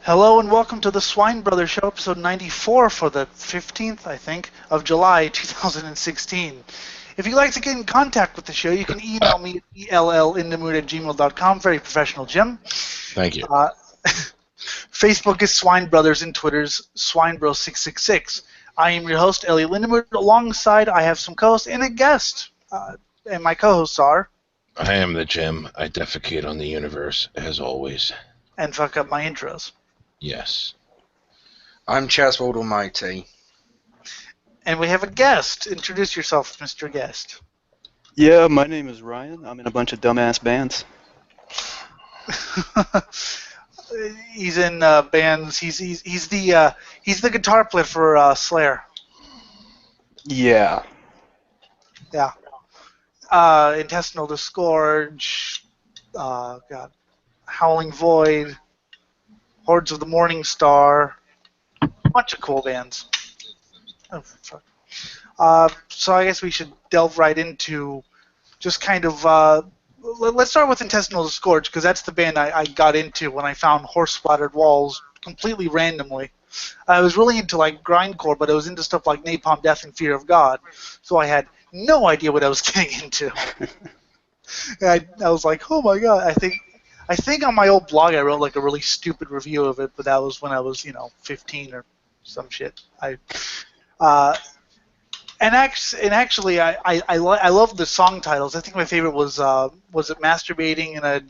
Hello and welcome to the Swine Brothers Show, episode 94 for the 15th, I think, of July 2016. If you'd like to get in contact with the show, you can email me at ellinthemood@gmail.com. Very professional, Jim. Thank you. Facebook is Swine Brothers and Twitter's SwineBro666. I am your host, Elliot Lindemood. Alongside, I have some co-hosts and a guest. And my co-hosts are... I am the Jim. I defecate on the universe, as always. And fuck up my intros. Yes. I'm Chaswold Almighty. And we have a guest. Introduce yourself, Mr. Guest. Yeah, my name is Ryan. I'm in a bunch of dumbass bands. He's in bands. He's the guitar player for Slayer. Yeah. Yeah. Intestinal Disgorge. God. Howling Void. Hordes of the Morning Star. A bunch of cool bands. Oh, fuck. So I guess we should delve right into just kind of... let's start with Intestinal Disgorge, because that's the band I got into when I found Horse-Splattered Walls completely randomly. I was really into like grindcore, but I was into stuff like Napalm Death and Fear of God, so I had no idea what I was getting into. And I was like, oh my god, I think on my old blog I wrote like a really stupid review of it, but that was when I was, 15 or some shit. Actually, I love the song titles. I think my favorite was it Masturbating in a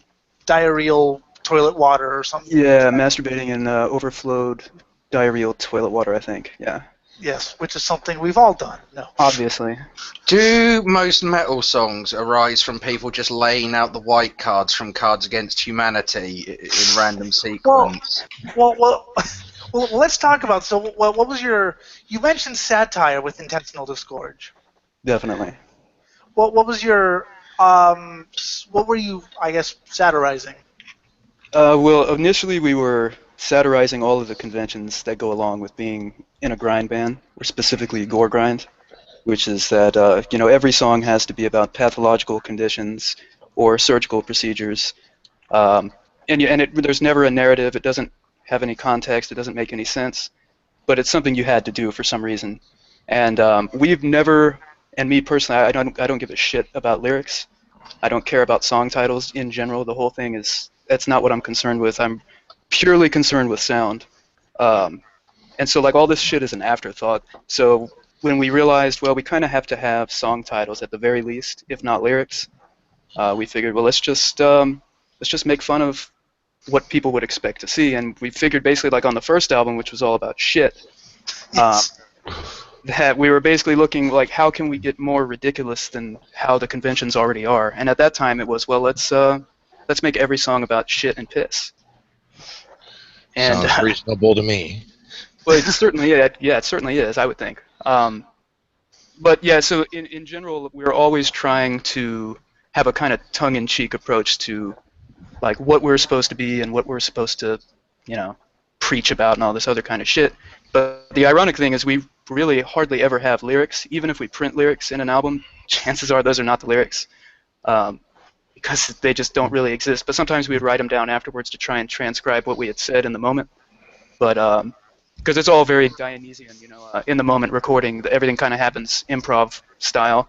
Diarrheal Toilet Water or something? Yeah, masturbating in overflowed diarrheal toilet water, I think. Yeah. Yes, which is something we've all done. No. Obviously. Do most metal songs arise from people just laying out the white cards from Cards Against Humanity in random sequence? Well, let's talk about. So, what was your? You mentioned satire with Intestinal Disgorge. Definitely. What was your? What were you? I guess satirizing. Well, initially we were satirizing all of the conventions that go along with being in a grind band, or specifically gore grind, which is that every song has to be about pathological conditions or surgical procedures, there's never a narrative. It doesn't have any context. It doesn't make any sense, but it's something you had to do for some reason. And we've never, and me personally, I don't give a shit about lyrics. I don't care about song titles in general. The whole thing that's not what I'm concerned with. I'm purely concerned with sound. And so like all this shit is an afterthought. So when we realized, well, we kind of have to have song titles at the very least, if not lyrics, we figured, well, let's just make fun of what people would expect to see. And we figured basically like on the first album, which was all about shit, that we were basically looking like how can we get more ridiculous than how the conventions already are. And at that time it was, well, let's make every song about shit and piss. And sounds reasonable to me. Well, it certainly is, I would think. But yeah, so in general, we're always trying to have a kind of tongue-in-cheek approach to like what we're supposed to be and what we're supposed to, preach about and all this other kind of shit. But the ironic thing is we really hardly ever have lyrics. Even if we print lyrics in an album, chances are those are not the lyrics. Because they just don't really exist. But sometimes we would write them down afterwards to try and transcribe what we had said in the moment. But because it's all very Dionysian, in the moment recording, everything kind of happens improv style.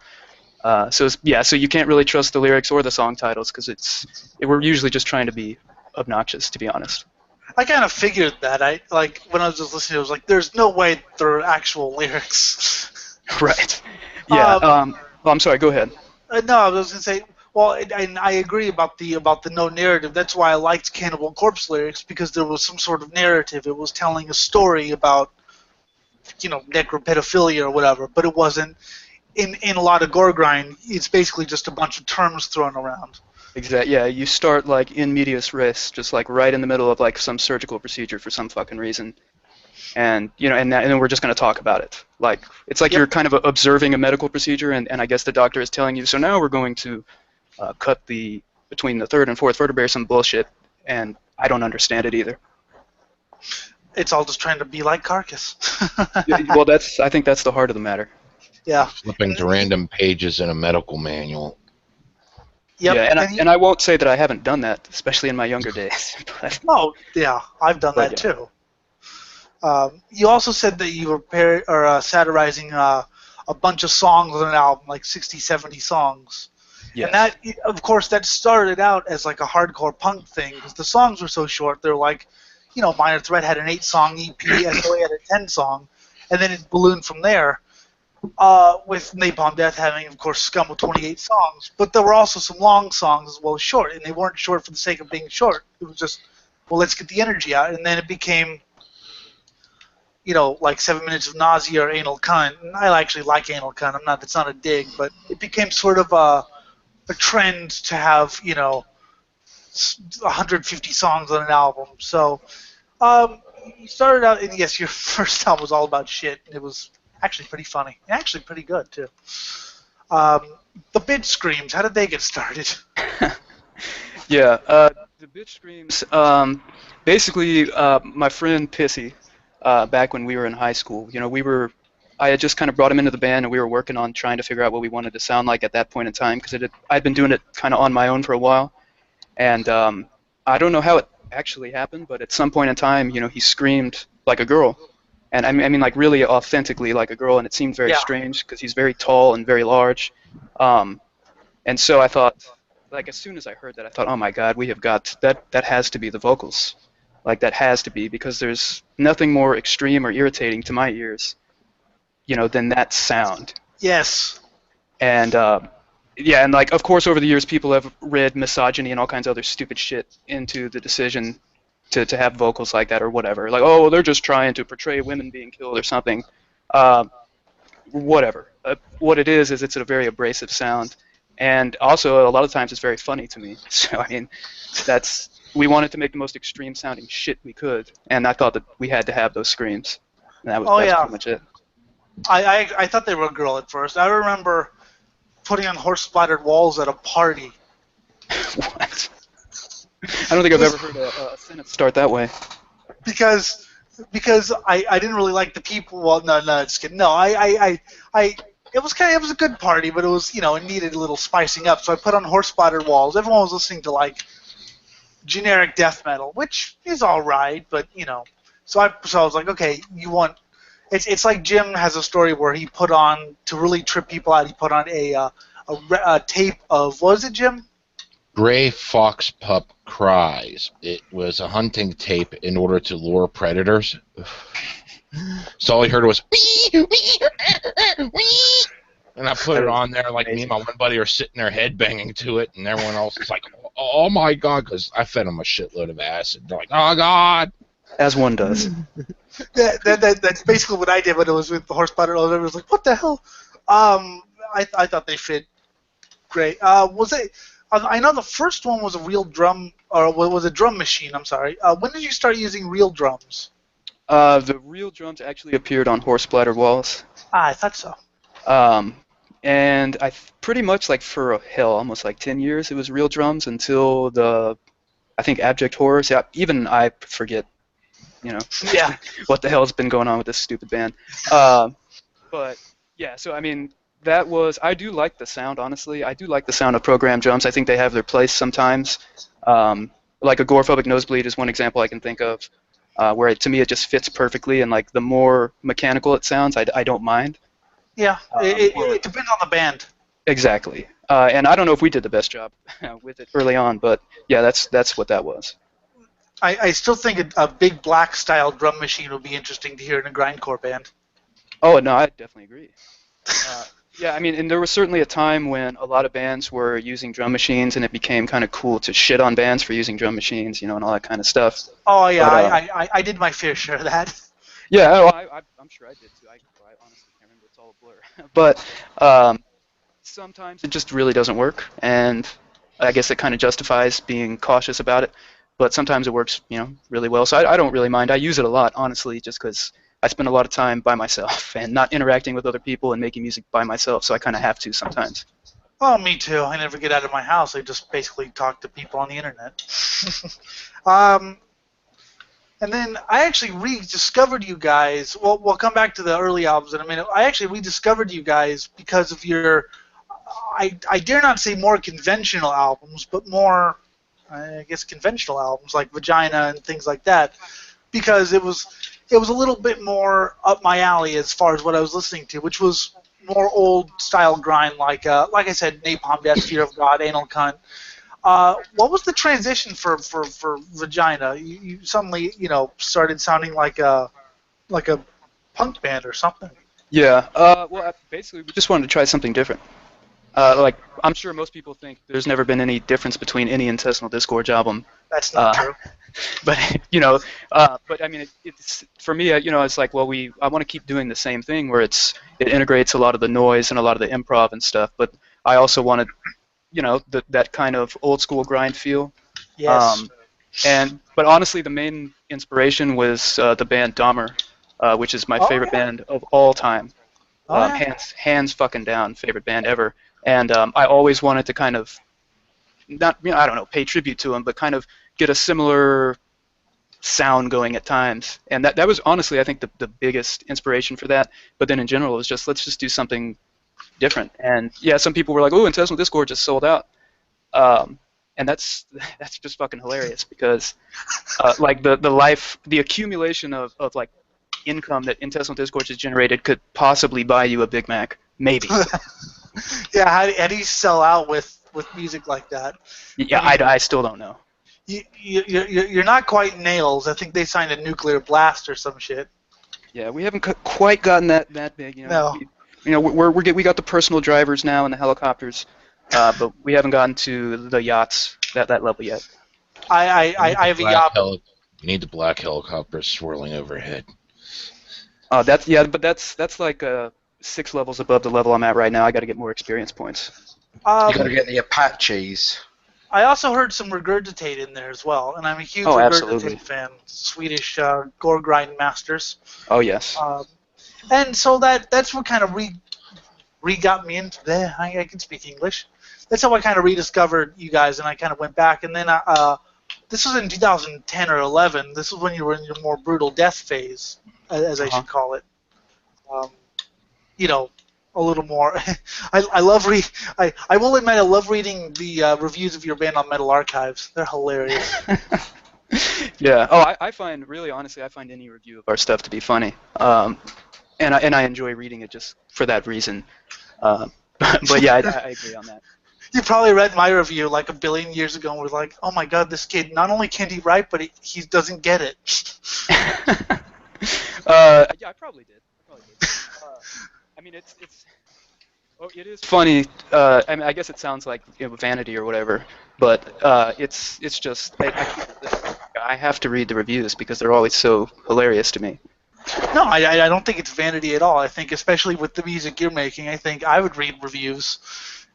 So you can't really trust the lyrics or the song titles because we're usually just trying to be obnoxious, to be honest. I kind of figured that. When I was just listening, I was like, "There's no way there are actual lyrics." Right. Yeah. I'm sorry. Go ahead. No, I was gonna say. Well, and I agree about the no narrative. That's why I liked Cannibal Corpse lyrics, because there was some sort of narrative. It was telling a story about, necropedophilia or whatever. But it wasn't in a lot of gore grind. It's basically just a bunch of terms thrown around. Exactly. Yeah, you start like in medias res, just like right in the middle of like some surgical procedure for some fucking reason, and and then we're just going to talk about it. Like it's like you're kind of observing a medical procedure, and I guess the doctor is telling you, so now we're going to cut between the third and fourth vertebrae or some bullshit, and I don't understand it either. It's all just trying to be like Carcass. Well, I think that's the heart of the matter. Yeah. Flipping to random pages in a medical manual. Yep. Yeah, and I won't say that I haven't done that, especially in my younger days. But, oh, yeah, I've done that yeah. too. You also said that you were satirizing a bunch of songs on an album, like 60, 70 songs. Yes. And that, of course, that started out as like a hardcore punk thing because the songs were so short. They're like, Minor Threat had an 8-song EP, SOA had a 10-song, and then it ballooned from there. With Napalm Death having, of course, Scum with 28 songs. But there were also some long songs as well as short, and they weren't short for the sake of being short. It was just, well, let's get the energy out. And then it became, like 7 minutes of nausea or anal cunt. And I actually like anal cunt. It's not a dig, but it became sort of a trend to have, 150 songs on an album. So, you started out, and yes, your first album was all about shit. It was actually pretty funny. And actually pretty good, too. The bitch screams, how did they get started? Yeah, the bitch screams, basically, my friend Pissy, back when we were in high school, I had just kind of brought him into the band, and we were working on trying to figure out what we wanted to sound like at that point in time, because I'd been doing it kind of on my own for a while, and I don't know how it actually happened, but at some point in time, he screamed like a girl, and I mean like really authentically like a girl, and it seemed very strange because he's very tall and very large, and so I thought, like as soon as I heard that, I thought, oh my God, we have got that. That has to be the vocals, like that has to be, because there's nothing more extreme or irritating to my ears, than that sound. Yes. And yeah, and like of course over the years people have read misogyny and all kinds of other stupid shit into the decision to have vocals like that or whatever. Like, oh, well, they're just trying to portray women being killed or something. Whatever. What it is it's a very abrasive sound, and also a lot of times it's very funny to me. So I mean, we wanted to make the most extreme sounding shit we could, and I thought that we had to have those screams. And that's pretty much it. I thought they were a girl at first. I remember putting on horse-splattered walls at a party. What? I don't think I've ever heard a sentence start that way. Because I didn't really like the people. Well, no, just kidding. No, it was a good party, but it was it needed a little spicing up. So I put on horse-splattered walls. Everyone was listening to like generic death metal, which is all right, but So I was like, okay, you want. It's like Jim has a story where he put on, to really trip people out, he put on a tape of, what was it, Jim? Gray Fox Pup Cries. It was a hunting tape in order to lure predators. So all he heard was, wee, wee, wee. And I put it on there, like me and my one buddy are sitting there headbanging to it, and everyone else is like, oh my God, because I fed them a shitload of acid. They're like, oh God. As one does. That's basically what I did when it was with the horse butter. I was like, what the hell? I thought they fit great. Was it? I know the first one was a real drum, or was a drum machine. I'm sorry. When did you start using real drums? The real drums actually appeared on horse splattered walls. I thought so. And I pretty much like for almost like 10 years it was real drums until I think Abject Horrors. Yeah, even I forget. Yeah. What the hell's been going on with this stupid band? But yeah, so I mean, I do like the sound, honestly. I do like the sound of programmed drums. I think they have their place sometimes. Like Agoraphobic Nosebleed is one example I can think of, where to me it just fits perfectly, and like the more mechanical it sounds, I don't mind. Yeah, it depends on the band. Exactly. And I don't know if we did the best job with it early on, but yeah, that's what that was. I still think a big black style drum machine would be interesting to hear in a grindcore band. Oh no, I definitely agree. Yeah, I mean, and there was certainly a time when a lot of bands were using drum machines, and it became kind of cool to shit on bands for using drum machines, and all that kind of stuff. Oh yeah, but, I did my fair share of that. Yeah, I'm sure I did too. I honestly can't remember. It's all a blur. But sometimes it just really doesn't work, and I guess it kind of justifies being cautious about it. But sometimes it works, really well. So I don't really mind. I use it a lot, honestly, just because I spend a lot of time by myself and not interacting with other people and making music by myself. So I kind of have to sometimes. Well, me too. I never get out of my house. I just basically talk to people on the internet. And then I actually rediscovered you guys. Well, we'll come back to the early albums in a minute. I actually rediscovered you guys because of your I dare not say more conventional albums, but more, I guess, conventional albums like Vagina and things like that, because it was a little bit more up my alley as far as what I was listening to, which was more old style grind, like I said, Napalm Death, Fear of God, Anal Cunt. What was the transition for Vagina? You suddenly, started sounding like a punk band or something. Yeah. Well, basically, we just wanted to try something different. Like, I'm sure most people think there's never been any difference between any Intestinal Disgorge album. That's not true. But but I mean, it's for me, it's like, well, I want to keep doing the same thing where it integrates a lot of the noise and a lot of the improv and stuff. But I also wanted, that kind of old school grind feel. Yes. But honestly, the main inspiration was the band Dahmer, which is my favorite band of all time. Hands fucking down, favorite band ever. And I always wanted to kind of, not, I don't know, pay tribute to them, but kind of get a similar sound going at times. And that was honestly, I think, the biggest inspiration for that. But then in general, it was just, let's just do something different. And yeah, some people were like, oh, Intestinal Disgorge is sold out. And that's just fucking hilarious because like the accumulation of like income that Intestinal Disgorge has generated could possibly buy you a Big Mac, maybe. Yeah, how do you sell out with music like that? Yeah, I still don't know. You're not quite Nails. I think they signed a Nuclear Blast or some shit. Yeah, we haven't quite gotten that big. No. We got the personal drivers now and the helicopters, but we haven't gotten to the yachts that level yet. I have a yacht. You need the black helicopter swirling overhead. That's like 6 levels above the level I'm at right now. I got to get more experience points. You got to get the Apaches. I also heard some Regurgitate in there as well, and I'm a huge Regurgitate fan. Swedish gore grind masters. Oh yes. And so that's what kind of got me into there. I can speak English. That's how I kind of rediscovered you guys, and I kind of went back. And then this was in 2010 or 11. This was when you were in your more brutal death phase, as I should call it. A little more. I will admit I love reading the reviews of your band on Metal Archives. They're hilarious. Yeah. Oh, I find, really honestly, I find any review of our stuff to be funny. And I enjoy reading it just for that reason. But yeah, I agree on that. You probably read my review like a billion years ago and was like, oh my god, this kid, not only can't he write, but he doesn't get it. Yeah, I probably did. I mean, it is funny. I mean, I guess it sounds like vanity or whatever, but it's just I have to read the reviews because they're always so hilarious to me. No, I don't think it's vanity at all. I think, especially with the music you're making, I think I would read reviews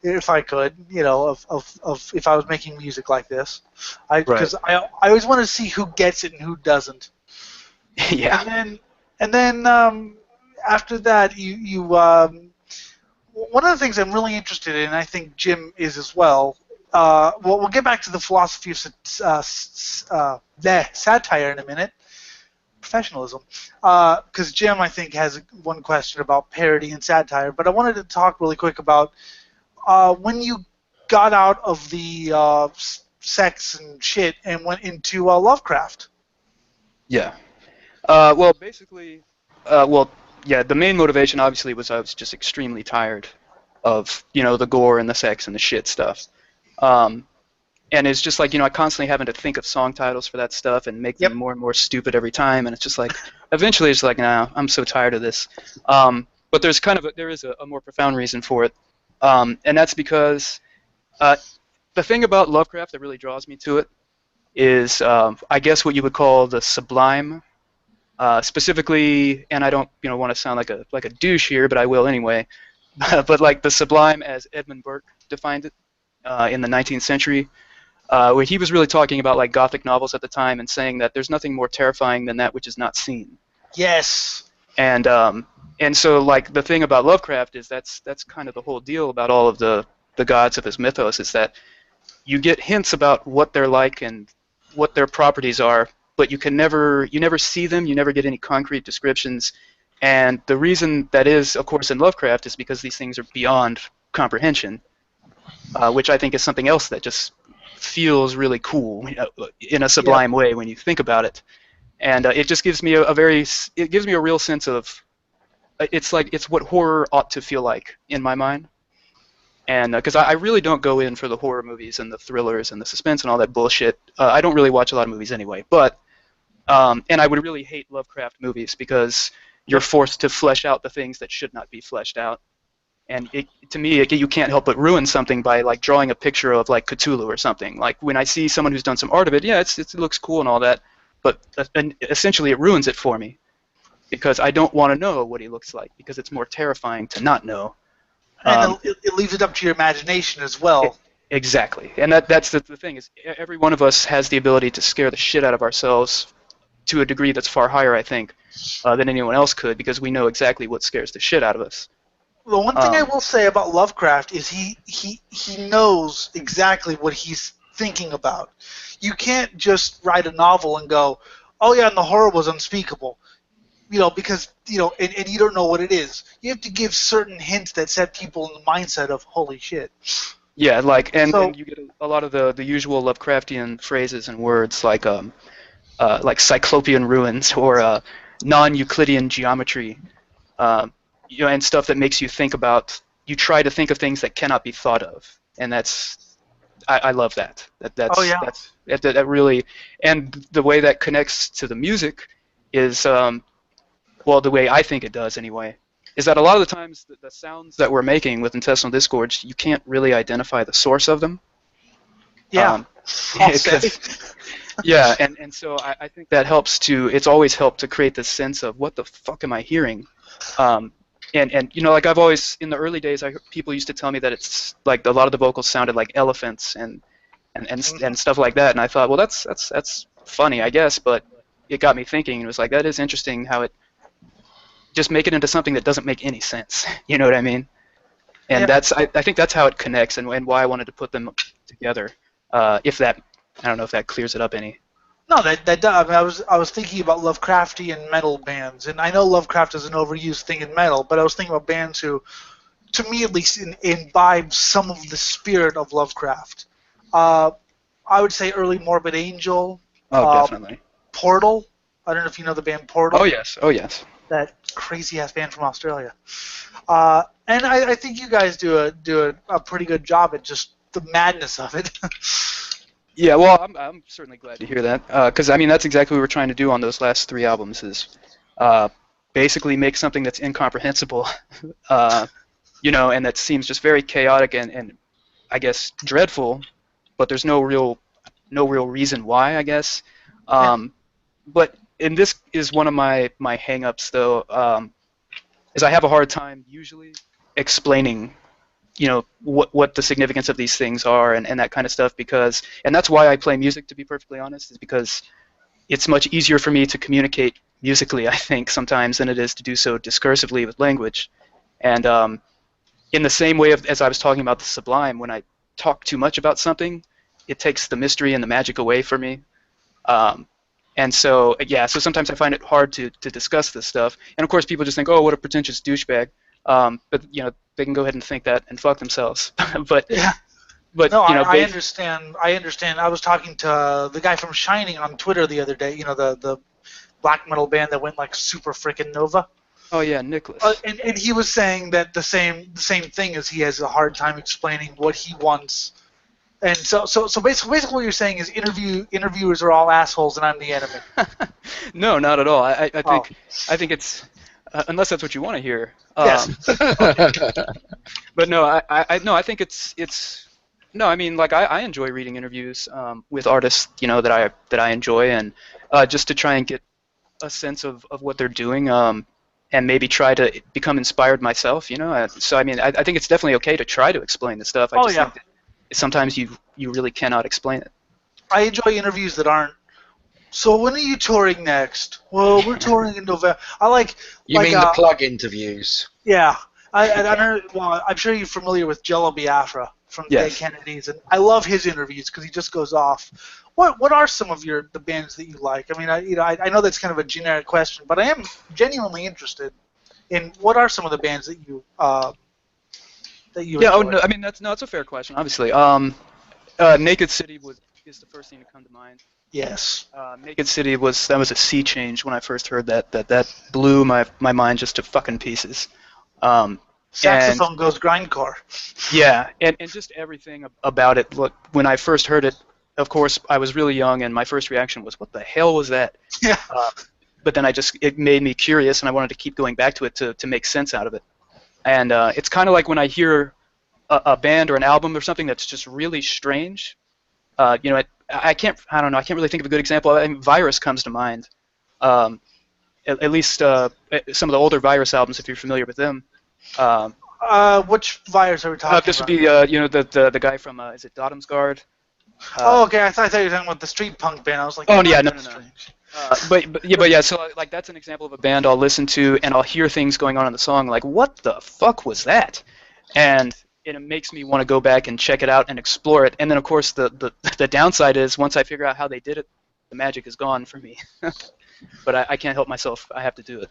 if I could, of if I was making music like this. Because I always want to see who gets it and who doesn't. Yeah. And then after that, you one of the things I'm really interested in, and I think Jim is as well. We'll get back to the philosophy of satire in a minute. Professionalism, because Jim, I think, has one question about parody and satire. But I wanted to talk really quick about when you got out of the sex and shit and went into Lovecraft. Yeah. Well, basically, yeah, the main motivation obviously was I was just extremely tired of, the gore and the sex and the shit stuff. And it's just like, I constantly having to think of song titles for that stuff and make them more and more stupid every time. And it's just like, eventually it's like, nah, I'm so tired of this. But there is a more profound reason for it. And that's because the thing about Lovecraft that really draws me to it is, I guess, what you would call the sublime. Specifically, and I don't want to sound like a douche here, but I will anyway. But like the sublime, as Edmund Burke defined it in the 19th century, where he was really talking about like Gothic novels at the time and saying that there's nothing more terrifying than that which is not seen. Yes. And so like the thing about Lovecraft is that's kind of the whole deal about all of the gods of his mythos is that you get hints about what they're like and what their properties are, but you never see them, you never get any concrete descriptions. And the reason that is, of course, in Lovecraft is because these things are beyond comprehension, which I think is something else that just feels really cool, in a sublime way when you think about it. And it just gives me it gives me a real sense of, it's what horror ought to feel like in my mind. And because I really don't go in for the horror movies and the thrillers and the suspense and all that bullshit. I don't really watch a lot of movies anyway. But and I would really hate Lovecraft movies because you're forced to flesh out the things that should not be fleshed out. And to me, you can't help but ruin something by like drawing a picture of like Cthulhu or something. Like when I see someone who's done some art of it, yeah, it looks cool and all that, but essentially it ruins it for me because I don't want to know what he looks like because it's more terrifying to not know. And it leaves it up to your imagination as well. Exactly, and that's the thing is every one of us has the ability to scare the shit out of ourselves to a degree that's far higher, I think, than anyone else could because we know exactly what scares the shit out of us. The one thing I will say about Lovecraft is he knows exactly what he's thinking about. You can't just write a novel and go, oh yeah, and the horror was unspeakable. Because, and you don't know what it is. You have to give certain hints that set people in the mindset of, holy shit. Yeah, and you get a lot of the usual Lovecraftian phrases and words like Cyclopean ruins or non-Euclidean geometry, and stuff that makes you think about, you try to think of things that cannot be thought of. And I love that. That really, and the way that connects to the music is, well, the way I think it does anyway, is that a lot of the times the sounds that we're making with Intestinal Disgorge, you can't really identify the source of them. Yeah. Yeah, and so I think that it's always helped to create this sense of what the fuck am I hearing? And like I've always, in the early days, people used to tell me that it's like a lot of the vocals sounded like elephants and stuff like that, and I thought, well, that's funny, I guess, but it got me thinking. It was like, that is interesting how it just make it into something that doesn't make any sense. You know what I mean? And I think that's how it connects and why I wanted to put them together. I don't know if that clears it up any. No, that does. I mean, I was thinking about Lovecraftian metal bands, and I know Lovecraft is an overused thing in metal, but I was thinking about bands who, to me at least, imbibe some of the spirit of Lovecraft. I would say early Morbid Angel. Oh, definitely. Portal. I don't know if you know the band Portal. Oh yes. That crazy ass band from Australia. And I think you guys do a pretty good job at just the madness of it. Yeah, well, I'm certainly glad to hear that, because I mean that's exactly what we're trying to do on those last 3 albums is basically make something that's incomprehensible, and that seems just very chaotic and I guess dreadful, but there's no real reason why, I guess. But this is one of my hang-ups though, is I have a hard time usually explaining what the significance of these things are and that kind of stuff, and that's why I play music, to be perfectly honest, is because it's much easier for me to communicate musically, I think, sometimes than it is to do so discursively with language. And in the same way as I was talking about the sublime, when I talk too much about something, it takes the mystery and the magic away from me. And so sometimes I find it hard to discuss this stuff. And of course people just think, oh, what a pretentious douchebag. But they can go ahead and think that and fuck themselves. But no, I understand. I understand. I was talking to the guy from Shining on Twitter the other day. The black metal band that went like super freaking nova. Oh yeah, Nicholas. And he was saying that the same thing, as he has a hard time explaining what he wants. And so basically what you're saying is interviewers are all assholes and I'm the enemy. No, not at all. I think it's unless that's what you want to hear. Yes. But no, I think it's no. I mean, like I enjoy reading interviews with artists, that I enjoy, and just to try and get a sense of what they're doing, and maybe try to become inspired myself. So I mean, I think it's definitely okay to try to explain the stuff. I just think that sometimes you really cannot explain it. I enjoy interviews that aren't. So when are you touring next? Well, we're touring in November. You mean the plug interviews? Yeah. I'm sure you're familiar with Jello Biafra from Dead Kennedys, and I love his interviews because he just goes off. What are some of the bands that you like? I mean, I know that's kind of a generic question, but I am genuinely interested in what are some of the bands that that you Yeah. Oh enjoy? no. I mean, that's a fair question. Obviously. Naked City is the first thing to come to mind. Yes. Naked City was a sea change when I first heard that. That blew my mind just to fucking pieces. And Saxophone goes grindcore. yeah, and just everything about it. Look, when I first heard it, of course, I was really young, and my first reaction was, "What the hell was that?" Yeah. But then it made me curious, and I wanted to keep going back to it to make sense out of it. And it's kind of like when I hear a band or an album or something that's just really strange. I don't know. I can't really think of a good example. I mean, Virus comes to mind. Um, at least some of the older Virus albums, if you're familiar with them. Um, Which virus are we talking this would about? be the guy from is it Guard? Oh, okay. I thought you were talking about the street punk band. I was like, Oh that's yeah, not no. strange. But yeah. So like that's an example of a band I'll listen to and I'll hear things going on in the song like what the fuck was that, and it makes me want to go back and check it out and explore it. And then of course the downside is once I figure out how they did it, the magic is gone for me. But I can't help myself. I have to do it.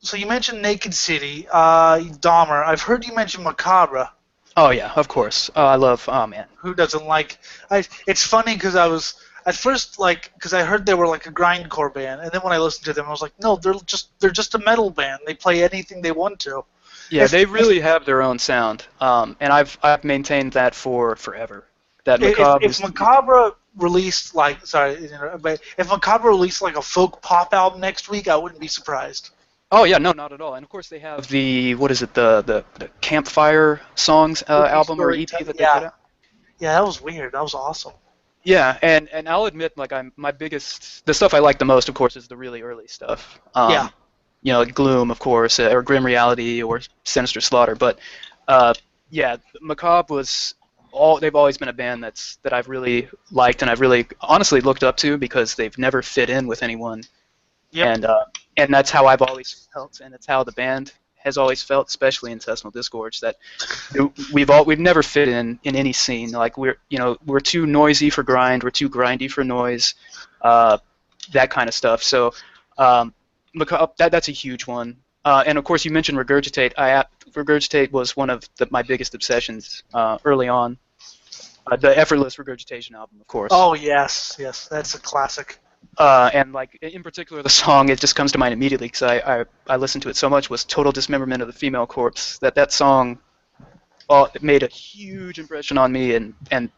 So you mentioned Naked City, Dahmer. I've heard you mention Macabre. Oh yeah, of course. I love. Oh man. Who doesn't like? It's funny because I was at first like because I heard they were like a grindcore band, and then when I listened to them, I was like, no, they're just a metal band. They play anything they want to. Yeah, they really have their own sound, and I've maintained that for forever. That Macabre. If Macabre released like but if Macabre released like a folk pop album next week, I wouldn't be surprised. Oh yeah, no, not at all. And of course they have the what is it the Campfire Songs album or EP that they put out. Yeah, that was weird. That was awesome. Yeah, and I'll admit like the stuff I like the most, of course, is the really early stuff. Yeah. Like Gloom, of course, or Grim Reality, or Sinister Slaughter. But yeah, Macabre they've always been a band that I've really liked and I've really honestly looked up to because they've never fit in with anyone. Yep. And that's how I've always felt, and it's how the band has always felt, especially in Intestinal Disgorge, that we've never fit in any scene. Like we're too noisy for grind, we're too grindy for noise, that kind of stuff. So that's a huge one. And of course, you mentioned Regurgitate. Regurgitate was one of my biggest obsessions early on. The Effortless Regurgitation album, of course. Oh yes, that's a classic. And like in particular, the song it just comes to mind immediately because I listened to it so much was "Total Dismemberment of the Female Corpse." That song, it made a huge impression on me, and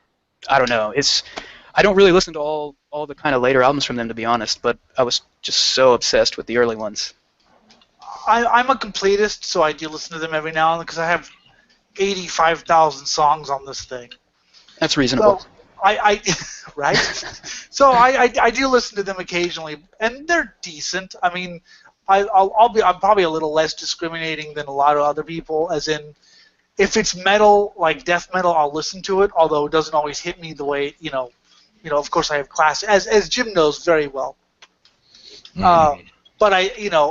I don't know. I don't really listen to all the kind of later albums from them to be honest, but I was just so obsessed with the early ones. I'm a completist, so I do listen to them every now and then because I have 85,000 songs on this thing. That's reasonable. So I right? So I do listen to them occasionally, and they're decent. I mean, I'm probably a little less discriminating than a lot of other people. As in, if it's metal like death metal, I'll listen to it. Although it doesn't always hit me the way Of course, I have class as Jim knows very well. But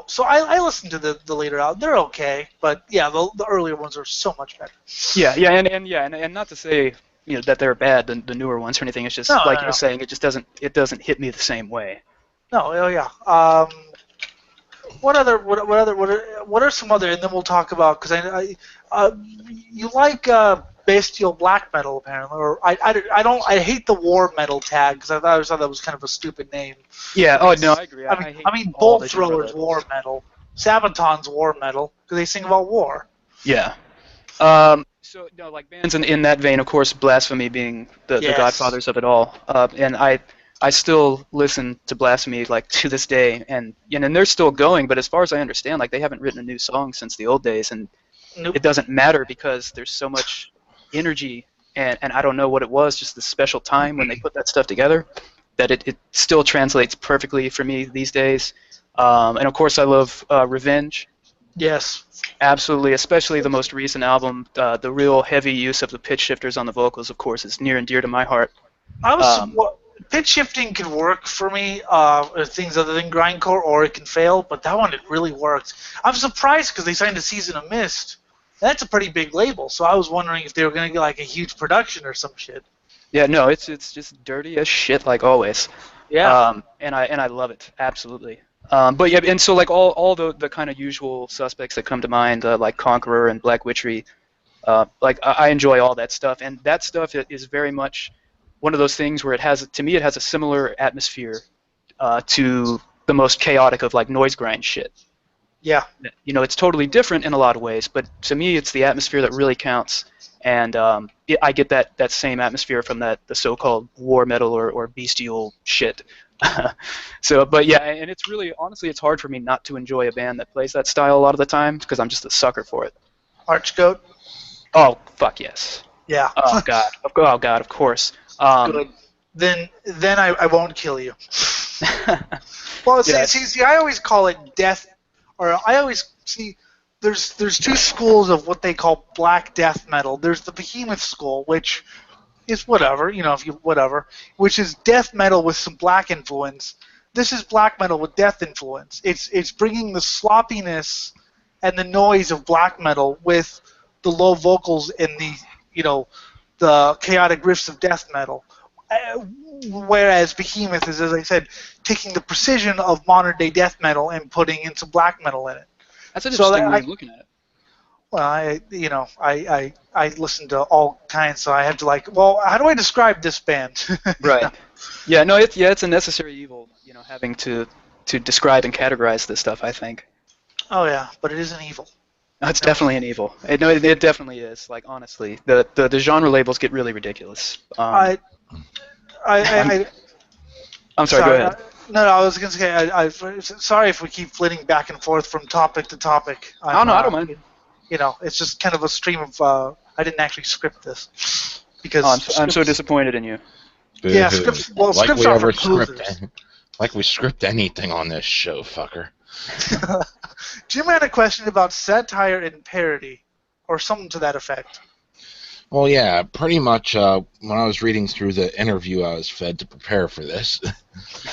so I listen to the later out. They're okay, but yeah, the earlier ones are so much better. Yeah, and not to say that they're bad, the newer ones or anything. It's just you're saying, it just doesn't hit me the same way. No, oh yeah. What are some other? And then we'll talk about because you like bestial black metal apparently, or I hate the war metal tag because I always thought that was kind of a stupid name. Yeah. Oh no, I agree. I mean Bolt Thrower's war metal, Sabaton's war metal because they sing about war. Yeah. So like bands in that vein, of course, Blasphemy being the godfathers of it all, and I still listen to Blasphemy like to this day, and they're still going. But as far as I understand, like they haven't written a new song since the old days, and it doesn't matter because there's so much energy, and I don't know what it was, just the special time when they put that stuff together, that it still translates perfectly for me these days. And of course, I love Revenge. Yes. Absolutely, especially the most recent album. The real heavy use of the pitch shifters on the vocals, of course, is near and dear to my heart. Pitch shifting can work for me, things other than grindcore, or it can fail, but that one, it really worked. I'm surprised because they signed a Season of Mist. That's a pretty big label, so I was wondering if they were going to get like a huge production or some shit. Yeah, no, it's just dirty as shit like always. Yeah. And I love it, absolutely. But yeah, and so like all the kind of usual suspects that come to mind, like Conqueror and Black Witchery, Like I enjoy all that stuff, and that stuff is very much one of those things where it has, to me, it has a similar atmosphere to the most chaotic of like noise grind shit. Yeah. You know, it's totally different in a lot of ways, but to me, it's the atmosphere that really counts. And I get that same atmosphere from the so-called war metal or bestial shit. So, but yeah, and it's really, honestly, it's hard for me not to enjoy a band that plays that style a lot of the time because I'm just a sucker for it. Archgoat. Oh, fuck yes. Yeah. Oh god. Oh god. Of course. Good. Then I won't kill you. Well, Yeah. see, I always call it death, or I always see. There's two schools of what they call black death metal. There's the Behemoth school, which is whatever, which is death metal with some black influence. This is black metal with death influence. It's bringing the sloppiness and the noise of black metal with the low vocals and the chaotic riffs of death metal. Whereas Behemoth is, as I said, taking the precision of modern day death metal and putting in some black metal in it. That's an interesting way of looking at it. Well, I listen to all kinds, so I have to how do I describe this band? Right. Yeah. No. It's a necessary evil. Having to describe and categorize this stuff. I think. Oh yeah, but it isn't evil. No, it's definitely an evil. It definitely is. Like honestly, the genre labels get really ridiculous. I'm sorry. Go ahead. No, I was going to say, sorry if we keep flitting back and forth from topic to topic. I don't mind. It's just kind of a stream of. I didn't actually script this because. I'm so disappointed in you. Yeah, scripts. Well, like scripts we are ever for closers. Like we script anything on this show, fucker. Jim had a question about satire and parody, or something to that effect. Well, yeah, pretty much when I was reading through the interview I was fed to prepare for this,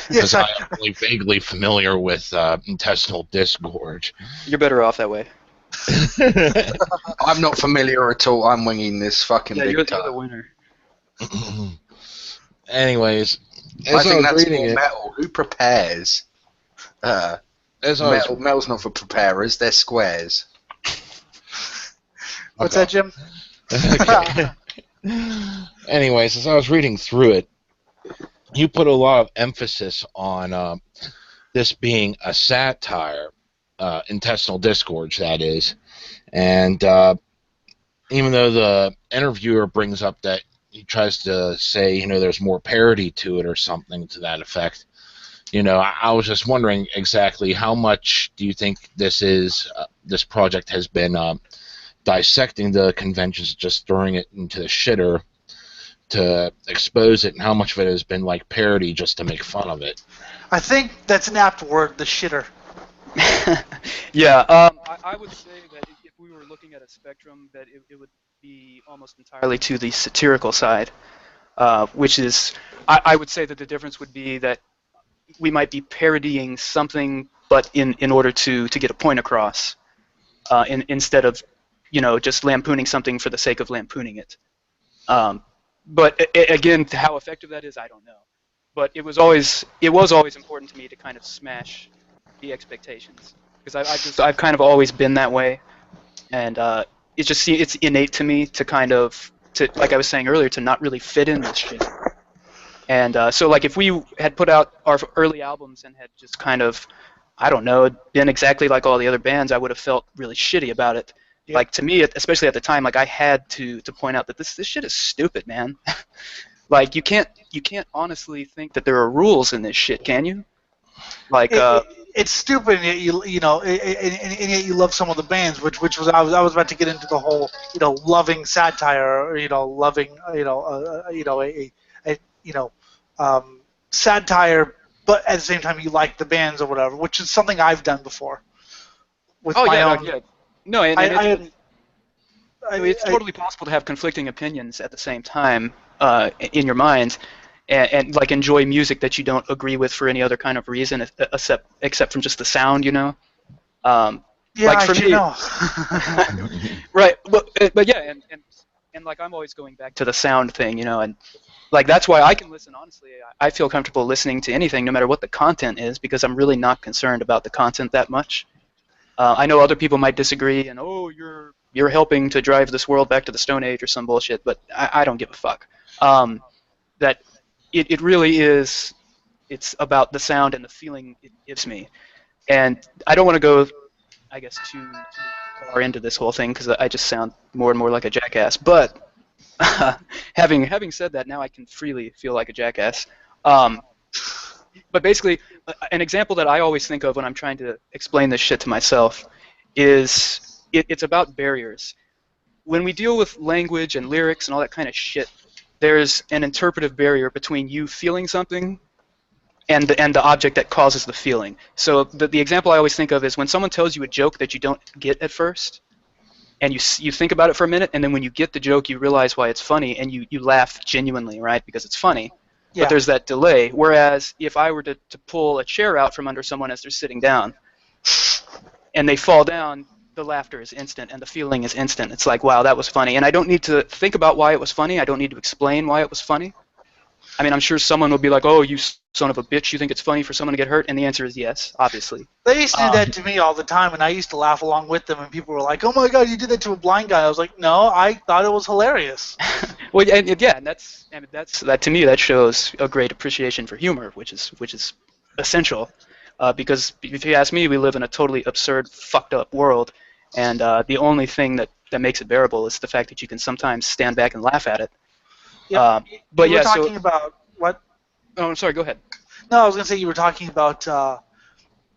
because I am only vaguely familiar with Intestinal Disgorge. You're better off that way. I'm not familiar at all. I'm winging this fucking big you're time. the winner. Anyways, as I think was that's reading more it, metal. Who prepares? Metal's not for preparers. They're squares. What's that, Jim? Okay. Anyways, as I was reading through it, you put a lot of emphasis on this being a satire, Intestinal Disgorge, that is. And even though the interviewer brings up that he tries to say, there's more parody to it or something to that effect, I was just wondering exactly how much do you think this project has been dissecting the conventions, just throwing it into the shitter to expose it, and how much of it has been like parody just to make fun of it? I think that's an apt word, the shitter. Yeah, I would say that if we were looking at a spectrum, that it would be almost entirely to the satirical side, which is, I would say that the difference would be that we might be parodying something, but in order to get a point across, instead of just lampooning something for the sake of lampooning it. But again, how effective that is, I don't know. But it was always important to me to kind of smash the expectations, because I've kind of always been that way, and it's innate to me to kind of like I was saying earlier, to not really fit in this shit. And so like if we had put out our early albums and had just kind of, I don't know, been exactly like all the other bands, I would have felt really shitty about it. Yeah. Like to me, especially at the time, like I had to point out that this shit is stupid, man. Like you can't honestly think that there are rules in this shit, can you? Like it's stupid, and yet and yet you love some of the bands, which was I was about to get into the whole loving satire, or loving satire, but at the same time you like the bands or whatever, which is something I've done before. With my own. Yeah. No, and it's totally possible to have conflicting opinions at the same time in your mind, and like enjoy music that you don't agree with for any other kind of reason except from just the sound, Yeah, like for me, right? But yeah, and like I'm always going back to the sound thing, and like that's why I can listen honestly. I feel comfortable listening to anything, no matter what the content is, because I'm really not concerned about the content that much. I know other people might disagree, and you're helping to drive this world back to the Stone Age or some bullshit, but I don't give a fuck. That it really is, it's about the sound and the feeling it gives me. And I don't want to go, I guess, too far into this whole thing because I just sound more and more like a jackass. But having said that, now I can freely feel like a jackass. But basically, an example that I always think of when I'm trying to explain this shit to myself is it's about barriers. When we deal with language and lyrics and all that kind of shit, there's an interpretive barrier between you feeling something and the object that causes the feeling. So the example I always think of is when someone tells you a joke that you don't get at first, and you think about it for a minute, and then when you get the joke, you realize why it's funny, and you laugh genuinely, right, because it's funny. Yeah. But there's that delay. Whereas if I were to pull a chair out from under someone as they're sitting down, and they fall down, the laughter is instant, and the feeling is instant. It's like, wow, that was funny. And I don't need to think about why it was funny. I don't need to explain why it was funny. I mean, I'm sure someone will be like, oh, you son of a bitch, you think it's funny for someone to get hurt? And the answer is yes, obviously. They used to do that to me all the time, and I used to laugh along with them, and people were like, oh my god, you did that to a blind guy. I was like, no, I thought it was hilarious. Well, and that to me, that shows a great appreciation for humor, which is essential. Because if you ask me, we live in a totally absurd, fucked up world, and the only thing that makes it bearable is the fact that you can sometimes stand back and laugh at it. Yep. But you were yeah, talking about what? Oh, I'm sorry. Go ahead. No, I was gonna say you were talking about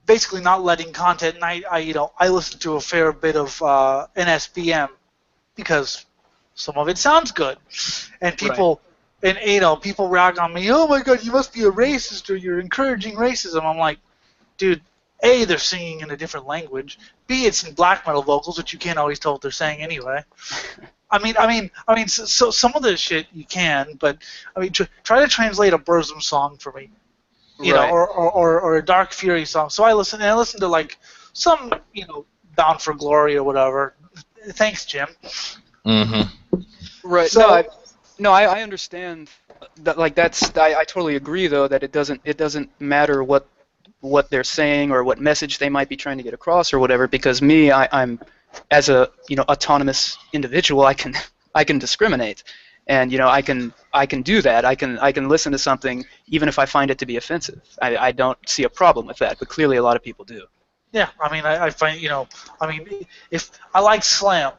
basically not letting content. And I listen to a fair bit of NSBM because some of it sounds good, and people people rag on me. Oh my god, you must be a racist or you're encouraging racism. I'm like, dude. A, they're singing in a different language. B, it's in black metal vocals, which you can't always tell what they're saying anyway. I mean, so some of the shit you can, but I mean, try to translate a Burzum song for me, you know, or a Dark Fury song. So I listen to like some, Bound for Glory or whatever. Thanks, Jim. Mm-hmm. Right. So, I understand that. Like I totally agree though that it doesn't matter what they're saying or what message they might be trying to get across or whatever, because me, I'm as a autonomous individual, I can discriminate, and I can do that. I can listen to something even if I find it to be offensive. I don't see a problem with that, but clearly a lot of people do. Yeah, I mean, I find if I like slam,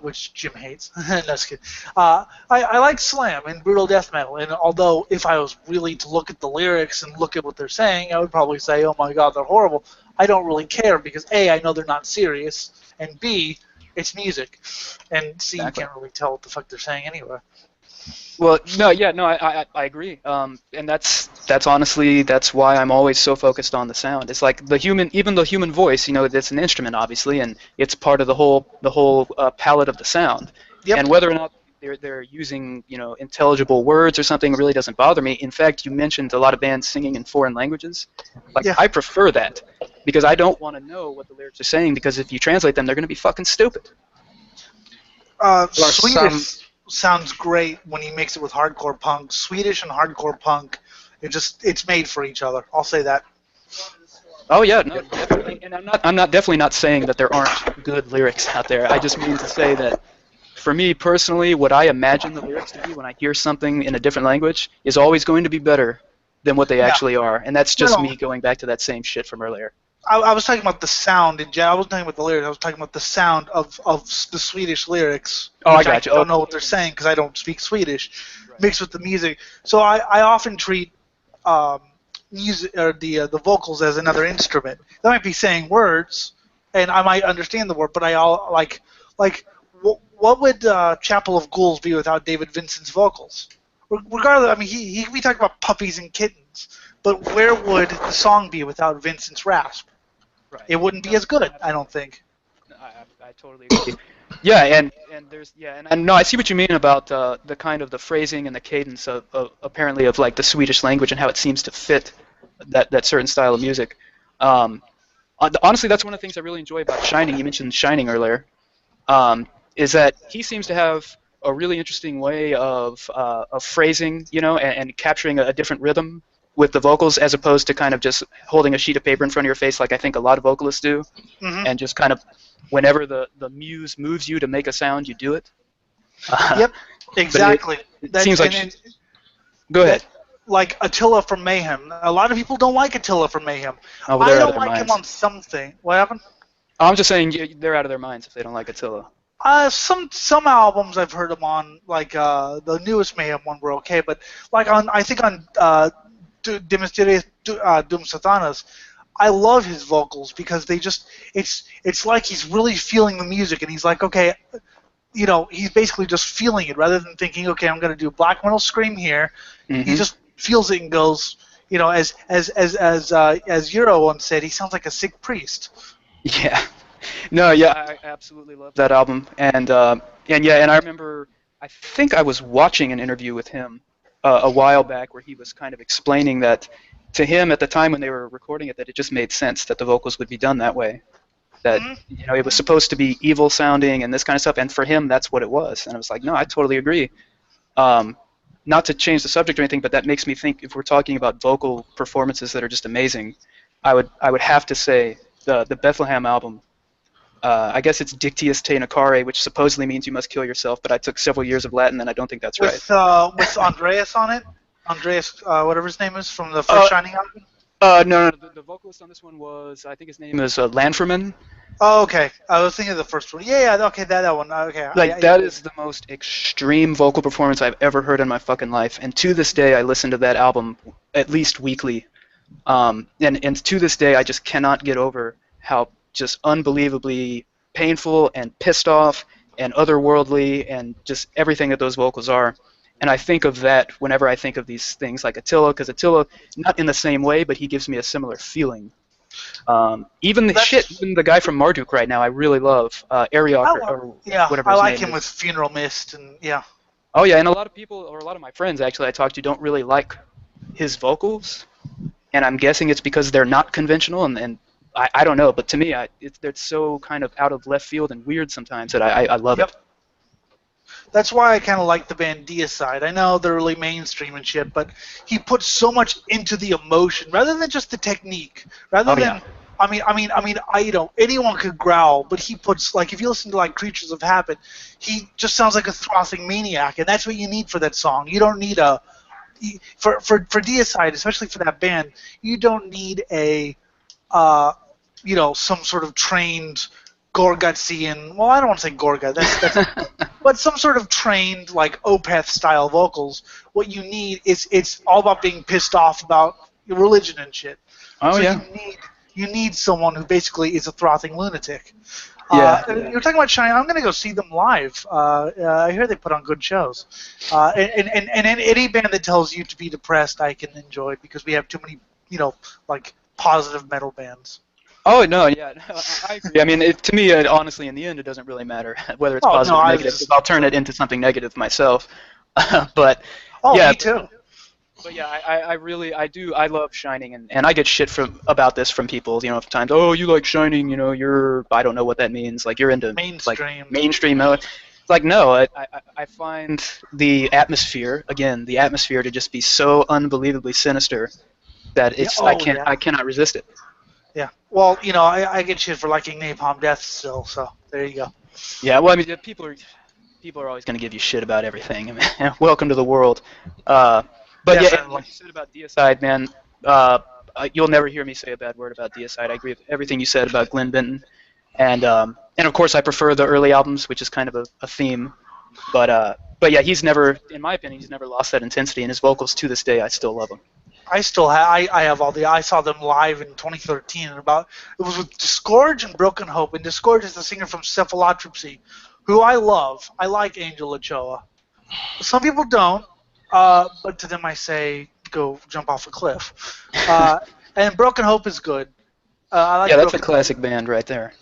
which Jim hates. No, just kidding. I like slam and brutal death metal, and although if I was really to look at the lyrics and look at what they're saying, I would probably say, oh my god, they're horrible. I don't really care because A, I know they're not serious, and B, it's music, and C, Exactly. You can't really tell what the fuck they're saying anyway. Well, I agree, and that's honestly why I'm always so focused on the sound. It's like even the human voice, it's an instrument obviously, and it's part of the whole palette of the sound. Yep. And whether or not they're using intelligible words or something really doesn't bother me. In fact, you mentioned a lot of bands singing in foreign languages. Like, Yeah. I prefer that because I don't want to know what the lyrics are saying, because if you translate them, they're going to be fucking stupid. Swedish sounds great when you mix it with hardcore punk. Swedish and hardcore punk, it's made for each other. I'll say that. Oh yeah, no, definitely. And I'm definitely not saying that there aren't good lyrics out there. I just mean to say that for me personally, what I imagine the lyrics to be when I hear something in a different language is always going to be better than what they actually are. And that's just me going back to that same shit from earlier. I was talking about the sound in general. I wasn't talking about the lyrics. I was talking about the sound of the Swedish lyrics. Oh, I got you. I don't know what they're saying because I don't speak Swedish. Right. Mixed with the music, so I often treat music or the vocals as another instrument. They might be saying words, and I might understand the word, but what would Chapel of Ghouls be without David Vincent's vocals? Regardless, I mean, we talk about puppies and kittens, but where would the song be without Vincent's rasp? Right. It wouldn't be as good, I don't think. I totally agree. Yeah, and there's and no, I see what you mean about the kind of the phrasing and the cadence of apparently of like the Swedish language and how it seems to fit that certain style of music. Honestly, that's one of the things I really enjoy about Shining. You mentioned Shining earlier. Is that he seems to have a really interesting way of phrasing, and capturing a different rhythm with the vocals, as opposed to kind of just holding a sheet of paper in front of your face, like I think a lot of vocalists do, Hmm. and just kind of whenever the muse moves you to make a sound, you do it. Yep, But exactly. it seems like. And Go ahead. like Attila from Mayhem. A lot of people don't like Attila from Mayhem. Oh, well, I they're out of don't their like him minds. on something. What happened? I'm just saying they're out of their minds if they don't like Attila. Some albums I've heard him on, like the newest Mayhem one, were okay, but like I think on Doom Satanas, I love his vocals because they just it's like he's really feeling the music and he's like, okay, he's basically just feeling it rather than thinking, okay, I'm going to do black metal scream here. Mm-hmm. He just feels it and goes, as Euro once said, he sounds like a sick priest. Yeah. No, yeah, I absolutely love that album, and I remember, I think I was watching an interview with him a while back where he was kind of explaining that to him at the time when they were recording it, that it just made sense that the vocals would be done that way, that it was supposed to be evil sounding and this kind of stuff, and for him that's what it was, and I was like, no, I totally agree. Not to change the subject or anything, but that makes me think if we're talking about vocal performances that are just amazing, I would have to say the Bethlehem album. I guess it's Dictius te nocere, which supposedly means you must kill yourself, but I took several years of Latin and I don't think that's right. With Andreas on it? Andreas, whatever his name is, from the first Shining album? No, the vocalist on this one was, I think his name is Lanferman. Oh, okay. I was thinking of the first one. Yeah, okay, that one. Okay. That is the most extreme vocal performance I've ever heard in my fucking life, and to this day I listen to that album at least weekly. And to this day I just cannot get over how just unbelievably painful and pissed off and otherworldly and just everything that those vocals are. And I think of that whenever I think of these things like Attila, because Attila, not in the same way, but he gives me a similar feeling. Even the guy from Marduk right now, I really love Ariok or whatever I his like name him is. with Funeral Mist and yeah. Oh yeah, and a lot of people, or a lot of my friends actually I talked to, don't really like his vocals, and I'm guessing it's because they're not conventional, and I don't know, but to me, they're so kind of out of left field and weird sometimes that I love it. That's why I kind of like the band Deicide. I know they're really mainstream and shit, but he puts so much into the emotion rather than just the technique. Anyone could growl, but he puts, like, if you listen to like Creatures of Habit, he just sounds like a frothing maniac, and that's what you need for that song. You don't need for Deicide, especially for that band, you don't need some sort of trained Gorgutsian, well, I don't want to say Gorga, that's but some sort of trained, like, Opeth-style vocals. What you need is, it's all about being pissed off about religion and shit. Oh, so yeah. You need someone who basically is a frothing lunatic. Yeah. You're talking about China. I'm going to go see them live. I hear they put on good shows. And any band that tells you to be depressed, I can enjoy because we have too many, like, positive metal bands. Oh, no, yeah, I agree. I mean, to me, honestly, in the end, it doesn't really matter whether it's positive or negative, because I'll turn it into something negative myself. But, yeah. Me too. But, yeah, I love Shining, and I get shit about this from people, at times. Oh, you like Shining, I don't know what that means. Like, you're into, mainstream. Like, mainstream metal. It's like, no, I find the atmosphere to just be so unbelievably sinister that I cannot resist it. Yeah. Well, I get shit for liking Napalm Death still, so there you go. Yeah, well, I mean, people are always going to give you shit about everything. I mean, welcome to the world. But yeah, like you said about Deicide, man, you'll never hear me say a bad word about Deicide. I agree with everything you said about Glenn Benton. And of course, I prefer the early albums, which is kind of a theme. But yeah, he's never, in my opinion, he's never lost that intensity, and his vocals to this day, I still love them. I still have. I have all the. I saw them live in 2013, and it was with Disgorge and Broken Hope. And Disgorge is the singer from Cephalotropsy, who I love. I like Angel Ochoa. Some people don't, but to them I say, go jump off a cliff. And Broken Hope is good. I like that's a classic band right there.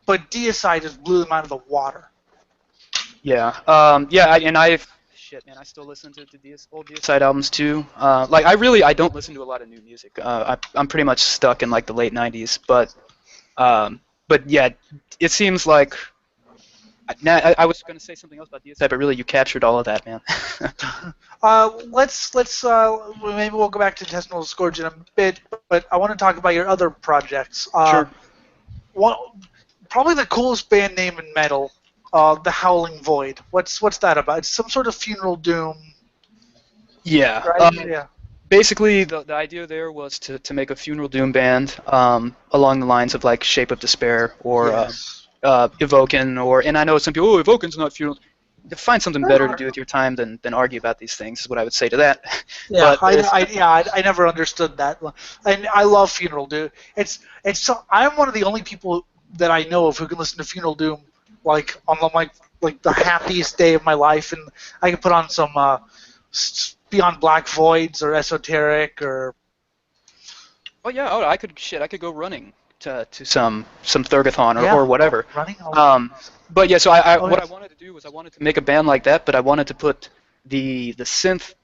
But Deicide just blew them out of the water. Yeah. Shit, man, I still listen to old Deicide albums too. I don't listen to a lot of new music. I'm pretty much stuck in like the late '90s, but yeah, it seems like I was going to say something else about DSI, but really you captured all of that, man. Let's maybe we'll go back to Intestinal Disgorge in a bit, but I want to talk about your other projects. Sure. One, probably the coolest band name in metal, the Howling Void. What's that about? It's some sort of funeral doom, Yeah. right? Yeah. Basically, the idea there was to make a funeral doom band along the lines of like Shape of Despair or Yes. Evoken, and I know some people, Evoken's not funeral. Find something better to do with your time than argue about these things, is what I would say to that. Yeah, But I never understood that, and I love funeral doom. It's so I'm one of the only people that I know of who can listen to funeral doom like on like the happiest day of my life, and I can put on some Beyond Black Voids or Esoteric or oh yeah, I could go running to some Thurgathon yeah, or whatever. running. But yeah, so what I yes. wanted to do was I wanted to make a band like that, but I wanted to put the synth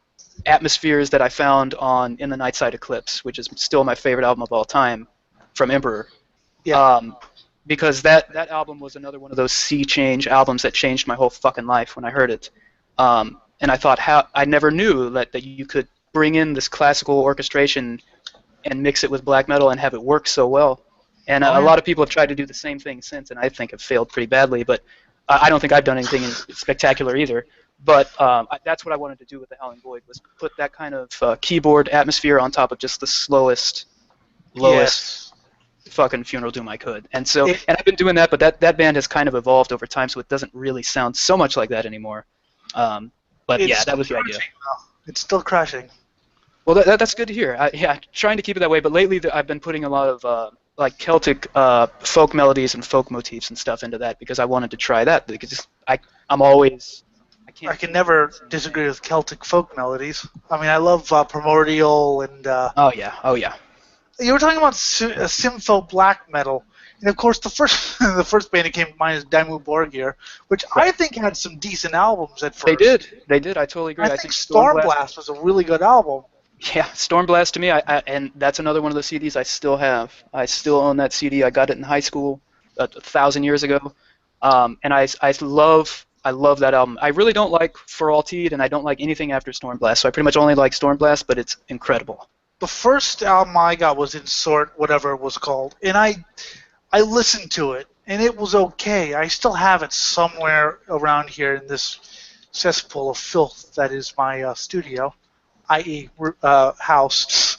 atmospheres that I found on In the Nightside Eclipse, which is still my favorite album of all time, from Emperor. Yeah. Because that album was another one of those sea change albums that changed my whole fucking life when I heard it. And I thought I never knew that you could bring in this classical orchestration and mix it with black metal and have it work so well. And a lot of people have tried to do the same thing since, and I think have failed pretty badly. But I don't think I've done anything spectacular either. But that's what I wanted to do with the Howling Void, was put that kind of keyboard atmosphere on top of just the lowest Yes. fucking funeral doom I could. And so, and I've been doing that, but that band has kind of evolved over time, so it doesn't really sound so much like that anymore. But yeah, that was the idea. It's still crashing. Well, that's good to hear. Trying to keep it that way. But lately, I've been putting a lot of like Celtic folk melodies and folk motifs and stuff into that because I wanted to try that. Because I can never disagree with Celtic folk melodies. I mean, I love Primordial and. Oh yeah. You were talking about Sympho black metal, and of course the first the first band that came to mind is Dimmu Borgir, which I think had some decent albums at first. They did. I totally agree. I think Stormblast was a really good album. Yeah, Stormblast to me, and that's another one of the CDs I still have. I still own that CD. I got it in high school 1,000 years ago, and I love that album. I really don't like For All Teed, and I don't like anything after Stormblast, so I pretty much only like Stormblast, but it's incredible. The first album I got was In Sort, whatever it was called, and I listened to it, and it was okay. I still have it somewhere around here in this cesspool of filth that is my studio, i.e. house.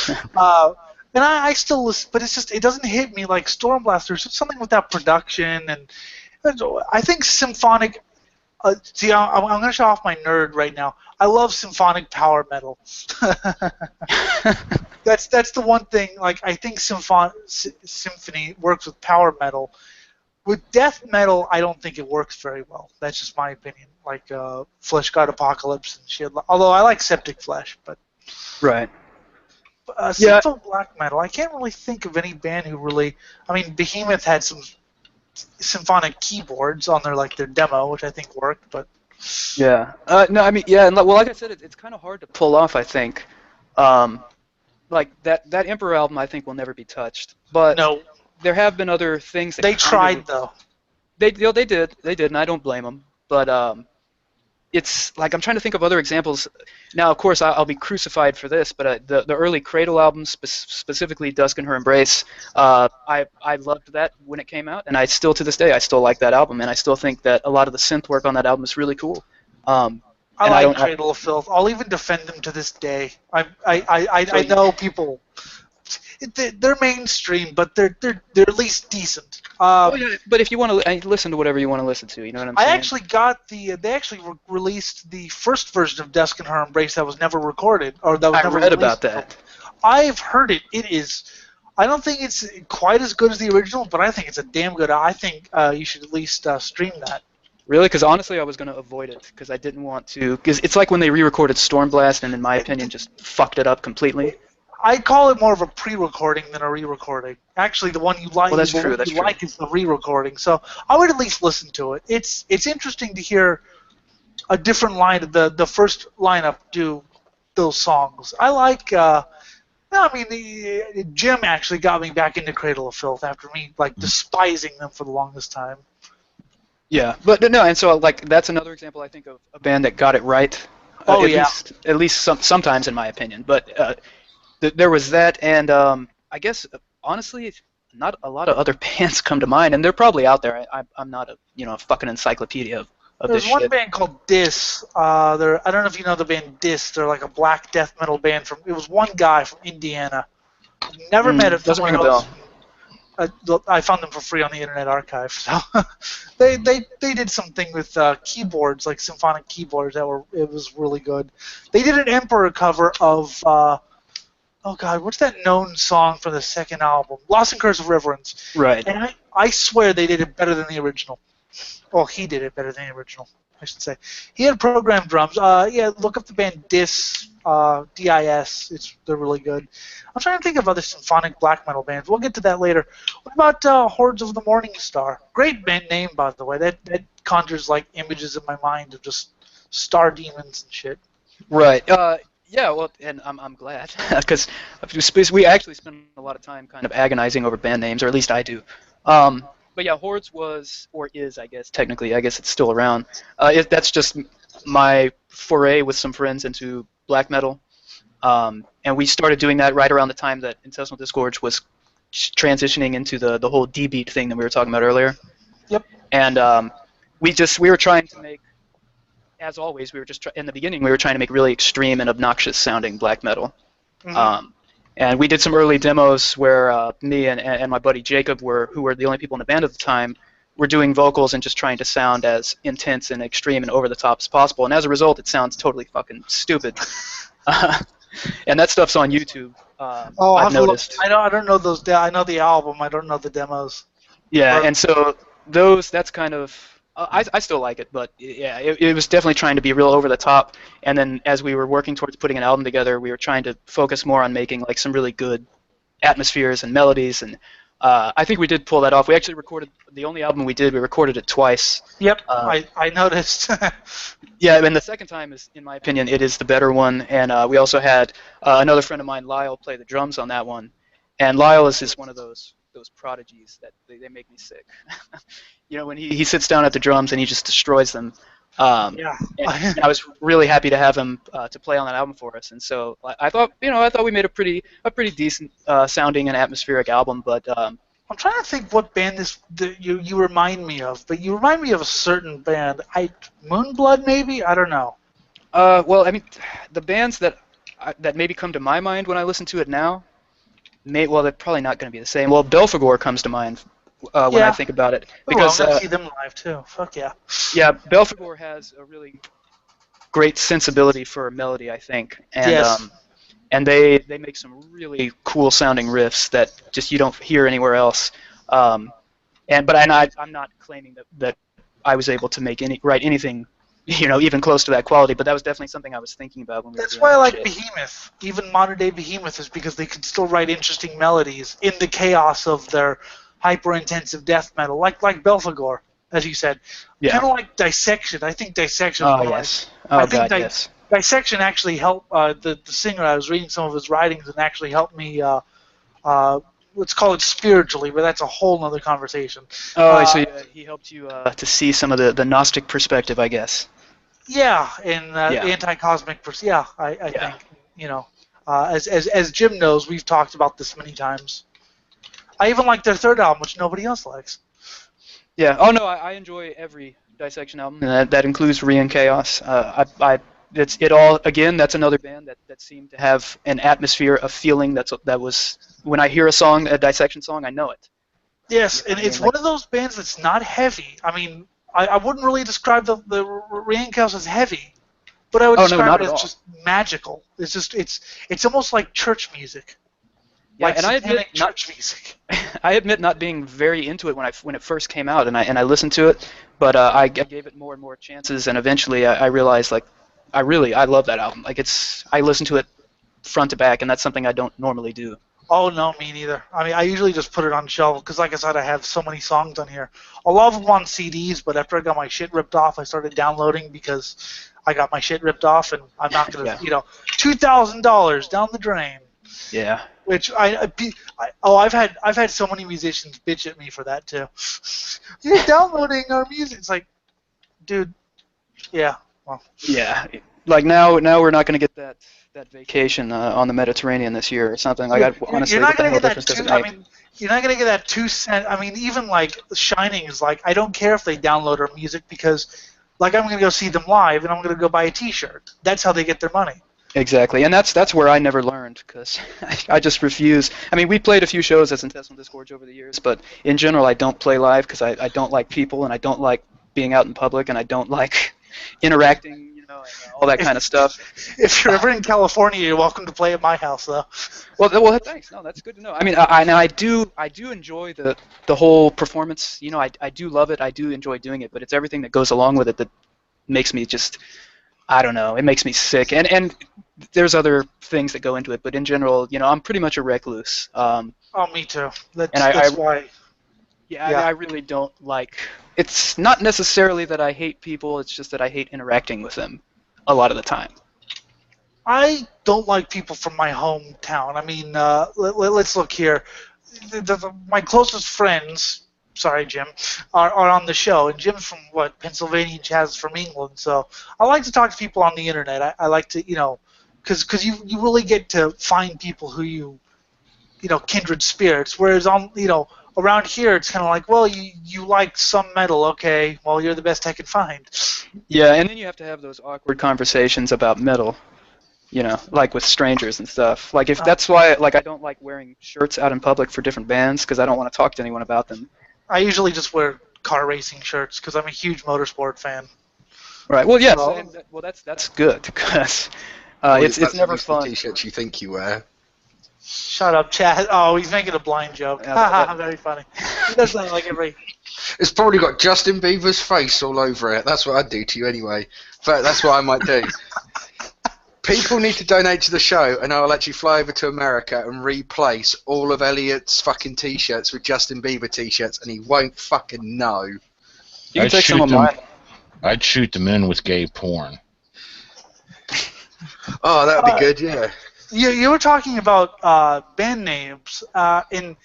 And I still listen, but it's just, it doesn't hit me like Stormblast. There's just something with that production, and I think symphonic. See, I'm going to show off my nerd right now. I love symphonic power metal. That's the one thing. Like, I think symphony works with power metal. With death metal, I don't think it works very well. That's just my opinion. Like Flesh God Apocalypse and shit. Although I like Septic Flesh, but right. Sympho black metal. I can't really think of any band who really. I mean, Behemoth had some symphonic keyboards on their demo, which I think worked, but yeah. No, I mean, yeah, and like I said, it's kind of hard to pull off. I think, like that Emperor album, I think will never be touched. But no, there have been other things that they tried though. They did, and I don't blame them. But it's like I'm trying to think of other examples. Now, of course, I'll be crucified for this, but the early Cradle albums, specifically Dusk and Her Embrace, I loved that when it came out, and I still, to this day, I still like that album, and I still think that a lot of the synth work on that album is really cool. I like Cradle of Filth. I'll even defend them to this day. I know people. They're mainstream, but they're at least decent. Yeah, but if you want to listen to whatever you want to listen to, you know what I'm saying? I actually got they actually released the first version of Dusk and Her Embrace that was never recorded, or that was never read released. about that. I've heard it. It is. I don't think it's quite as good as the original, but I think it's a damn good. I think you should at least stream that. Really? Because honestly, I was going to avoid it because I didn't want to. Because it's like when they re-recorded Stormblast, and in my opinion, just fucked it up completely. I call it more of a pre-recording than a re-recording. Actually, the one you like, well, that's true. Like is the re-recording. So I would at least listen to it. It's interesting to hear a different line of the first lineup do those songs. I like. Jim actually got me back into Cradle of Filth after me despising them for the longest time. Yeah, but no, and so like that's another example I think of a band that got it right. Oh, At yeah. least sometimes in my opinion. But there was that, and I guess honestly, not a lot of other bands come to mind, and they're probably out there. I'm not a a fucking encyclopedia of this There's one shit. band called Dis. I don't know if you know the band Dis. They're like a black death metal band from. It was one guy from Indiana. Never met him. Doesn't Someone ring a else. bell. I found them for free on the Internet Archive. So they did something with keyboards, like symphonic keyboards. It was really good. They did an Emperor cover of oh god, what's that known song from the second album? Lost and Curse of Reverence. Right. And I swear they did it better than the original. Well, he did it better than the original, I should say. He had programmed drums. Yeah, look up the band Dis, D-I-S. They're really good. I'm trying to think of other symphonic black metal bands. We'll get to that later. What about Hordes of the Morning Star? Great band name, by the way. That conjures like images in my mind of just star demons and shit. Right. Yeah. Well, and I'm glad because we actually spend a lot of time kind of agonizing over band names, or at least I do. But yeah, Hordes was, or is, I guess, technically, I guess it's still around. That's just my foray with some friends into black metal. And we started doing that right around the time that Intestinal Disgorge was transitioning into the whole D-beat thing that we were talking about earlier. Yep. And we were trying to make, as always, we were just, in the beginning, we were trying to make really extreme and obnoxious sounding black metal. Mm-hmm. And we did some early demos where me and my buddy Jacob who were the only people in the band at the time, were doing vocals and just trying to sound as intense and extreme and over the top as possible. And as a result, it sounds totally fucking stupid. And that stuff's on YouTube. I've noticed. I don't know those. I know the album. I don't know the demos. Yeah, and so that's kind of. I still like it, but yeah, it was definitely trying to be real over the top. And then as we were working towards putting an album together, we were trying to focus more on making like some really good atmospheres and melodies. And I think we did pull that off. We actually recorded the only album we did. We recorded it twice. Yep, I noticed. Yeah, and the second time is, in my opinion, it is the better one. And we also had another friend of mine, Lyle, play the drums on that one. And Lyle is one of those prodigies that they make me sick. When he sits down at the drums and he just destroys them. Yeah. And I was really happy to have him to play on that album for us. And so I thought we made a pretty decent sounding and atmospheric album. But I'm trying to think what band you remind me of, but you remind me of a certain band. Moonblood, maybe? I don't know. Well, I mean, the bands that maybe come to my mind when I listen to it now, they're probably not going to be the same. Well, Belphegor comes to mind when I think about it, because I'm gonna see them live too. Fuck yeah. Yeah, Belphegor has a really great sensibility for melody, I think, and Yes. And they make some really cool sounding riffs that just you don't hear anywhere else. I'm not claiming that I was able to write anything, even close to that quality, but that was definitely something I was thinking about when we were That's doing why I that like shit. Behemoth. Even modern day Behemoth is because they could still write interesting melodies in the chaos of their hyper-intensive death metal, like Belphegor, as you said. Yeah. Kind of like Dissection. I think Dissection. Oh yes. Oh god, yes. Dissection actually helped the singer. I was reading some of his writings and actually helped me. Let's call it spiritually, but that's a whole other conversation. Oh, so he helped you to see some of the Gnostic perspective, I guess. Yeah, and anti-cosmic. I think as Jim knows, we've talked about this many times. I even like their third album, which nobody else likes. Yeah. Oh no, I enjoy every Dissection album, and that includes Re and Chaos. It's it all again. That's another band that seemed to have an atmosphere, a feeling that was when I hear a Dissection song, I know it. Yes, and it's one of those bands that's not heavy. I mean, I wouldn't really describe the Re and Chaos as heavy, but I would describe it as just magical. It's just it's almost like church music. Yeah, like and I admit church music. I admit not being very into it when it first came out, and I listened to it, but I gave it more and more chances, and eventually I realized I love that album. I listen to it front to back, and that's something I don't normally do. Oh no, me neither. I mean, I usually just put it on shelf because, like I said, I have so many songs on here. A lot of them on CDs, but after I got my shit ripped off, I started downloading because I got my shit ripped off, and I'm not gonna, $2,000 down the drain. Yeah. Which I've had so many musicians bitch at me for that too. You're downloading our music. It's like, dude, yeah. Well, Yeah, like now we're not going to get that vacation on the Mediterranean this year or something. Like, honestly, you're not what the gonna hell get that difference does it I make? mean, you're not gonna get that 2 cent. I mean, even like Shining is like, I don't care if they download our music because, like, I'm gonna go see them live and I'm gonna go buy a T-shirt. That's how they get their money. Exactly, and that's where I never learned because I just refuse. I mean, we played a few shows as Intestinal Disgorge over the years, but in general, I don't play live because I don't like people and I don't like being out in public and I don't like interacting, and all that kind of stuff. If you're ever in California, you're welcome to play at my house, though. Well, thanks. No, that's good to know. I mean, I do enjoy the whole performance. I do love it. I do enjoy doing it, but it's everything that goes along with it that makes me just, I don't know. It makes me sick. And there's other things that go into it, but in general, I'm pretty much a recluse. Oh, me too. And That's why. Yeah, Yeah. I really don't like. It's not necessarily that I hate people. It's just that I hate interacting with them a lot of the time. I don't like people from my hometown. I mean, let's look here. My closest friends, sorry, Jim, are on the show, and Jim's from Pennsylvania, and Chaz from England. So I like to talk to people on the internet. I like to, because you really get to find people who you kindred spirits. Whereas around here, it's kind of like, well, you like some metal, okay? Well, you're the best I can find. Yeah, and then you have to have those awkward conversations about metal. Like with strangers and stuff. Like that's why, like, I don't like wearing shirts out in public for different bands because I don't want to talk to anyone about them. I usually just wear car racing shirts because I'm a huge motorsport fan. Right. Well, yes. So, That's good because it's never fun. T-shirts you think you wear. Shut up, Chad. Oh, he's making a blind joke. Haha, very funny. He does that like every. It's probably got Justin Bieber's face all over it. That's what I'd do to you anyway. But that's what I might do. People need to donate to the show, and I'll actually fly over to America and replace all of Elliot's fucking T-shirts with Justin Bieber T-shirts, and he won't fucking know. You can take some of mine. I'd shoot them in with gay porn. Oh, that would be good, yeah. You were talking about band names, and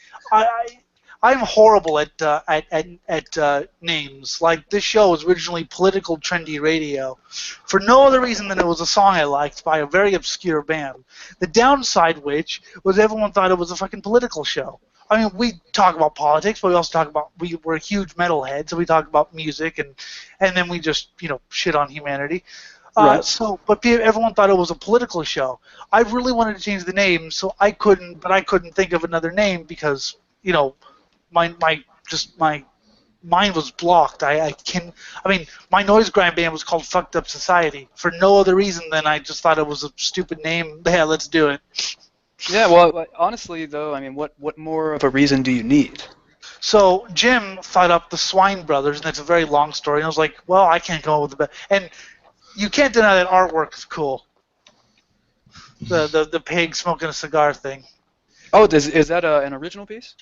I'm horrible at names. Like, this show was originally Political Trendy Radio, for no other reason than it was a song I liked by a very obscure band. The downside, which was everyone thought it was a fucking political show. I mean, we talk about politics, but we also talk about we're huge metalheads, so we talk about music, and then we just shit on humanity. Right. But everyone thought it was a political show. I really wanted to change the name, so I couldn't think of another name because my mind was blocked. I mean, my noise grind band was called Fucked Up Society for no other reason than I just thought it was a stupid name. Yeah, let's do it. Yeah, well, honestly, though, I mean, what more of a reason do you need? So Jim thought up the Swine brothers, and it's a very long story. And I was like, well, I can't come up with the best. And you can't deny that artwork is cool. The pig smoking a cigar thing. Oh, is that an original piece?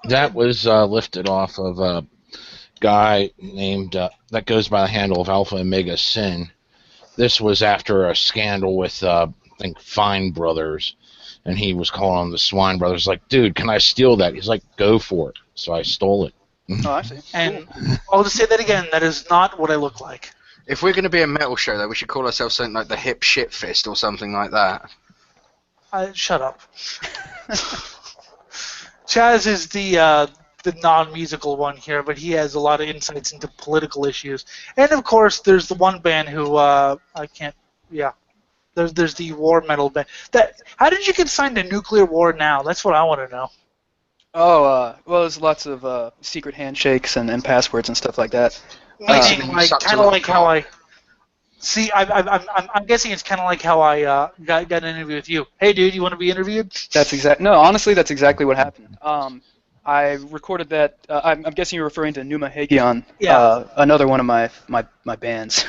That was lifted off of a guy named that goes by the handle of Alpha Omega Sin. This was after a scandal with I think Fine Brothers, and he was calling on the Swine Brothers like, dude, can I steal that? He's like, go for it. So I stole it. Oh, I see. And I'll just say that again. That is not what I look like. If we're going to be a metal show, though, we should call ourselves something like the Hip Shit Fist or something like that. Shut up. Chaz is the non-musical one here, but he has a lot of insights into political issues. And of course, there's the one band who I can't. Yeah, there's the war metal band. How did you get signed to Nuclear War Now? That's what I want to know. Oh, well, there's lots of secret handshakes and passwords and stuff like that. Meaning, kind of like how I. See, I'm guessing it's kind of like how I got an interview with you. Hey, dude, you want to be interviewed? No, honestly, that's exactly what happened. I recorded that. I'm guessing you're referring to Numa Hagion, another one of my bands.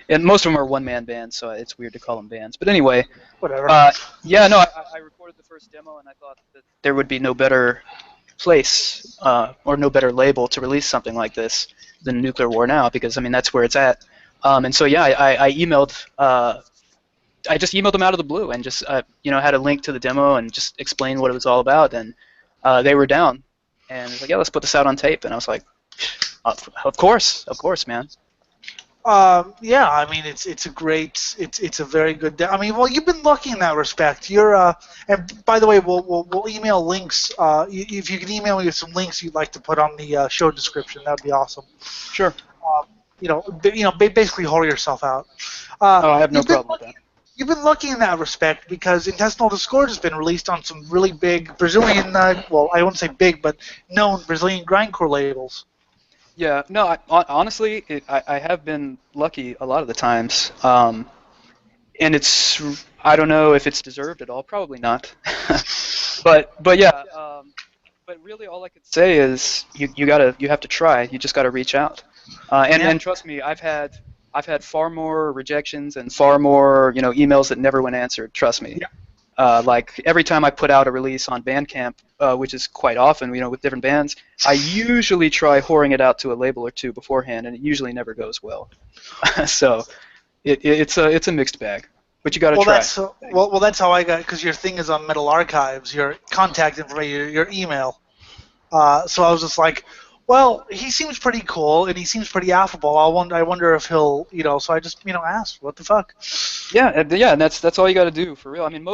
And most of them are one-man bands, so it's weird to call them bands. But anyway, whatever. I recorded the first demo, and I thought that there would be no better place or no better label to release something like this than Nuclear War Now, because I mean that's where it's at. And so I emailed I just emailed them out of the blue and just had a link to the demo and just explained what it was all about, and they were down, and it was like, yeah, let's put this out on tape, and I was like, of course, man. Yeah, I mean it's a great it's a very good. I mean, well, you've been lucky in that respect. You're and by the way, we'll email links. If you can email me with some links you'd like to put on the show description, that'd be awesome. Sure. Basically whore yourself out. I have no problem with that. You've been lucky in that respect because Intestinal Disgorge has been released on some really big Brazilian, well, I wouldn't say big, but known Brazilian grindcore labels. Yeah, no, honestly, I have been lucky a lot of the times, and I don't know if it's deserved at all, probably not, but yeah, but really all I could say is you have to try, you just gotta reach out, and trust me, I've had far more rejections and far more emails that never went answered, trust me. Yeah. Like every time I put out a release on Bandcamp, which is quite often, with different bands, I usually try whoring it out to a label or two beforehand, and it usually never goes well. So it's a mixed bag, but you got to try. That's how I got, because your thing is on Metal Archives, your contact information, your email. So I was just like, well, he seems pretty cool and he seems pretty affable. I wonder if he'll, so I just, asked, what the fuck? Yeah, and that's all you got to do, for real. I mean,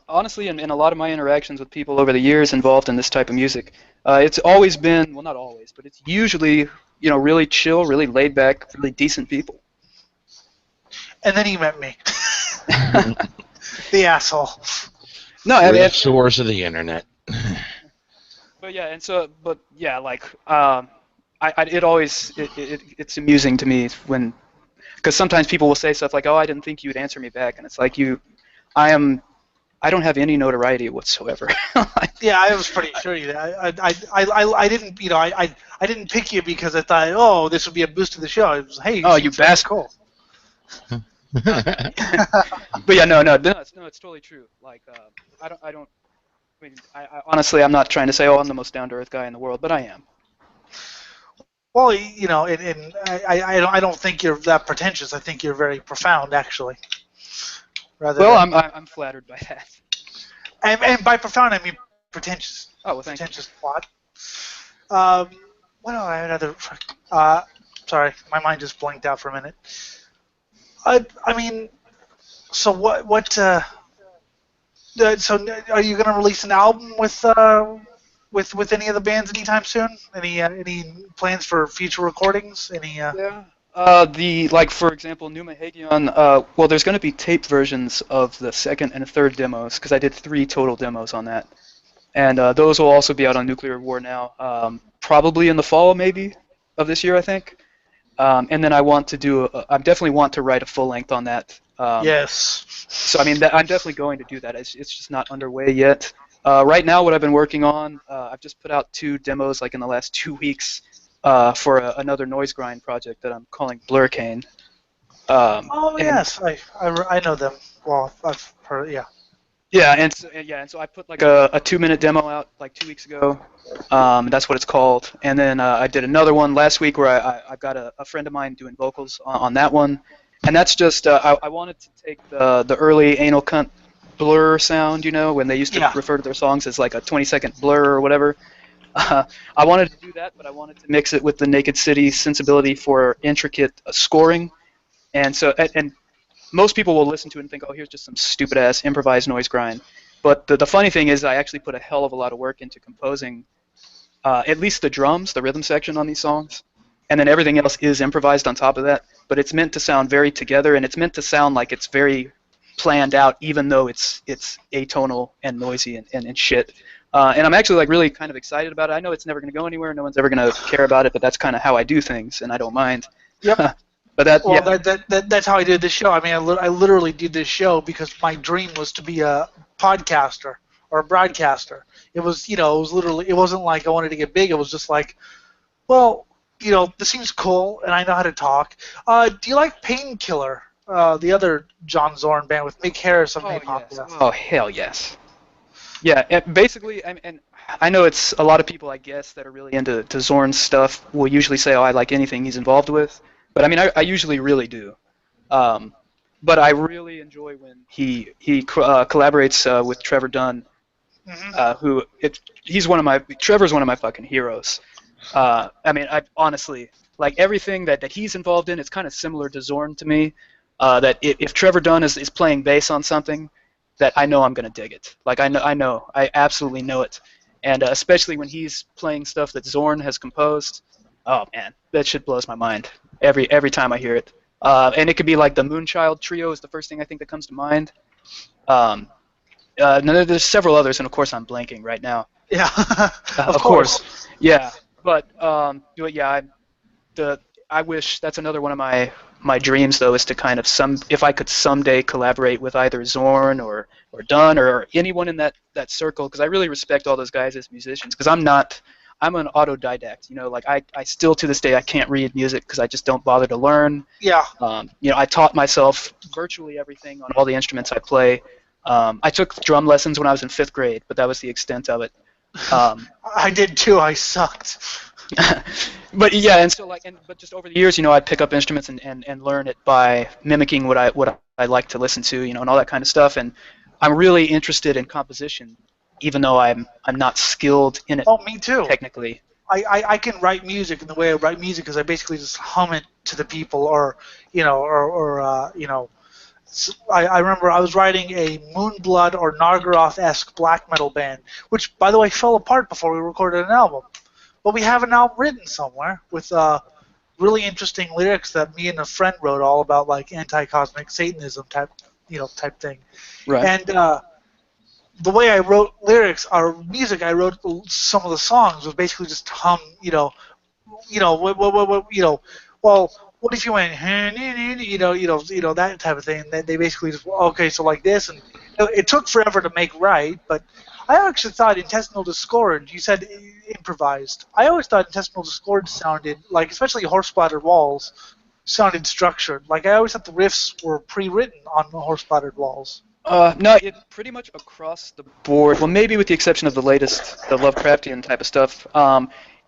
honestly, in a lot of my interactions with people over the years involved in this type of music, it's always been, well, not always, but it's usually, really chill, really laid back, really decent people. And then he met me. The asshole. No, I mean, the source of the internet. But yeah, like it's amusing to me because sometimes people will say stuff like, "Oh, I didn't think you would answer me back," and it's like I don't have any notoriety whatsoever. Yeah, I was pretty sure you did. I didn't, I didn't pick you because I thought, oh, this would be a boost to the show. It was, hey, you bastard. Cool. But yeah, no, it's totally true. Like, I don't. I mean, honestly, I'm not trying to say, oh, I'm the most down-to-earth guy in the world, but I am. Well, and I don't think you're that pretentious. I think you're very profound, actually. I'm flattered by that. And by profound, I mean pretentious. Oh, well, thank pretentious plot. What do I have another? Sorry, my mind just blanked out for a minute. I mean, so what? So are you going to release an album with any of the bands anytime soon? Any plans for future recordings? Yeah. For example, Numa Hagion, well, there's going to be tape versions of the second and third demos, because I did 3 total demos on that. And those will also be out on Nuclear War now, probably in the fall, maybe, of this year, I think. And then I definitely want to write a full length on that. Yes. So, I mean, I'm definitely going to do that. It's just not underway yet. Right now, what I've been working on, I've just put out 2 demos, like, in the last 2 weeks. For another noise grind project that I'm calling Blurcane. Yes, I know them. Well, I've heard, yeah. Yeah, and so I put like a 2-minute demo out like 2 weeks ago. That's what it's called. And then I did another one last week where I've got a friend of mine doing vocals on that one. And that's just I wanted to take the early anal cunt blur sound, when they used to refer to their songs as like a 20-second blur or whatever. I wanted to do that, but I wanted to mix it with the Naked City sensibility for intricate scoring, and most people will listen to it and think, oh, here's just some stupid-ass improvised noise grind. But the funny thing is I actually put a hell of a lot of work into composing at least the drums, the rhythm section on these songs, and then everything else is improvised on top of that, but it's meant to sound very together, and it's meant to sound like it's very planned out, even though it's atonal and noisy and shit. And I'm actually like really kind of excited about it. I know it's never going to go anywhere. No one's ever going to care about it, but that's kind of how I do things, and I don't mind. Yep. But that's how I did this show. I mean, I literally did this show because my dream was to be a podcaster or a broadcaster. It was, it was literally, it wasn't like I wanted to get big. It was just like, well, this seems cool, and I know how to talk. Do you like Painkiller, the other John Zorn band with Mick Harris of Napalm Death? Oh, hell yes. Yeah, basically, and I know it's a lot of people, I guess, that are really into Zorn's stuff will usually say, oh, I like anything he's involved with. But, I mean, I usually really do. but I really enjoy when he collaborates with Trevor Dunn, who he's one of my Trevor's one of my fucking heroes. I mean, I honestly like everything that he's involved in. It's kind of similar to Zorn to me. That if Trevor Dunn is playing bass on something, that I know I'm gonna dig it. Like I absolutely know it. And especially when he's playing stuff that Zorn has composed, oh man, that shit blows my mind every time I hear it. And it could be like the Moonchild Trio is the first thing I think that comes to mind. No, there's several others, and of course I'm blanking right now. Yeah, Of course, yeah. But yeah, I wish that's another one of my dreams though is to kind of if I could someday collaborate with either Zorn or Dunn or anyone in that circle, because I really respect all those guys as musicians. Because I'm an autodidact. You know, like I still to this day I can't read music because I just don't bother to learn. yeah. You know, I taught myself virtually everything on all the instruments I play. I took drum lessons when I was in 5th grade, but that was the extent of it. I did too. I sucked. But yeah, and so but just over the years, you know, I'd pick up instruments and learn it by mimicking what I like to listen to, you know, and all that kind of stuff. And I'm really interested in composition, even though I'm not skilled in it. Oh, me too. Technically. I can write music, and the way I write music is I basically just hum it to the people, or you know. I remember I was writing a Moonblood or Nargaroth-esque black metal band, which, by the way, fell apart before we recorded an album. But we have an album written somewhere with really interesting lyrics that me and a friend wrote, all about like anti-cosmic Satanism type thing. Right. And the way I wrote lyrics, or music, I wrote some of the songs was basically just hum, well, what if you went, that type of thing? And they basically just, okay, so like this, and it took forever to make right, but I actually thought Intestinal Disgorge, you said improvised. I always thought Intestinal Disgorge sounded, like, especially Horse-Splattered Walls, sounded structured. Like, I always thought the riffs were pre-written on the Horse-Splattered Walls. No, it pretty much across the board, well, maybe with the exception of the Lovecraftian type of stuff,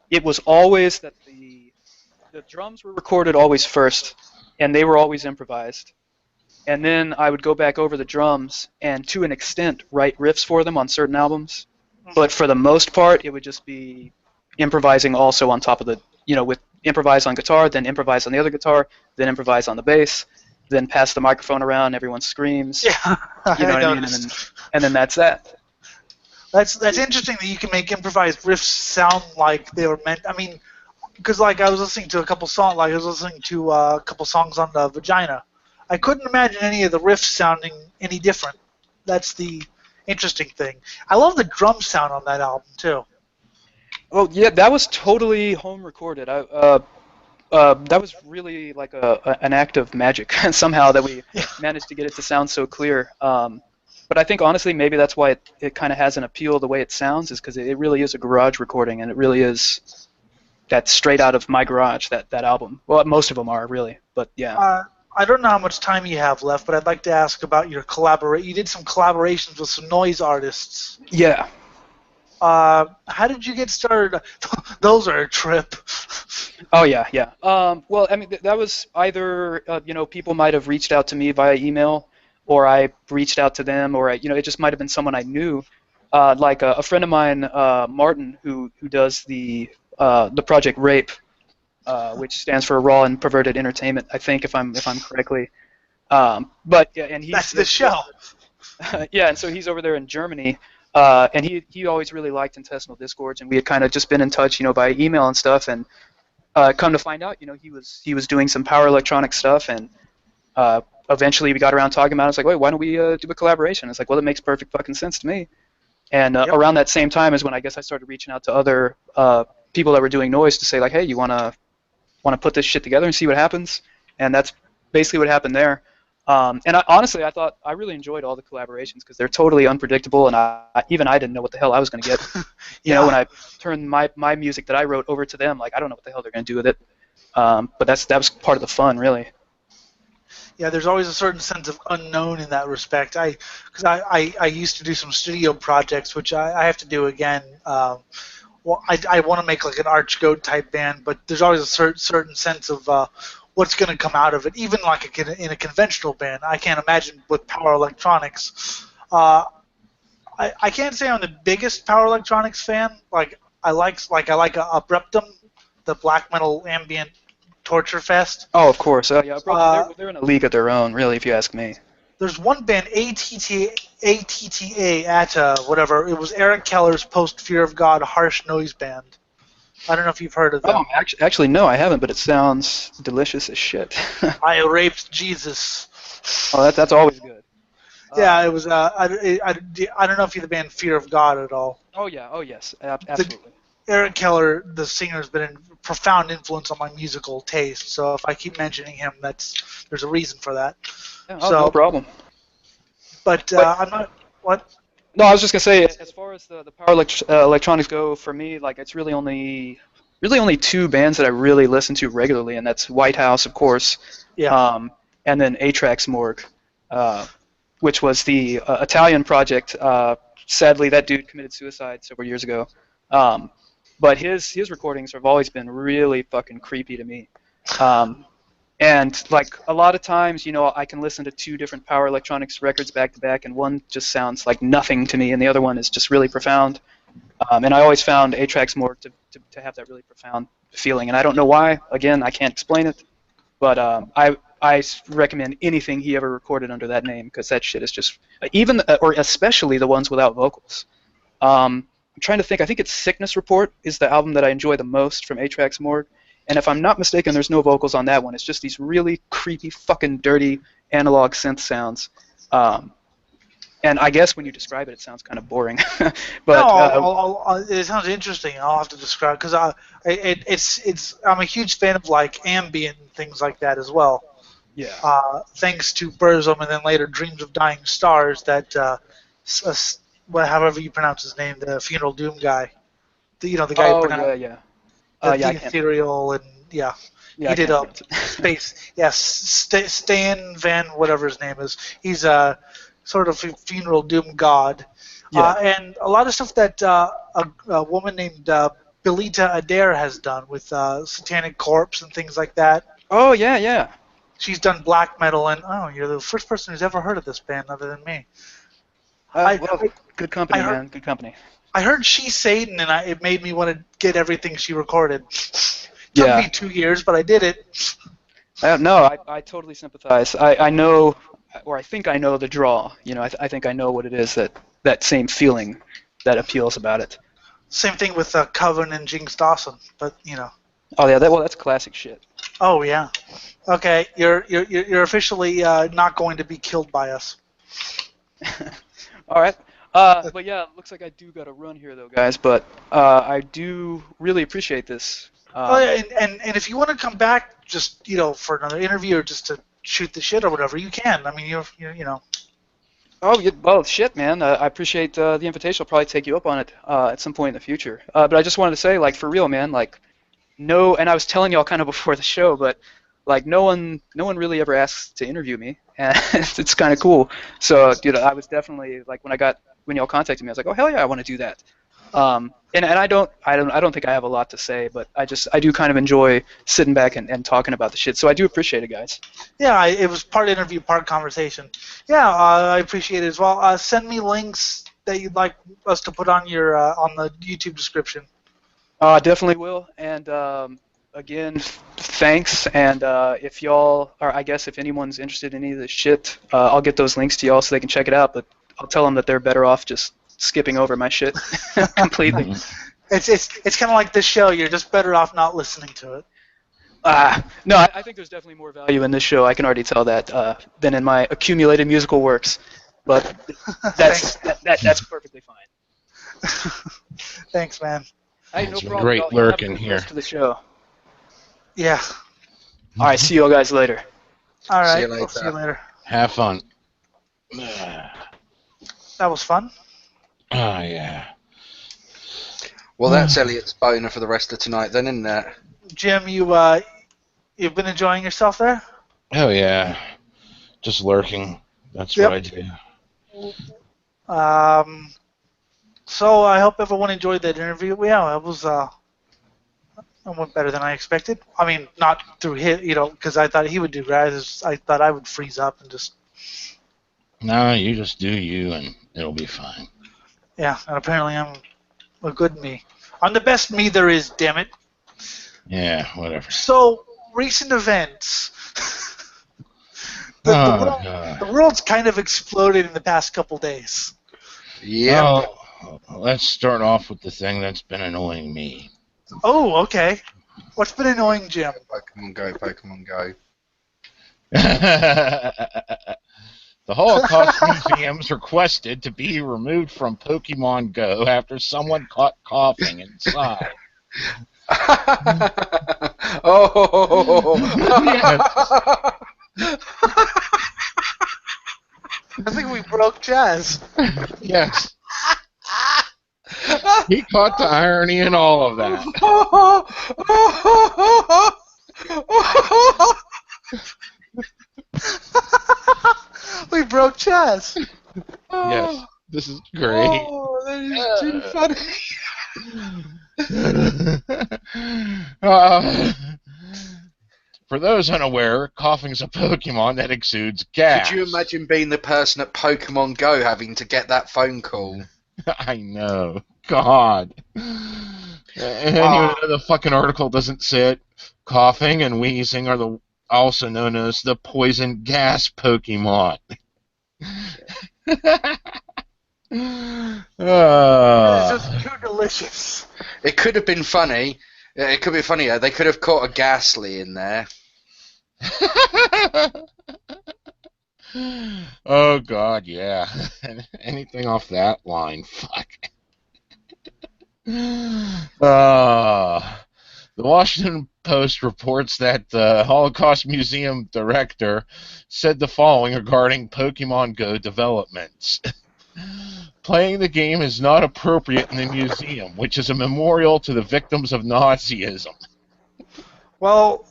it was always that the drums were recorded always first, and they were always improvised. And then I would go back over the drums and, to an extent, write riffs for them on certain albums. But for the most part, it would just be improvising also on top of with improvise on guitar, then improvise on the other guitar, then improvise on the bass, then pass the microphone around, everyone screams. Yeah, you know what I mean? And then that's that. That's interesting that you can make improvised riffs sound like they were meant. I mean, because like I was listening to a couple songs, on the Vagina. I couldn't imagine any of the riffs sounding any different. That's the interesting thing. I love the drum sound on that album too. Oh yeah, that was totally home recorded. That was really like an act of magic somehow that we managed to get it to sound so clear. But I think honestly maybe that's why it kind of has an appeal the way it sounds, is because it really is a garage recording, and it really is that straight out of my garage, that album. Well, most of them are really, but yeah. I don't know how much time you have left, but I'd like to ask about your You did some collaborations with some noise artists. Yeah. How did you get started? Those are a trip. Oh yeah, yeah. Well, I mean, that was either people might have reached out to me via email, or I reached out to them, or it just might have been someone I knew, like a friend of mine, Martin, who does the Project Rape, which stands for Raw and Perverted Entertainment, I think, if I'm correctly. But yeah, and that's the show. Yeah, and so he's over there in Germany, and he always really liked Intestinal Disgorge, and we had kind of just been in touch, by email and stuff, and come to find out, he was doing some power electronic stuff, and eventually we got around talking about it. I was like, wait, why don't we do a collaboration? It's like, well, it makes perfect fucking sense to me. And around that same time is when I guess I started reaching out to other people that were doing noise to say, like, hey, you want to put this shit together and see what happens? And that's basically what happened there. And honestly, I thought I really enjoyed all the collaborations because they're totally unpredictable, and I didn't know what the hell I was going to get. When I turned my music that I wrote over to them, like, I don't know what the hell they're going to do with it. But that was part of the fun, really. Yeah, there's always a certain sense of unknown in that respect. Because I used to do some studio projects, which I have to do again. Well, I want to make like an Archgoat type band, but there's always a certain sense of what's going to come out of it. Even like in a conventional band, I can't imagine with power electronics. I can't say I'm the biggest power electronics fan. Like I like Abruptum, the black metal ambient torture fest. Oh, of course. Yeah, they're in a league of their own, really, if you ask me. There's one band, ATTA whatever. It was Eric Keller's post Fear of God harsh noise band. I don't know if you've heard of them. Oh, actually, no, I haven't, but it sounds delicious as shit. I raped Jesus. Oh, that's always good. Yeah, it was. I don't know if you're the band Fear of God at all. Oh yeah. Oh yes. Absolutely. Eric Keller, the singer, has been a profound influence on my musical taste. So if I keep mentioning him, there's a reason for that. Yeah, so, no problem. But I'm not. What? No, I was just gonna say, as far as the power electronics go, for me, like it's really only two bands that I really listen to regularly, and that's White House, of course. Yeah. And then Atrax Morgue, which was the Italian project. Sadly, that dude committed suicide several years ago. But his recordings have always been really fucking creepy to me. And like a lot of times, I can listen to two different power electronics records back to back, and one just sounds like nothing to me, and the other one is just really profound. And I always found Atrax Morgue to have that really profound feeling, and I don't know why. Again, I can't explain it, but I recommend anything he ever recorded under that name, because that shit is just or especially the ones without vocals. I'm trying to think. I think it's Sickness Report is the album that I enjoy the most from Atrax Morgue. And if I'm not mistaken, there's no vocals on that one. It's just these really creepy, fucking dirty analog synth sounds. And I guess when you describe it, it sounds kind of boring. But no, it sounds interesting. I'll have to describe because I'm a huge fan of like ambient and things like that as well. Yeah. Thanks to Burzum and then later Dreams of Dying Stars, that however you pronounce his name, the Funeral Doom guy. The guy who pronounced Ethereal and he did a space. Yes, Stan Van whatever his name is. He's a sort of Funeral Doom god. Yeah. And a lot of stuff that a woman named Belita Adair has done with Satanic Corpse and things like that. Oh yeah. She's done black metal, and you're the first person who's ever heard of this band other than me. Good company, man. Good company. I heard She's Satan, and it made me want to get everything she recorded. Took me 2 years, but I did it. No, I totally sympathize. I know, or I think I know the draw. I think I know what it is that same feeling that appeals about it. Same thing with Coven and Jinx Dawson, but Oh yeah, that's classic shit. Oh yeah. Okay, you're officially not going to be killed by us. All right. But yeah, it looks like I do got to run here though, guys. But I do really appreciate this. And if you want to come back, just for another interview or just to shoot the shit or whatever, you can. I mean, you're. Oh well, shit, man. I appreciate the invitation. I'll probably take you up on it at some point in the future. But I just wanted to say, like, for real, man, like, no. And I was telling y'all kind of before the show, but like, no one really ever asks to interview me, and it's kind of cool. So, I was definitely like when y'all contacted me, I was like, oh hell yeah, I want to do that. And I don't think I have a lot to say, but I do kind of enjoy sitting back and talking about the shit. So I do appreciate it, guys. Yeah, it was part interview, part conversation. Yeah, I appreciate it as well. Send me links that you'd like us to put on your on the YouTube description. Definitely will. And again, thanks. And if y'all, or I guess if anyone's interested in any of this shit, I'll get those links to y'all so they can check it out. But I'll tell them that they're better off just skipping over my shit completely. It's kind of like this show. You're just better off not listening to it. No, I think there's definitely more value in this show. I can already tell that than in my accumulated musical works. But that's perfectly fine. Thanks, man. Hey, no problem. Great lurking here. To the show. Yeah. All right. See you all guys later. All right. See you later. We'll see you later. Have fun. That was fun. Oh, yeah. Well, that's Elliot's boner for the rest of tonight, then, isn't it? Jim, you've been enjoying yourself there? Oh, yeah. Just lurking. That's what I do. So I hope everyone enjoyed that interview. Yeah, it was It went better than I expected. I mean, not through his, because I thought he would do that. I thought I would freeze up and just, No, you just do you, and it'll be fine. yeah. And apparently I'm a good me. I'm the best me there is, damn it. Yeah, whatever. So, recent events. The world's kind of exploded in the past couple days. Yeah. Oh, let's start off with the thing that's been annoying me. Oh, okay. What's been annoying, Jim? Pokemon Go, Pokemon Go. The Holocaust Museum's requested to be removed from Pokemon Go after someone caught coughing inside. Oh! I think we broke Jazz. Yes. He caught the irony in all of that. We broke Jazz. Yes, this is great. Oh, that is too funny. For those unaware, coughing's a Pokemon that exudes gas. Could you imagine being the person at Pokemon Go having to get that phone call? I know. God. And even though the fucking article doesn't say it, coughing and wheezing are also known as the poison gas Pokemon. It's just too delicious. It could have been funny. It could be funnier. They could have caught a Ghastly in there. Oh God, yeah. Anything off that line, fuck. The Washington Post reports that the Holocaust Museum director said the following regarding Pokemon Go developments. Playing the game is not appropriate in the museum, which is a memorial to the victims of Nazism. Well,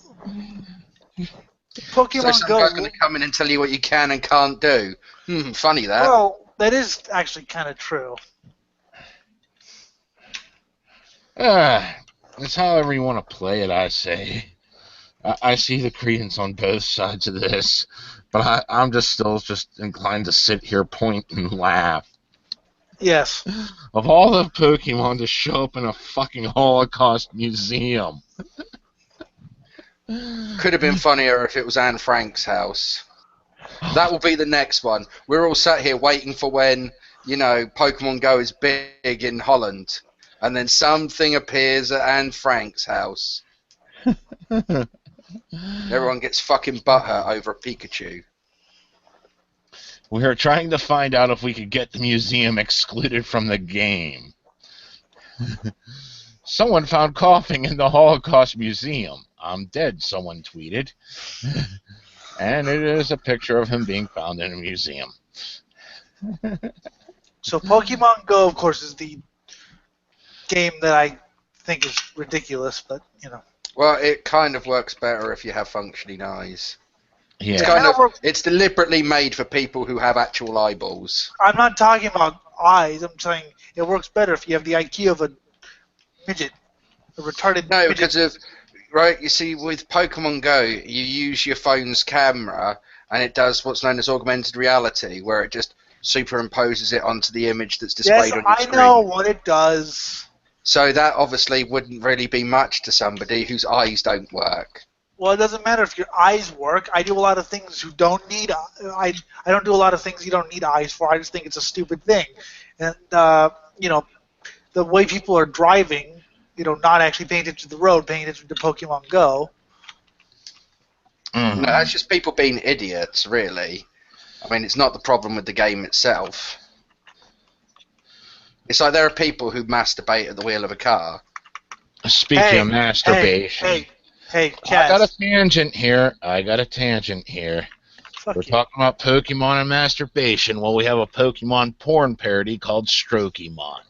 So Pokemon some Go. guy's going to come in and tell you what you can and can't do. Funny that. Well, that is actually kind of true. It's however you want to play it, I say. I see the credence on both sides of this, but I'm still inclined to sit here, point, and laugh. Yes. Of all the Pokemon to show up in a fucking Holocaust museum. Could have been funnier if it was Anne Frank's house. That will be the next one. We're all sat here waiting for when, Pokemon Go is big in Holland. And then something appears at Anne Frank's house. Everyone gets fucking butthurt over a Pikachu. We are trying to find out if we could get the museum excluded from the game. Someone found coughing in the Holocaust Museum. I'm dead, someone tweeted. And it is a picture of him being found in a museum. So Pokemon Go, of course, is the game that I think is ridiculous, but, Well, it kind of works better if you have functioning eyes. Yeah. It's deliberately made for people who have actual eyeballs. I'm not talking about eyes. I'm saying it works better if you have the IQ of a midget, a retarded No, midget. because of... Right, you see, with Pokemon Go, you use your phone's camera, and it does what's known as augmented reality, where it just superimposes it onto the image that's displayed on your screen. I know what it does. So that obviously wouldn't really be much to somebody whose eyes don't work. Well, it doesn't matter if your eyes work. I do a lot of things you don't need. I don't do a lot of things you don't need eyes for. I just think it's a stupid thing, and the way people are driving, not actually paying attention to the road, paying attention to Pokemon Go. Mm-hmm. No, that's just people being idiots, really. I mean, it's not the problem with the game itself. It's like there are people who masturbate at the wheel of a car. Speaking of masturbation. Hey, Chaz. I got a tangent here. Fuck We're you. talking about Pokemon and masturbation. Well, we have a Pokemon porn parody called Strokemon.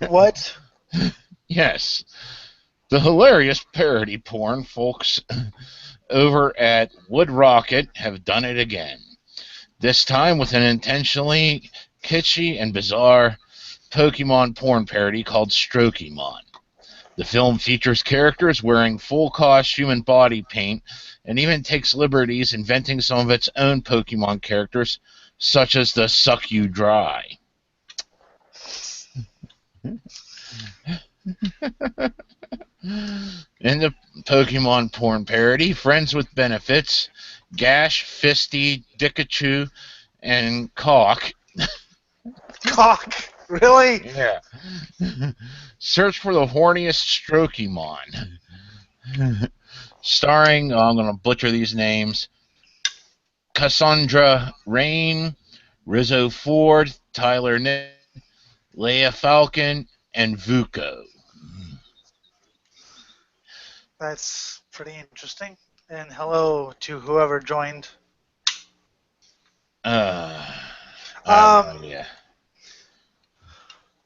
What? Yes. The hilarious parody porn folks over at Wood Rocket have done it again. This time with an intentionally kitschy and bizarre Pokemon porn parody called Strokemon. The film features characters wearing full costume and body paint, and even takes liberties inventing some of its own Pokemon characters, such as the Suck You Dry. In the Pokemon porn parody, friends with benefits, Gash, Fisty, Dikachu, and Caulk. Cock. Really? Yeah. Search for the horniest Strokemon. Starring, I'm going to butcher these names, Cassandra Rain, Rizzo Ford, Tyler Ned, Leia Falcon, and Vuko. That's pretty interesting. And hello to whoever joined. Yeah.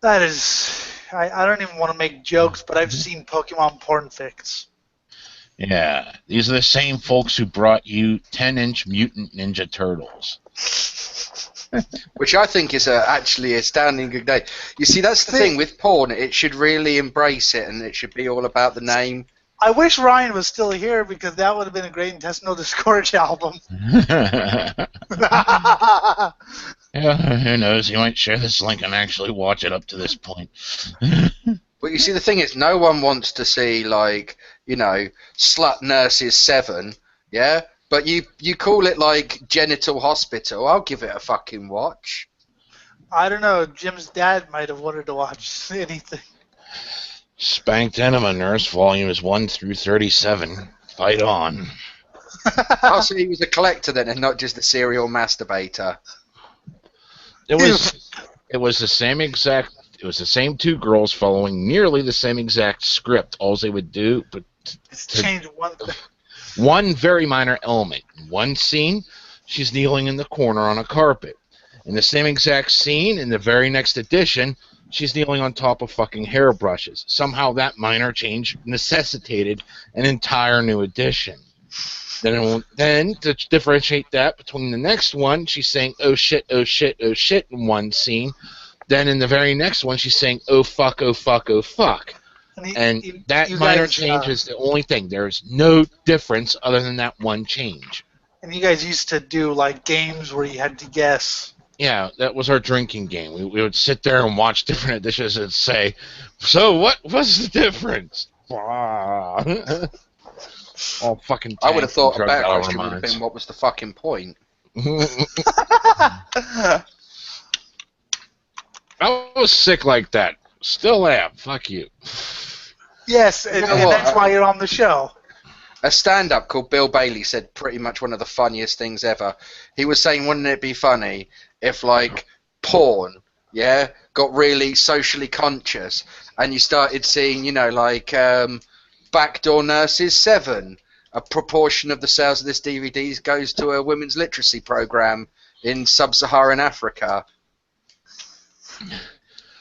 That is, I don't even want to make jokes, but I've seen Pokemon porn fics. Yeah, these are the same folks who brought you 10-inch Mutant Ninja Turtles. Which I think is actually a standing good day. You see, that's the thing with porn. It should really embrace it, and it should be all about the name. I wish Ryan was still here because that would have been a great Intestinal Disgorge album. Yeah, who knows? He might share this link and actually watch it up to this point. But you see, the thing is, no one wants to see, like, you know, Slut Nurses 7, yeah? But you call it, like, Genital Hospital. I'll give it a fucking watch. I don't know. Jim's dad might have wanted to watch anything. Spanked Enema Nurse, volumes 1 through 37. Fight on. Oh, so he was a collector then, and not just a serial masturbator. It was the same exact. It was the same two girls following nearly the same exact script. All they would do, but Change one thing. one very minor element. In one scene, she's kneeling in the corner on a carpet. In the same exact scene, in the very next edition, she's kneeling on top of fucking hairbrushes. Somehow that minor change necessitated an entire new edition. Then to differentiate that between the next one, she's saying, oh shit, oh shit, oh shit in one scene. Then in the very next one, she's saying, oh fuck, oh fuck, oh fuck. And that minor change is the only thing. There's no difference other than that one change. And you guys used to do, like, games where you had to guess. Yeah, that was our drinking game. We would sit there and watch different editions and say, so what was the difference? All fucking I would have thought a drugged better out of our question would have minds. been, what was the fucking point? I was sick like that. Still am. Fuck you. Yes, and, You know and what? that's why you're on the show. A stand-up called Bill Bailey said pretty much one of the funniest things ever. He was saying, wouldn't it be funny if, like, porn, yeah, got really socially conscious, and you started seeing, you know, like, Backdoor Nurses 7. A proportion of the sales of this DVD goes to a women's literacy program in sub-Saharan Africa.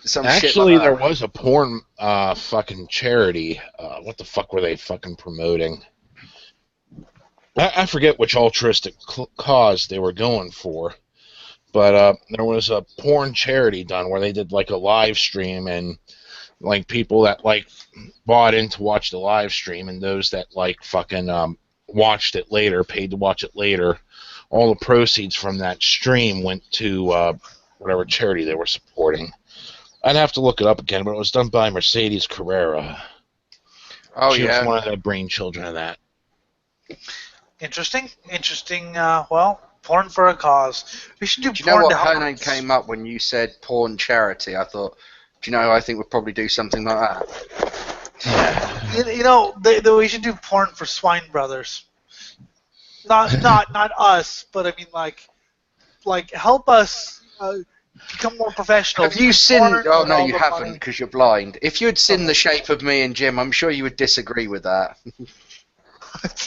Some shit Actually, like there that. was a porn fucking charity. What the fuck were they fucking promoting? I forget which altruistic cause they were going for. But there was a porn charity done where they did like a live stream, and like people that like bought in to watch the live stream, and those that like fucking watched it later, paid to watch it later, all the proceeds from that stream went to whatever charity they were supporting. I'd have to look it up again, but it was done by Mercedes Carrera. Oh, She yeah. was one of the brainchildren of that. Interesting. Well, porn for a cause. We should do Do you know porn what to her help. name came up when you said porn charity? I thought, do you know, I think we'd probably do something like that. You know, we should do porn for Swine Brothers. Not us, but I mean, like help us become more professional. Have you seen... Porn Oh, with no, all you the haven't, money. because you're blind. If you had seen The Shape of Me and Jim, I'm sure you would disagree with that.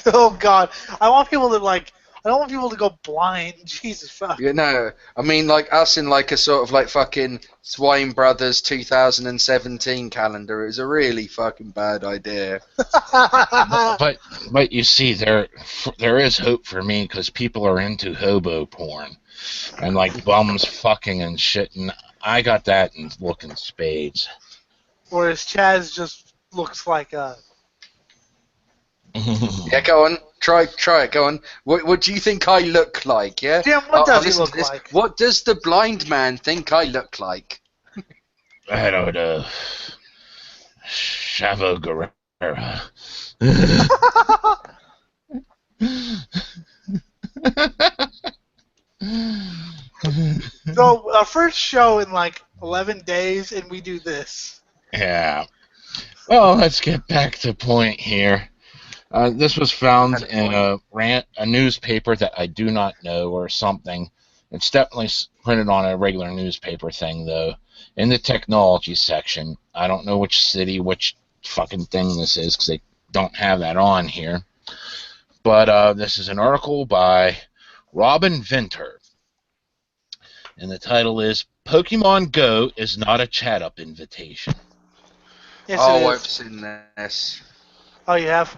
Oh God, I want people to like. I don't want people to go blind. Jesus fuck. You know, I mean, like, us in, like, a sort of, like, fucking Swine Brothers 2017 calendar is a really fucking bad idea. But you see, there is hope for me because people are into hobo porn and like bums fucking and shit. And I got that in looking spades. Whereas Chaz just looks like a. Yeah, go on. Try it. Go on. What do you think I look like? Yeah. Jim, what does he listen look to this. like? What does the blind man think I look like? I don't know. Chavo Guerrero. So our first show in like 11 days, and we do this. Yeah. Well, let's get back to point here. This was found in a newspaper that I do not know or something. It's definitely printed on a regular newspaper thing, though, in the technology section. I don't know which city, which fucking thing this is, because they don't have that on here. But this is an article by Robin Venter. And the title is Pokemon Go is not a chat-up invitation. Yes, Oh, it I've is. seen this. Oh, you have?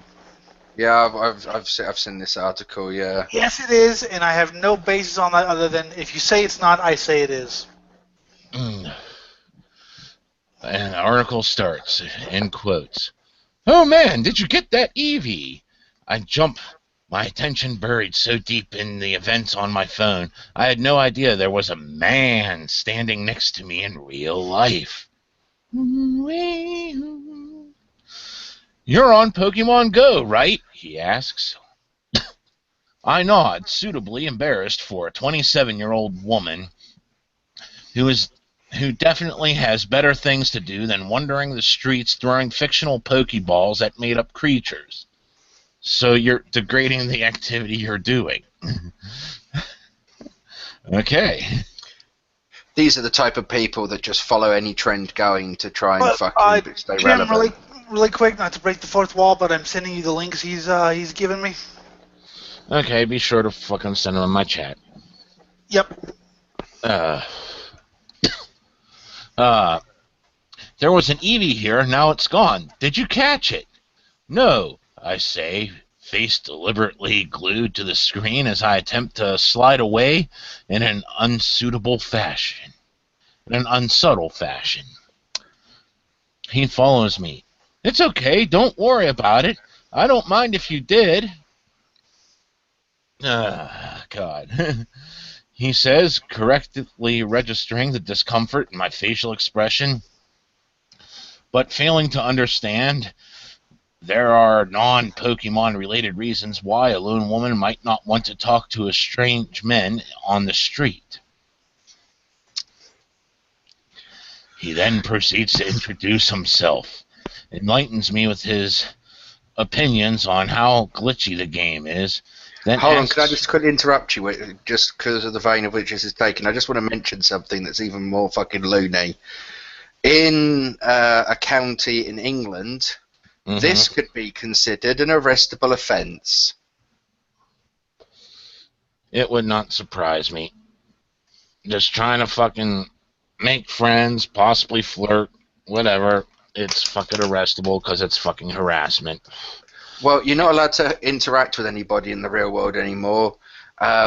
Yeah, I've seen this article. Yeah. Yes, it is, and I have no basis on that other than if you say it's not, I say it is. And the article starts, in quotes. Oh man, did you get that Eevee? I jump, my attention buried so deep in the events on my phone, I had no idea there was a man standing next to me in real life. You're on Pokemon Go, right? He asks. I nod, suitably embarrassed for a 27-year-old woman who definitely has better things to do than wandering the streets throwing fictional Pokeballs at made-up creatures. So you're degrading the activity you're doing. Okay. These are the type of people that just follow any trend going to try and But, fucking stay Jim, relevant. really quick, not to break the fourth wall, but I'm sending you the links he's given me. Okay, be sure to fucking send them in my chat. Yep. There was an Eevee here, now it's gone. Did you catch it? No, I say, face deliberately glued to the screen as I attempt to slide away in an unsubtle fashion. He follows me. It's okay, don't worry about it. I don't mind if you did. God. He says, correctly registering the discomfort in my facial expression, but failing to understand there are non-Pokemon related reasons why a lone woman might not want to talk to a strange man on the street. He then proceeds to introduce himself, enlightens me with his opinions on how glitchy the game is. Then Hold on, asks, can I just quickly interrupt you, just because of the vein of which this is taken? I just want to mention something that's even more fucking loony. In a county in England, this could be considered an arrestable offence. It would not surprise me. Just trying to fucking make friends, possibly flirt, whatever. It's fucking arrestable because it's fucking harassment. Well, you're not allowed to interact with anybody in the real world anymore.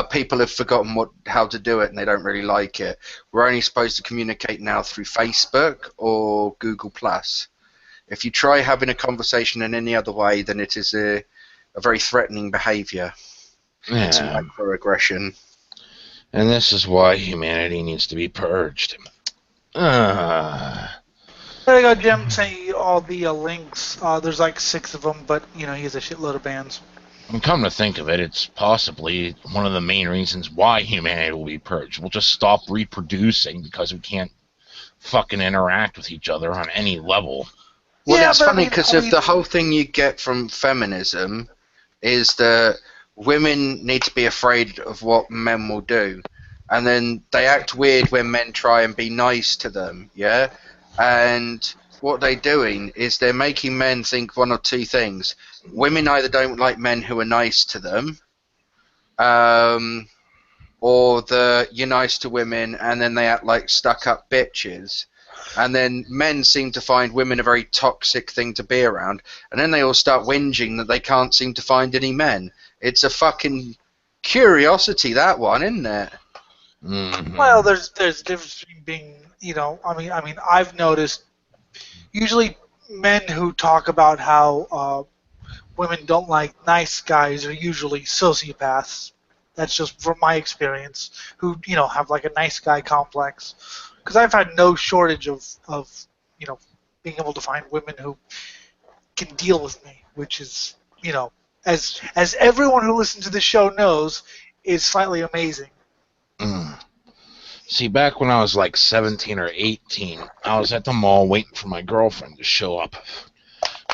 People have forgotten how to do it, and they don't really like it. We're only supposed to communicate now through Facebook or Google+. If you try having a conversation in any other way, then it is a very threatening behaviour. Yeah. It's microaggression. And this is why humanity needs to be purged. There you go, Jim. Sent you all the links. There's like 6 of them, but he has a shitload of bands. And come to think of it, it's possibly one of the main reasons why humanity will be purged. We'll just stop reproducing because we can't fucking interact with each other on any level. Well, Yeah, that's but funny because the whole thing you get from feminism is that women need to be afraid of what men will do. And then they act weird when men try and be nice to them, yeah? And what they're doing is they're making men think one or two things. Women either don't like men who are nice to them, or you're nice to women and then they act like stuck-up bitches. And then men seem to find women a very toxic thing to be around, and then they all start whinging that they can't seem to find any men. It's a fucking curiosity, that one, isn't it? Mm-hmm. Well, there's a difference between being I've noticed usually men who talk about how women don't like nice guys are usually sociopaths. That's just from my experience. Who have like a nice guy complex. Because I've had no shortage of being able to find women who can deal with me, which is as everyone who listens to the show knows, is slightly amazing. Mm. See, back when I was like 17 or 18, I was at the mall waiting for my girlfriend to show up.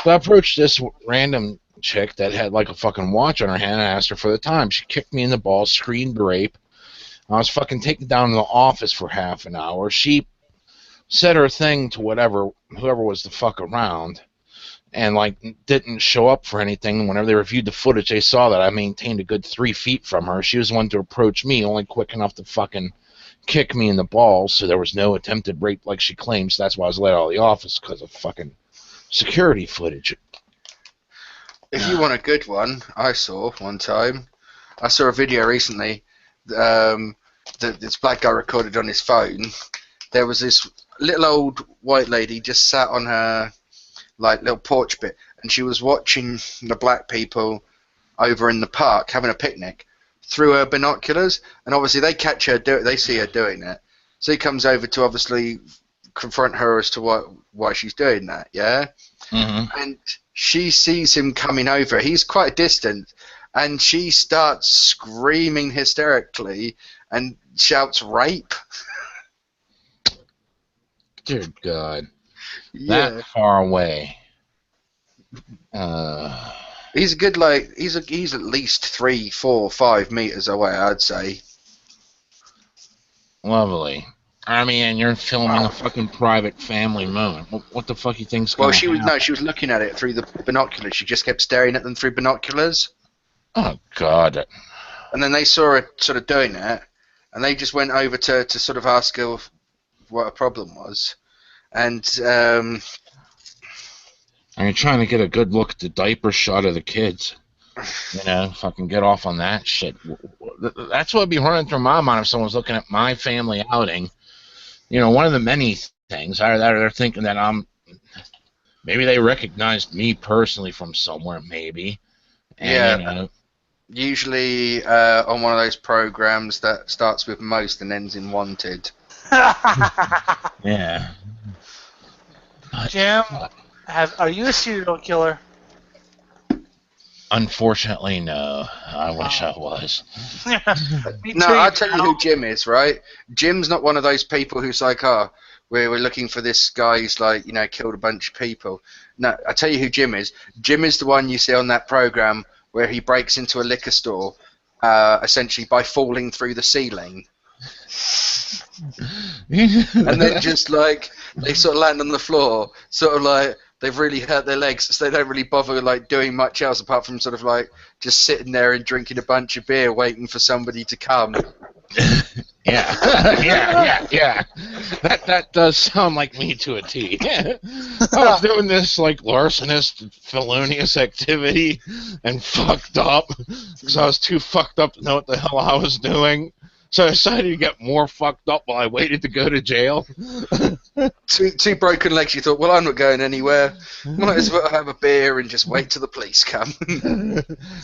So I approached this random chick that had like a fucking watch on her hand and asked her for the time. She kicked me in the balls, screamed rape. I was fucking taken down to the office for half an hour. She said her thing to whoever was the fuck around, and like didn't show up for anything. Whenever they reviewed the footage, they saw that I maintained a good 3 feet from her. She was the one to approach me, only quick enough to fucking kick me in the balls, so there was no attempted rape like she claims. That's why I was let out of the office, because of fucking security footage. If you want a good one, I saw a video recently that this black guy recorded on his phone. There was this little old white lady just sat on her like little porch bit, and she was watching the black people over in the park having a picnic through her binoculars, and obviously they catch her they see her doing it, so he comes over to obviously confront her as to why she's doing that, yeah? Mm-hmm. And she sees him coming over. He's quite distant, and she starts screaming hysterically and shouts rape. Dear God. Yeah. That far away. He's a good, like, he's at least 3, 4, 5 meters away, I'd say. Lovely. I mean, you're filming a fucking private family moment. What the fuck you think's gonna happen? She was looking at it through the binoculars. She just kept staring at them through binoculars. Oh, God. And then they saw her sort of doing it, and they just went over to sort of ask her what her problem was. And, Are you trying to get a good look at the diaper shot of the kids? Fucking get off on that shit. That's what would be running through my mind if someone's looking at my family outing. One of the many things, either that or they're thinking that maybe they recognized me personally from somewhere, maybe. And, yeah. Usually on one of those programs that starts with most and ends in wanted. Yeah. Jim, are you a serial killer? Unfortunately, no. I wish I was. Me No, too, I'll tell you pal. who Jim is, right? Jim's not one of those people who's like, we're looking for this guy who's like, killed a bunch of people. No, I'll tell you who Jim is. Jim is the one you see on that program where he breaks into a liquor store, essentially by falling through the ceiling. And then just like, they sort of land on the floor, sort of like, they've really hurt their legs, so they don't really bother like doing much else apart from sort of like just sitting there and drinking a bunch of beer, waiting for somebody to come. Yeah. That does sound like me to a T. I was doing this like larcenous, felonious activity and fucked up because I was too fucked up to know what the hell I was doing. So I decided to get more fucked up while I waited to go to jail. Two broken legs, you thought, well, I'm not going anywhere. Might as well have a beer and just wait till the police come.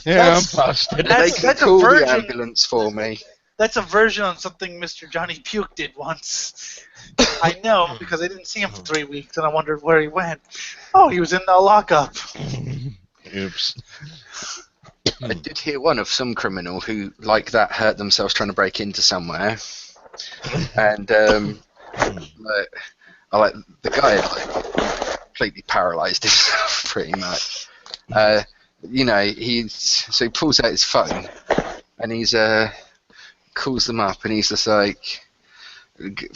Yeah, I'm busted. They can call the ambulance for me. That's a version on something Mr. Johnny Puke did once. I know, because I didn't see him for 3 weeks, and I wondered where he went. Oh, he was in the lockup. Oops. I did hear one of some criminal who, like that, hurt themselves trying to break into somewhere. And, the guy completely paralysed himself, pretty much. He pulls out his phone, and he's, calls them up, and he's just like,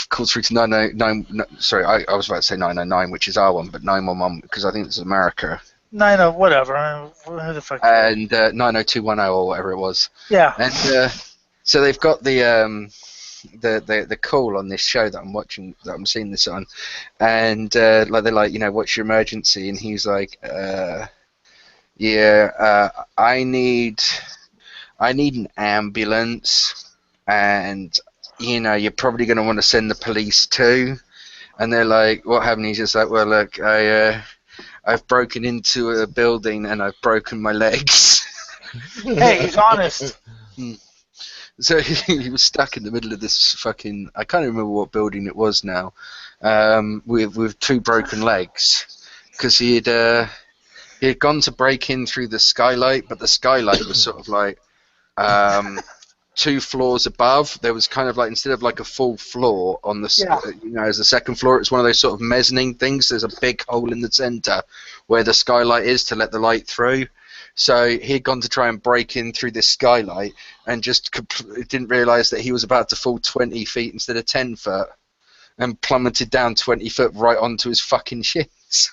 calls through to 909, sorry, I was about to say 909, which is our one, but 911, because I think it's America. Whatever. Who the fuck? And 90210 or whatever it was. Yeah. And so they've got the call on this show that I'm watching, that I'm seeing this on, and they're like, what's your emergency? And he's like, I need an ambulance, and you're probably going to want to send the police too. And they're like, what happened? He's just like, well, look, I've broken into a building and I've broken my legs. Hey, he's honest. So he was stuck in the middle of this fucking, I can't remember what building it was now, with 2 broken legs, because he had gone to break in through the skylight, but the skylight was sort of like 2 floors above. There was kind of like, instead of like a full floor on the, as the second floor, it was one of those sort of mezzanine things. There's a big hole in the center where the skylight is to let the light through. So he had gone to try and break in through this skylight and just didn't realise that he was about to fall 20 feet instead of 10 foot and plummeted down 20 foot right onto his fucking shins.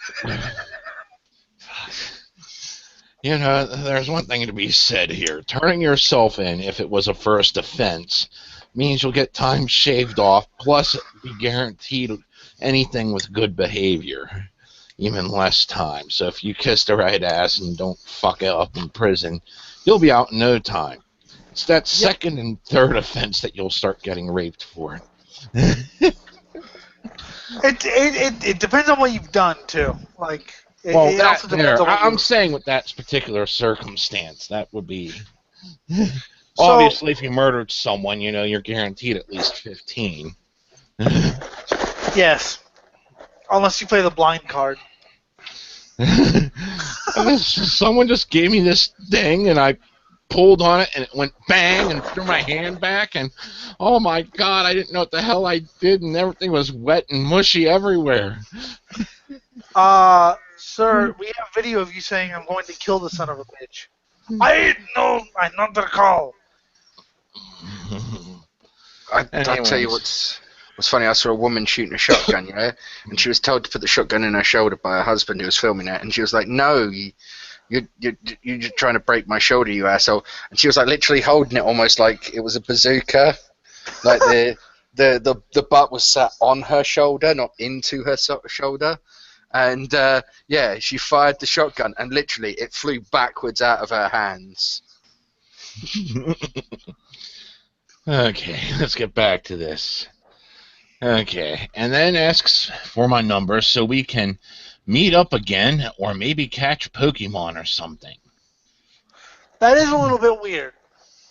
You know, there's one thing to be said here. Turning yourself in, if it was a first offense, means you'll get time shaved off, plus be guaranteed anything with good behavior. Even less time. So if you kiss the right ass and don't fuck it up in prison, you'll be out in no time. It's that second and third offense that you'll start getting raped for. It depends on what you've done too. Like, Well, it also depends on what I'm you- saying with that particular circumstance, that would be... Obviously, if you murdered someone, you know, you're guaranteed at least 15. Yes. Unless you play the blind card. Someone just gave me this thing, and I pulled on it, and it went bang, and threw my hand back, and oh my god, I didn't know what the hell I did, and everything was wet and mushy everywhere. Sir, we have video of you saying, I'm going to kill the son of a bitch. I know, I'm not the call. I'll tell you what's funny. I saw a woman shooting a shotgun, and she was told to put the shotgun in her shoulder by her husband who was filming it, and she was like, "No, you're just trying to break my shoulder, you asshole!" And she was like literally holding it almost like it was a bazooka, like the butt was sat on her shoulder, not into her shoulder, and she fired the shotgun, and literally it flew backwards out of her hands. Okay, let's get back to this. Okay, and then asks for my number so we can meet up again or maybe catch Pokemon or something. That is a little bit weird.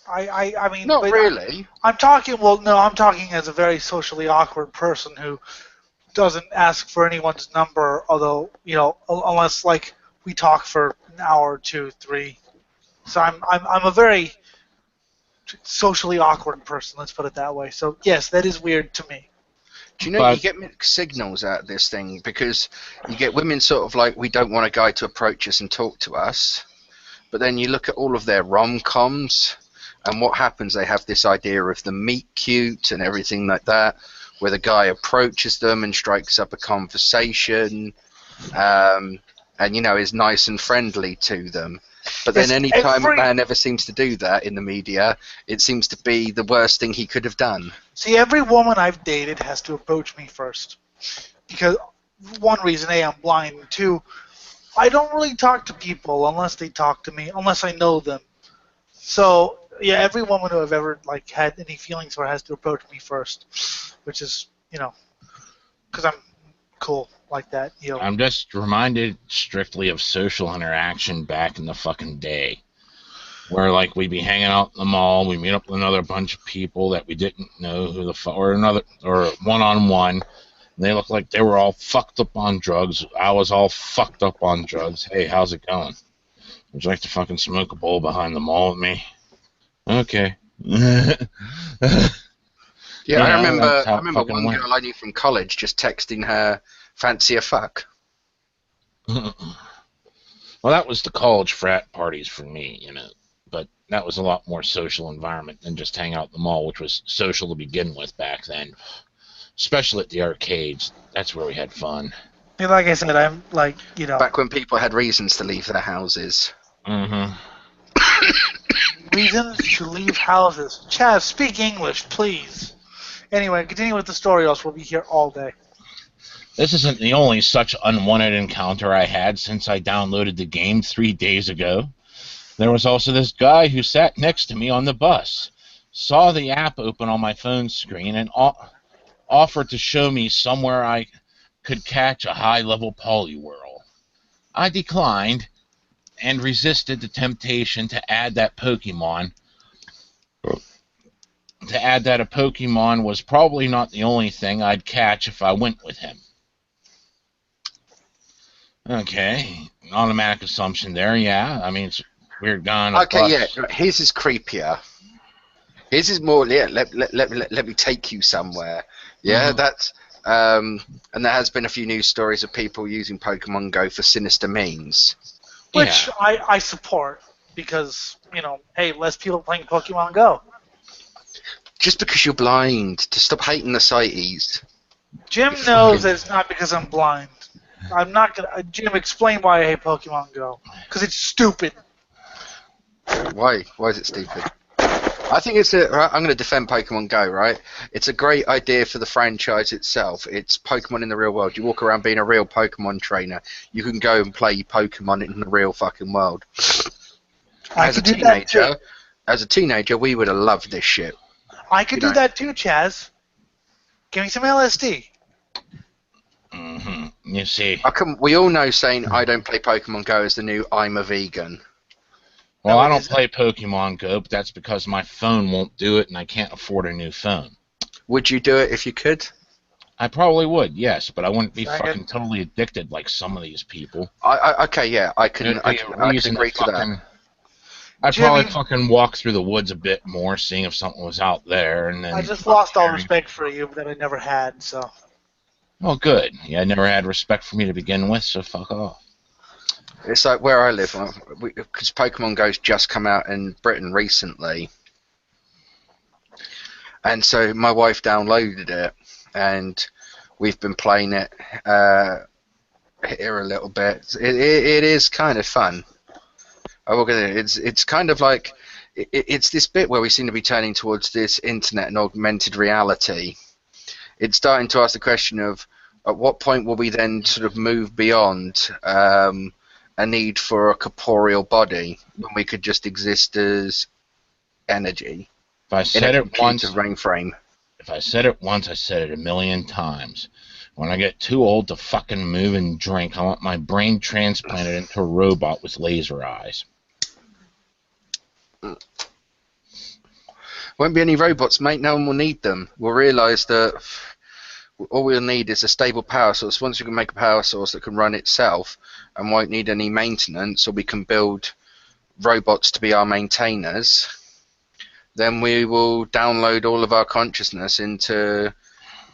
I mean, Not but really. I'm talking as a very socially awkward person who doesn't ask for anyone's number, although, unless, like, we talk for an hour or 2, 3. So I'm a very socially awkward person, let's put it that way. So, yes, that is weird to me. Do you know you get mixed signals out of this thing, because you get women sort of like, we don't want a guy to approach us and talk to us, but then you look at all of their rom-coms, and what happens, they have this idea of the meet cute and everything like that, where the guy approaches them and strikes up a conversation, and, is nice and friendly to them. But then any time a man ever seems to do that in the media, it seems to be the worst thing he could have done. See, every woman I've dated has to approach me first. Because, one reason, A, I'm blind, and 2, I don't really talk to people unless they talk to me, unless I know them. So, yeah, every woman who I've ever, had any feelings for has to approach me first. Which is, because I'm cool like that. I'm just reminded strictly of social interaction back in the fucking day, where we'd be hanging out in the mall, we meet up with another bunch of people that we didn't know who the fuck, or one-on-one. They looked like they were all fucked up on drugs. I was all fucked up on drugs. Hey, how's it going? Would you like to fucking smoke a bowl behind the mall with me? Okay. Yeah, I remember one girl I knew from college just texting her, fancy a fuck. Well, that was the college frat parties for me, but that was a lot more social environment than just hang out in the mall, which was social to begin with back then. Especially at the arcades. That's where we had fun. Like I said, I'm Back when people had reasons to leave their houses. Mm-hmm. Reasons to leave houses. Chaz, speak English, please. Anyway, continue with the story, else we'll be here all day. This isn't the only such unwanted encounter I had since I downloaded the game 3 days ago. There was also this guy who sat next to me on the bus, saw the app open on my phone screen, and offered to show me somewhere could catch a high-level Poliwhirl. I declined and resisted the temptation to add that a Pokemon was probably not the only thing I'd catch if I went with him. Okay, automatic assumption there, yeah. I mean, it's weird gun. Okay, yeah. His is creepier. His is more. Yeah, let me take you somewhere. Yeah, that's. And there has been a few news stories of people using Pokemon Go for sinister means. Which I support because, hey, less people playing Pokemon Go. Just because you're blind, to stop hating the sighties. Jim knows that it's not because I'm blind. I'm not gonna. Jim, explain why I hate Pokemon Go. Because it's stupid. Why? Why is it stupid? I think it's I'm going to defend Pokemon Go, right? It's a great idea for the franchise itself. It's Pokemon in the real world. You walk around being a real Pokemon trainer. You can go and play Pokemon in the real fucking world. As a teenager, we would have loved this shit. I could do that too, Chaz. Give me some LSD. You see. We all know saying I don't play Pokemon Go is the new I'm a vegan. Well, I don't play Pokemon Go, but that's because my phone won't do it and I can't afford a new phone. Would you do it if you could? I probably would, yes, but I wouldn't be fucking totally addicted like some of these people. Okay, yeah, I can agree to that. I'd probably fucking walk through the woods a bit more, seeing if something was out there, and then... I just lost all respect for you that I never had, so... Well, good. Yeah, I never had respect for me to begin with, so fuck off. It's like where I live, because Pokemon Go's just come out in Britain recently. And so my wife downloaded it, and we've been playing it here a little bit. It is kind of fun. It's kind of like it's this bit where we seem to be turning towards this internet and augmented reality. It's starting to ask the question of at what point will we then sort of move beyond a need for a corporeal body when we could just exist as energy if I said in a it once, frame. If I said it once, I said it a million times. When I get too old to fucking move and drink, I want my brain transplanted into a robot with laser eyes. Won't be any robots, mate. No one will need them. We'll realise that all we'll need is a stable power source. Once we can make a power source that can run itself and won't need any maintenance, or we can build robots to be our maintainers, then we will download all of our consciousness into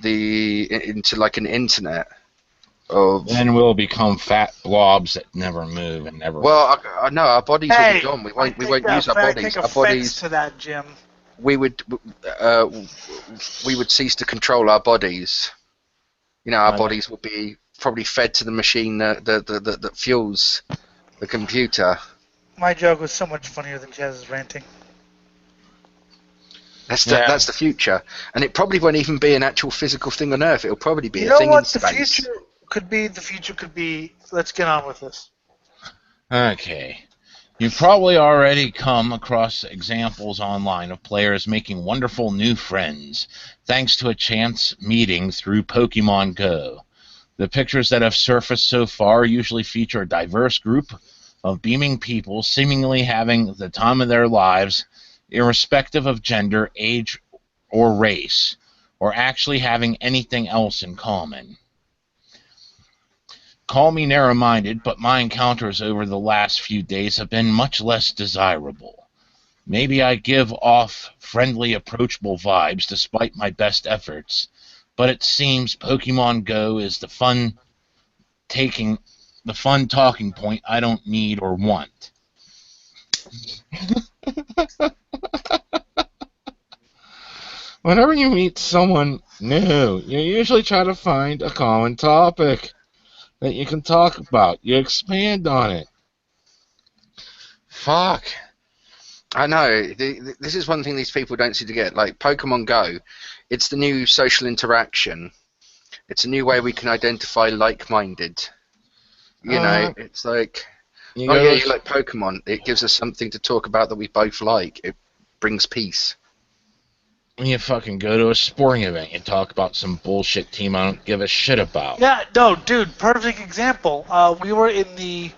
like an internet. Then we'll become fat blobs that never move and never. Well, no, our bodies will be gone. We won't use our bodies. Our bodies. To that, Jim. We would cease to control our bodies. Our bodies would be probably fed to the machine that fuels the computer. My joke was so much funnier than Chaz's ranting. That's the future, and it probably won't even be an actual physical thing on Earth. It'll probably be a thing in space. The future could be. Let's get on with this. Okay. You've probably already come across examples online of players making wonderful new friends, thanks to a chance meeting through Pokemon Go. The pictures that have surfaced so far usually feature a diverse group of beaming people seemingly having the time of their lives, irrespective of gender, age, or race, or actually having anything else in common. Call me narrow-minded, but my encounters over the last few days have been much less desirable. Maybe I give off friendly, approachable vibes despite my best efforts, but it seems Pokemon Go is the fun talking point I don't need or want. Whenever you meet someone new, you usually try to find a common topic that you can talk about. You expand on it. Fuck. I know. This is one thing these people don't seem to get. Like Pokemon Go, it's the new social interaction. It's a new way we can identify like-minded. It's like, you like Pokemon. It gives us something to talk about that we both like. It brings peace. when you fucking go to a sporting event, you talk about some bullshit team I don't give a shit about. Yeah, no, dude, perfect example. We were in the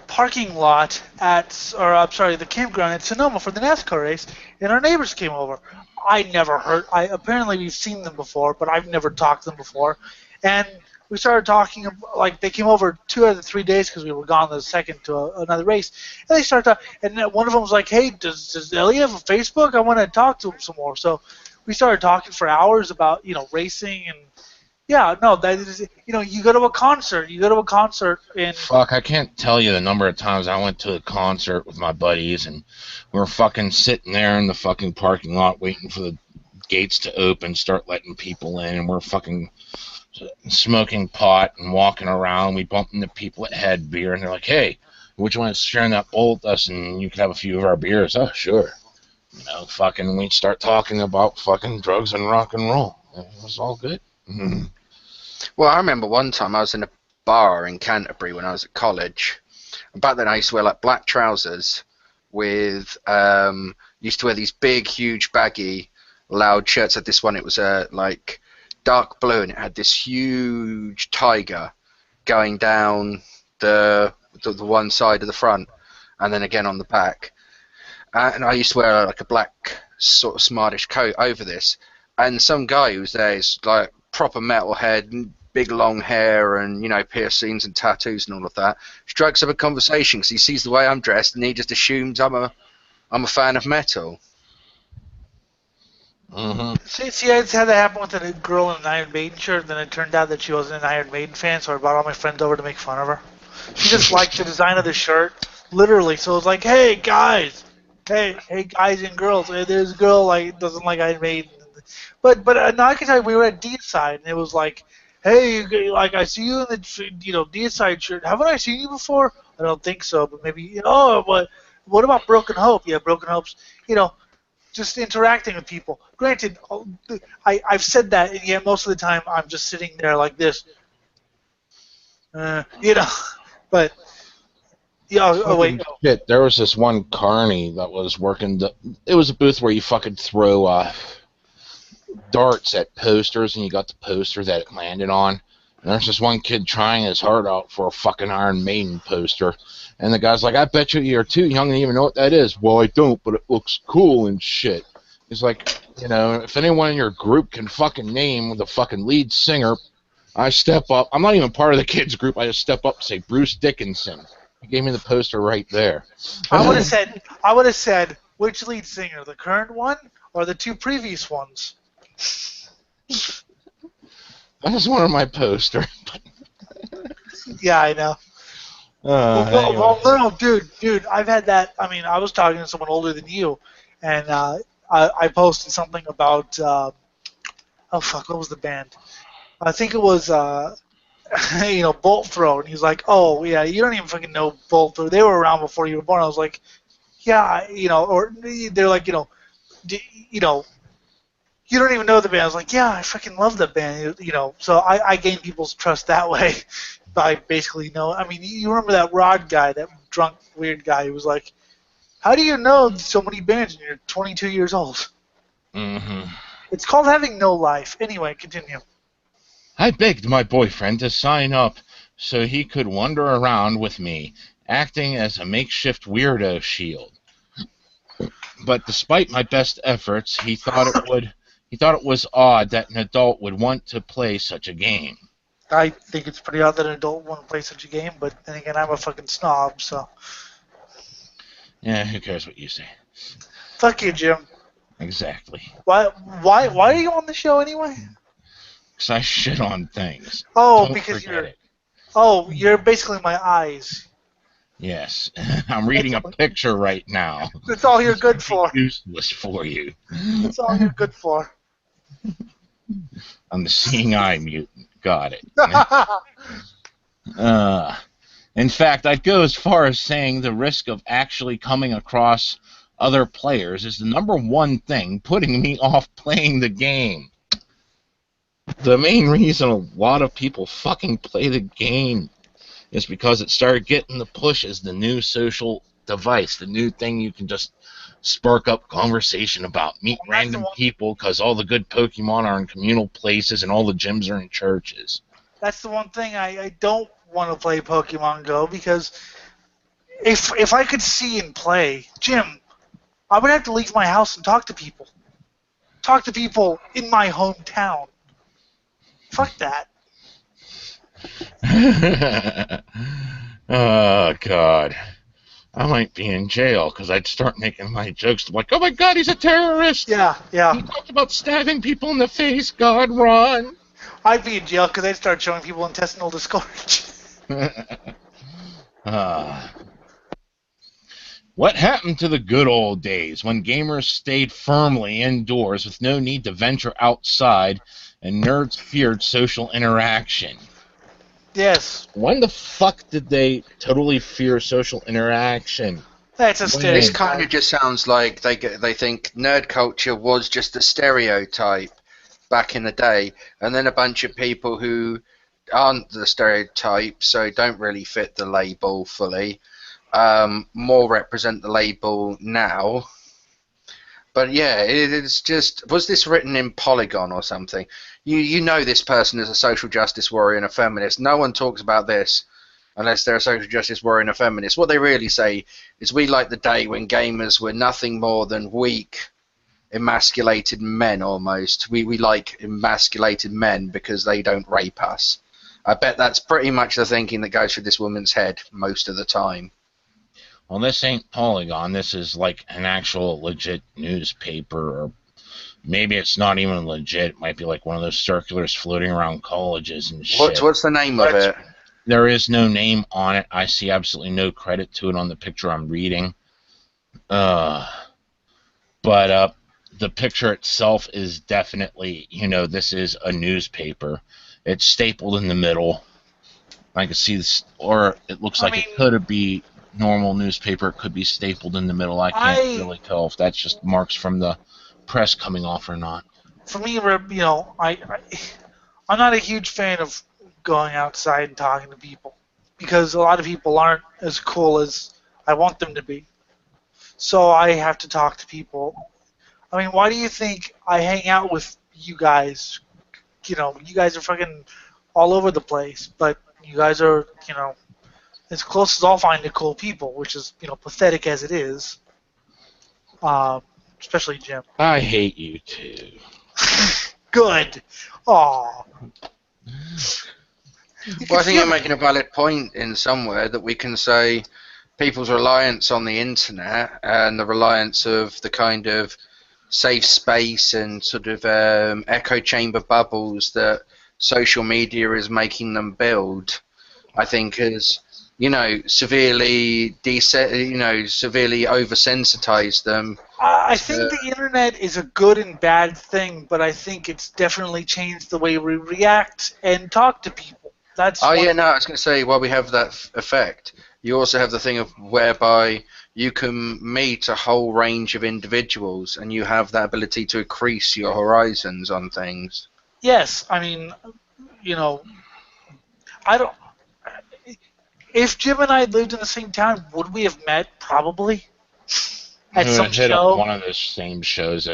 parking lot the campground at Sonoma for the NASCAR race, and our neighbors came over. Apparently we've seen them before, but I've never talked to them before. And we started talking, like, they came over 2 out of the 3 days because we were gone the second to another race. And they started talking, and then one of them was like, hey, does Ellie have a Facebook? I want to talk to him some more. So we started talking for hours about, racing and, yeah, no, that is, you go to a concert. And Fuck, I can't tell you the number of times I went to a concert with my buddies and we were fucking sitting there in the fucking parking lot waiting for the gates to open, start letting people in, and we're fucking smoking pot and walking around. We bump into people that had beer, and they're like, hey, which one is sharing that bowl with us, and you can have a few of our beers? Oh, sure. Fucking we'd start talking about fucking drugs and rock and roll. It was all good. Mm-hmm. Well, I remember one time I was in a bar in Canterbury when I was at college. And back then I used to wear like black trousers with, used to wear these big, huge, baggy, loud shirts. I had this one, it was like dark blue, and it had this huge tiger going down the one side of the front and then again on the back. And I used to wear like a black sort of smartish coat over this. And some guy who was there is like proper metalhead, big long hair, and piercings and tattoos and all of that. Strikes up a conversation because he sees the way I'm dressed, and he just assumes I'm a fan of metal. Mm-hmm. See, I just had that happen with a girl in an Iron Maiden shirt. Then it turned out that she wasn't an Iron Maiden fan, so I brought all my friends over to make fun of her. She just liked the design of the shirt, literally. So it was like, hey guys and girls, there's a girl like doesn't like Iron Maiden. But now I can tell you, we were at Deicide, and it was like, hey, like I see you in the Deicide shirt. Haven't I seen you before? I don't think so, but maybe what about Broken Hope? Yeah, Broken Hope's just interacting with people. Granted, I've said that, and yet most of the time I'm just sitting there like this, But wait. Shit, there was this one carny that was working. It was a booth where you fucking throw darts at posters, and you got the poster that it landed on. And there's this one kid trying his heart out for a fucking Iron Maiden poster. And the guy's like, I bet you're too young to even know what that is. Well, I don't, but it looks cool and shit. He's like, if anyone in your group can fucking name the fucking lead singer, I step up. I'm not even part of the kids group. I just step up and say, Bruce Dickinson. He gave me the poster right there. I would have said, which lead singer, the current one or the 2 previous ones? That was one of my posters. Yeah, I know. Anyway. Well, no, dude, I've had that. I mean, I was talking to someone older than you, and I posted something about, what was the band? I think it was, Bolt Throw, and he's like, oh, yeah, you don't even fucking know Bolt Throw. They were around before you were born. I was like, yeah, or they're like, you don't even know the band. I was like, yeah, I fucking love the band, So I gained people's trust that way by basically I mean, you remember that Rod guy, that drunk, weird guy who was like, how do you know so many bands and you're 22 years old? Mm-hmm. It's called having no life. Anyway, continue. I begged my boyfriend to sign up so he could wander around with me, acting as a makeshift weirdo shield. But despite my best efforts, he thought it was odd that an adult would want to play such a game. I think it's pretty odd that an adult would want to play such a game, but then again, I'm a fucking snob, so. Yeah, who cares what you say? Fuck you, Jim. Exactly. Why are you on the show anyway? Because I shit on things. Oh, Don't because forget it. You're basically my eyes. Yes, I'm reading a picture right now. That's all you're good for. Useless for you. That's all you're good for. I'm the seeing eye mutant. Got it. In fact, I'd go as far as saying the risk of actually coming across other players is the number one thing putting me off playing the game. The main reason a lot of people fucking play the game is because it started getting the push as the new social device, the new thing you can just spark up conversation about meet Well, that's the random one- people because all the good Pokemon are in communal places and all the gyms are in churches. That's the one thing I don't want to play Pokemon Go, because if I could see and play, Jim, I would have to leave my house and talk to people. Talk to people in my hometown. Fuck that. Oh, God. I might be in jail because I'd start making my jokes like, oh my God, he's a terrorist. Yeah. He talked about stabbing people in the face. God, run. I'd be in jail because I'd start showing people Intestinal Disgorge. What happened to the good old days when gamers stayed firmly indoors with no need to venture outside and nerds feared social interaction? Yes. When the fuck did they totally fear social interaction? That's a This stereotype. kind of just sounds like they think nerd culture was just a stereotype back in the day, and then a bunch of people who aren't the stereotype, so don't really fit the label fully, more represent the label now. But yeah, it's just, was this written in Polygon or something? You know this person is a social justice warrior and a feminist. No one talks about this unless they're a social justice warrior and a feminist. What they really say is, we like the day when gamers were nothing more than weak, emasculated men almost. We like emasculated men because they don't rape us. I bet that's pretty much the thinking that goes through this woman's head most of the time. Well, this ain't Polygon. This is like an actual legit newspaper, or maybe it's not even legit. It might be like one of those circulars floating around colleges and shit. What's the name of it? There is no name on it. I see absolutely no credit to it on the picture I'm reading. But the picture itself is definitely, this is a newspaper. It's stapled in the middle. I can see this, or it looks like it could be normal newspaper. It could be stapled in the middle. I can't really tell if that's just marks from the press coming off or not. For me, I'm not a huge fan of going outside and talking to people, because a lot of people aren't as cool as I want them to be. So I have to talk to people. I mean, why do you think I hang out with you guys? You guys are fucking all over the place, but you guys are, as close as I'll find to cool people, which is, pathetic as it is. Especially Jim. I hate you too. Good. Aw. Well, I think you're making a valid point in somewhere, that we can say people's reliance on the internet and the reliance of the kind of safe space and sort of echo chamber bubbles that social media is making them build, I think is, severely severely oversensitized them. I think the internet is a good and bad thing, but I think it's definitely changed the way we react and talk to people. I was going to say, while we have that effect, you also have the thing of whereby you can meet a whole range of individuals, and you have that ability to increase your horizons on things. Yes, I mean, I don't. If Jim and I lived in the same town, would we have met? Probably. At some hit show. up one of those same shows.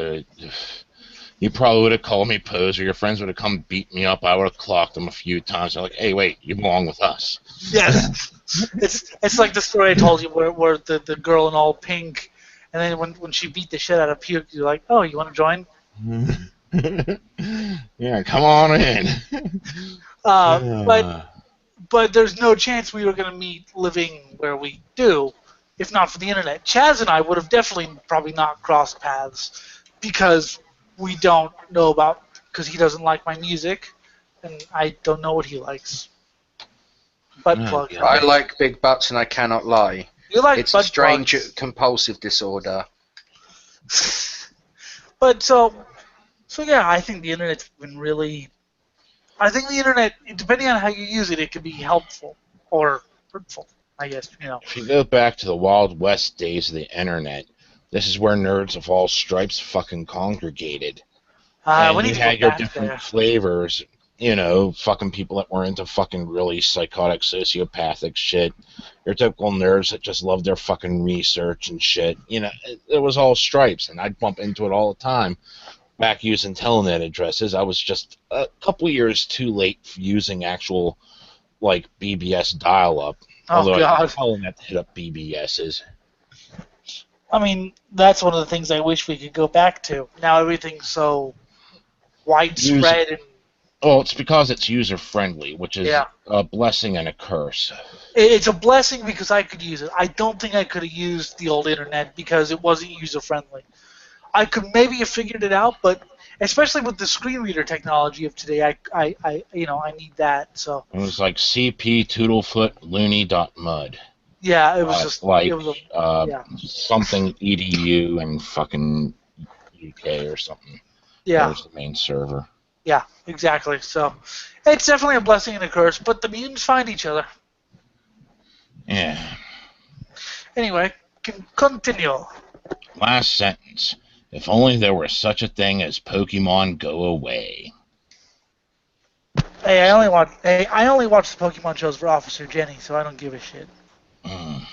You probably would have called me poser. Your friends would have come beat me up. I would have clocked them a few times. They're like, "Hey, wait, you belong with us." Yes, it's like the story I told you where the girl in all pink, and then when she beat the shit out of Puke, you're like, "Oh, you want to join?" Yeah, come on in. But there's no chance we were going to meet living where we do, if not for the internet. Chaz and I would have definitely probably not crossed paths, because we don't know because he doesn't like my music, and I don't know what he likes. Butt plug. I like big butts, and I cannot lie. You like it's butt a strange plugs. compulsive disorder. But so yeah, I think the internet's been really. I think the internet, depending on how you use it, it can be helpful or hurtful, I guess, If you go back to the Wild West days of the internet, this is where nerds of all stripes fucking congregated. And you had your different flavors. you know, fucking people that were into fucking really psychotic, sociopathic shit. Your typical nerds that just love their fucking research and shit. You know, it was all stripes, and I'd bump into it all the time. Back using Telnet addresses, I was just a couple years too late for using actual, like, BBS dial-up. Oh, Although God. Telnet hit up BBSs. I mean, that's one of the things I wish we could go back to. Now everything's so widespread and Well, it's because it's user-friendly, which is yeah. a blessing and a curse. It's a blessing because I could use it. I don't think I could have used the old internet because it wasn't user-friendly. I could maybe have figured it out, but especially with the screen reader technology of today, I need that. So It was like CP Toodlefoot Looney.mud. yeah, it was just like it was something edu and fucking UK or something. yeah. That was the main server. Yeah, exactly. So it's definitely a blessing and a curse, but the mutants find each other. Yeah. Anyway, continue. Last sentence. If only there were such a thing as Pokemon Go Away. Hey, I only watch the Pokemon shows for Officer Jenny, so I don't give a shit. And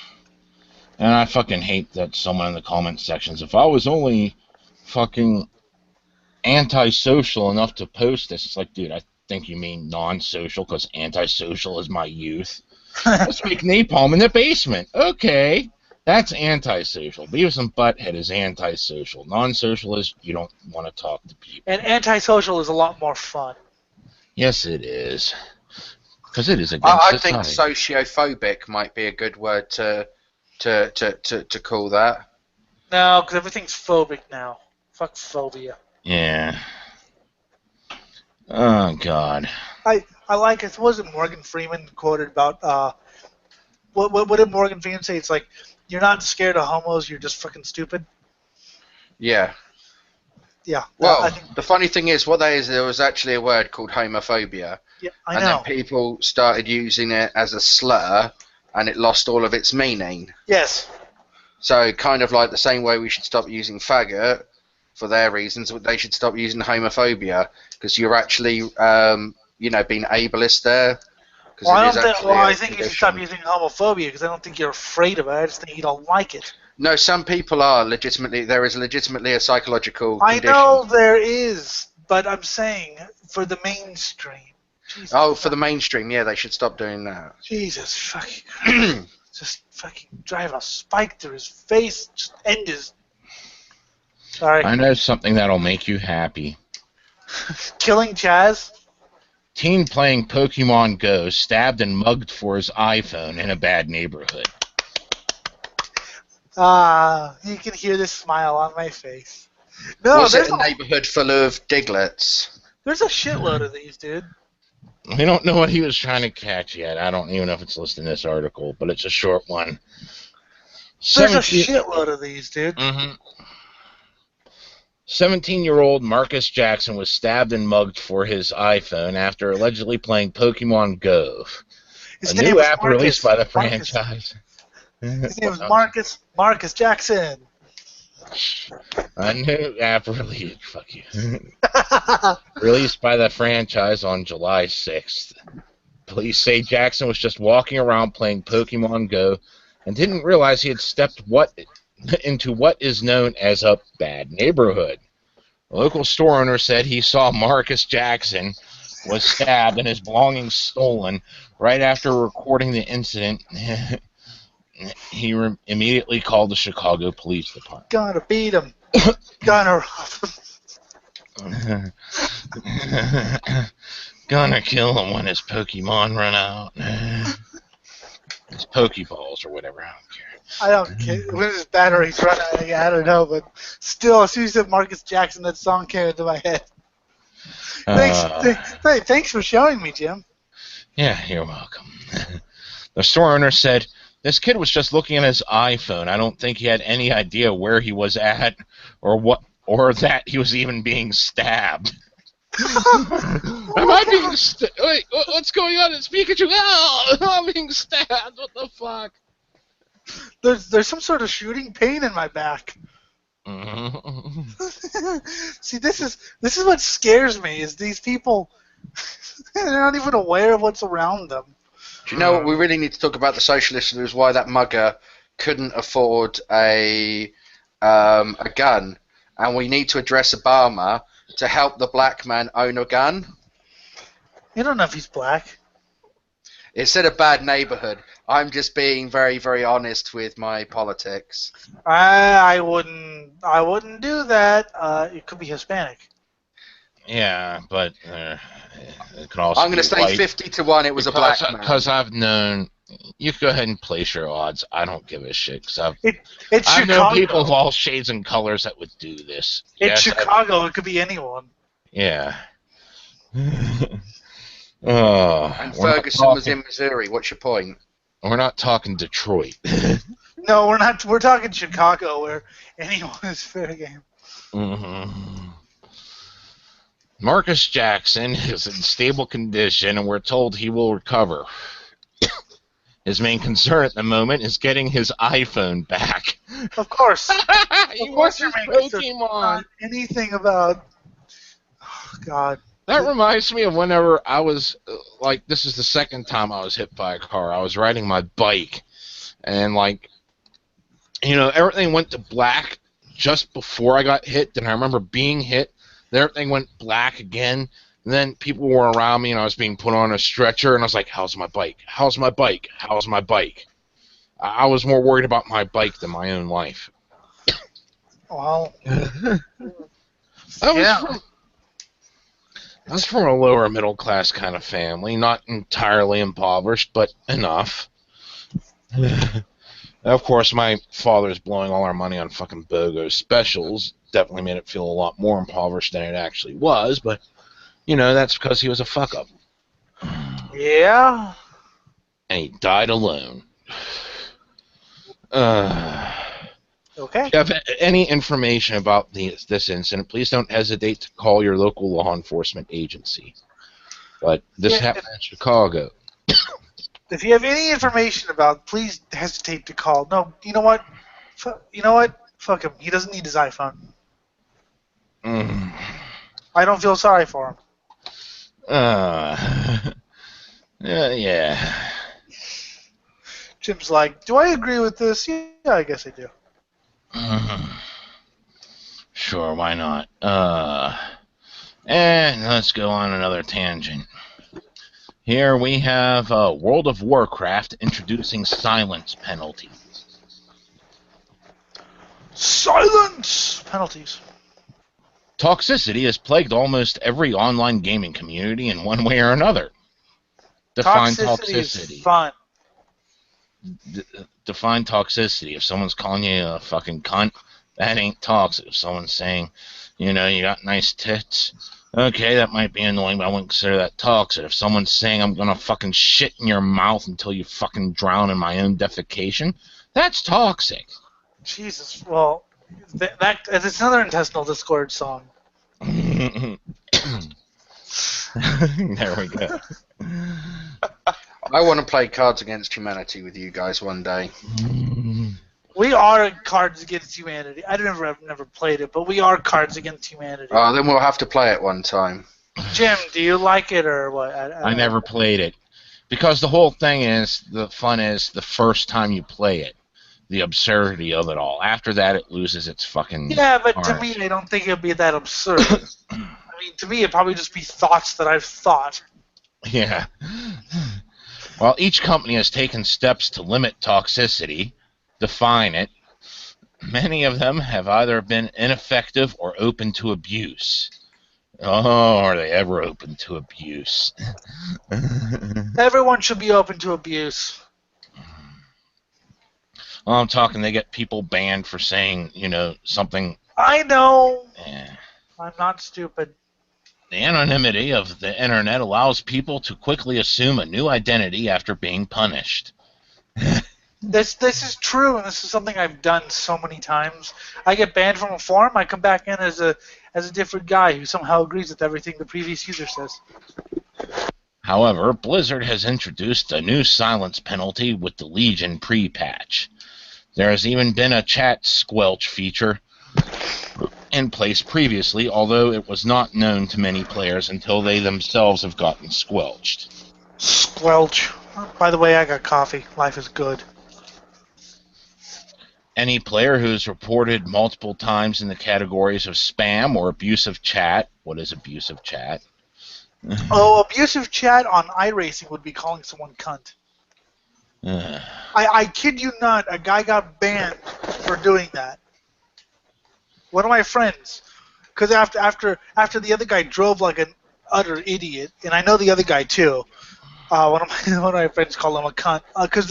I fucking hate that someone in the comment sections, if I was only fucking antisocial enough to post this, it's like, dude, I think you mean non-social, because antisocial is my youth. Let's make napalm in the basement. Okay. That's antisocial. Beavis and Butthead is antisocial. Non-social is you don't want to talk to people. And antisocial is a lot more fun. Yes, it is. Because it is against I society. think sociophobic might be a good word to call that. No, because everything's phobic now. Fuck phobia. Yeah. Oh, God. I like it. Wasn't Morgan Freeman quoted about what did Morgan Freeman say? It's like you're not scared of homos, you're just fucking stupid. Yeah. Yeah. Well, I think, the funny thing is, what that is, there was actually a word called homophobia. yeah, I and know. then people started using it as a slur, and it lost all of its meaning. Yes. So, kind of like the same way we should stop using faggot for their reasons, they should stop using homophobia, because you're actually, being ableist there. Well, I think you should stop using homophobia because I don't think you're afraid of it. I just think you don't like it. No, some people are legitimately. There is legitimately a psychological condition. I know there is, but I'm saying for the mainstream. Jesus for the mainstream, yeah, they should stop doing that. Jesus fucking Christ. Just fucking drive a spike through his face. Just end his. Sorry. I know something that'll make you happy. Killing Chaz. Teen playing Pokemon Go stabbed and mugged for his iPhone in a bad neighborhood. You can hear the smile on my face. No, Was it a neighborhood full of Diglets? There's a shitload of these, dude. We don't know what he was trying to catch yet. I don't even know if it's listed in this article, but it's a short one. There's a shitload of these, dude. Mm-hmm. 17-year-old Marcus Jackson was stabbed and mugged for his iPhone after allegedly playing Pokemon Go, a new app released by the franchise. His name was Marcus Jackson. A new app released. Fuck you. Released by the franchise on July 6th. Police say Jackson was just walking around playing Pokemon Go and didn't realize he had stepped into what is known as a bad neighborhood. A local store owner said he saw Marcus Jackson was stabbed and his belongings stolen right after recording the incident. He immediately called the Chicago Police Department. Gonna beat him. Gonna rob him. Gonna kill him when his Pokemon run out. His Pokeballs or whatever, I don't care. I don't care. When his batteries run out, I don't know, but still, as soon as you said Marcus Jackson, that song came into my head. Thanks for showing me, Jim. Yeah, you're welcome. The store owner said, "This kid was just looking at his iPhone. I don't think he had any idea where he was at or that he was even being stabbed." Am I being stabbed? Wait, what's going on? It's Pikachu. Oh, I'm being stabbed. What the fuck? There's some sort of shooting pain in my back. Mm-hmm. See, this is what scares me. Is these people They're not even aware of what's around them. Do you know what we really need to talk about the socialists is why that mugger couldn't afford a gun, and we need to address Obama to help the black man own a gun. You don't know if he's black. Instead of bad neighborhood, I'm just being very, very honest with my politics. I wouldn't do that. It could be Hispanic. Yeah, but it could also. I'm going to say white. 50-1. It was a black man. Because I've known. You go ahead and place your odds. I don't give a shit. Cause It's I've Chicago. known people of all shades and colors that would do this. It's Yes, Chicago. It could be anyone. Yeah. And We're Ferguson not was in Missouri. What's your point? We're not talking Detroit. No, we're not. We're talking Chicago, where anyone is fair game. Mm-hmm. Marcus Jackson is in stable condition, and we're told he will recover. His main concern at the moment is getting his iPhone back. Of course. He Of wants course you're his making sense. Pokemon. Not anything about. Oh, God. That reminds me of whenever I was, this is the second time I was hit by a car. I was riding my bike, and, everything went to black just before I got hit. Then I remember being hit. Then everything went black again. And then people were around me, and I was being put on a stretcher, and I was like, how's my bike? How's my bike? How's my bike? I was more worried about my bike than my own life. Well. I was from a lower middle class kind of family, not entirely impoverished, but enough. Of course, my father's blowing all our money on fucking BOGO specials. Definitely made it feel a lot more impoverished than it actually was, but, that's because he was a fuck-up. Yeah. And he died alone. Okay. If you have any information about this incident, please don't hesitate to call your local law enforcement agency. But this happened in Chicago. If you have any information about, please hesitate to call. No, you know what? Fuck him. He doesn't need his iPhone. I don't feel sorry for him. Yeah. Jim's like, do I agree with this? Yeah, I guess I do. Sure, why not? And let's go on another tangent. Here we have World of Warcraft introducing silence penalties. Silence penalties. Toxicity has plagued almost every online gaming community in one way or another. Define toxicity. Is fun. Define toxicity. If someone's calling you a fucking cunt, that ain't toxic. If someone's saying, you got nice tits, okay, that might be annoying, but I wouldn't consider that toxic. If someone's saying I'm gonna fucking shit in your mouth until you fucking drown in my own defecation, that's toxic. Jesus. Well, it's another Intestinal Disgorge song. There we go. I want to play Cards Against Humanity with you guys one day. We are Cards Against Humanity. I've never played it, but we are Cards Against Humanity. Oh, then we'll have to play it one time. Jim, do you like it or what? I never played it. Because the whole thing is, the fun is the first time you play it. The absurdity of it all. After that, it loses its fucking... Yeah, but heart. to me, I don't think it'd be that absurd. I mean, to me, it'd probably just be thoughts that I've thought. Yeah. While each company has taken steps to limit toxicity, define it, many of them have either been ineffective or open to abuse. Oh, are they ever open to abuse? Everyone should be open to abuse. Well, I'm talking they get people banned for saying, something... I know. Eh. I'm not stupid. The anonymity of the internet allows people to quickly assume a new identity after being punished. This is true, and this is something I've done so many times. I get banned from a forum, I come back in as a different guy who somehow agrees with everything the previous user says. However, Blizzard has introduced a new silence penalty with the Legion pre-patch. There has even been a chat squelch feature in place previously, although it was not known to many players until they themselves have gotten squelched. Squelch. By the way, I got coffee. Life is good. Any player who's reported multiple times in the categories of spam or abusive chat. What is abusive chat? Oh, abusive chat on iRacing would be calling someone cunt. I kid you not, a guy got banned for doing that. One of my friends, because after the other guy drove like an utter idiot, and I know the other guy too. One of my friends called him a cunt because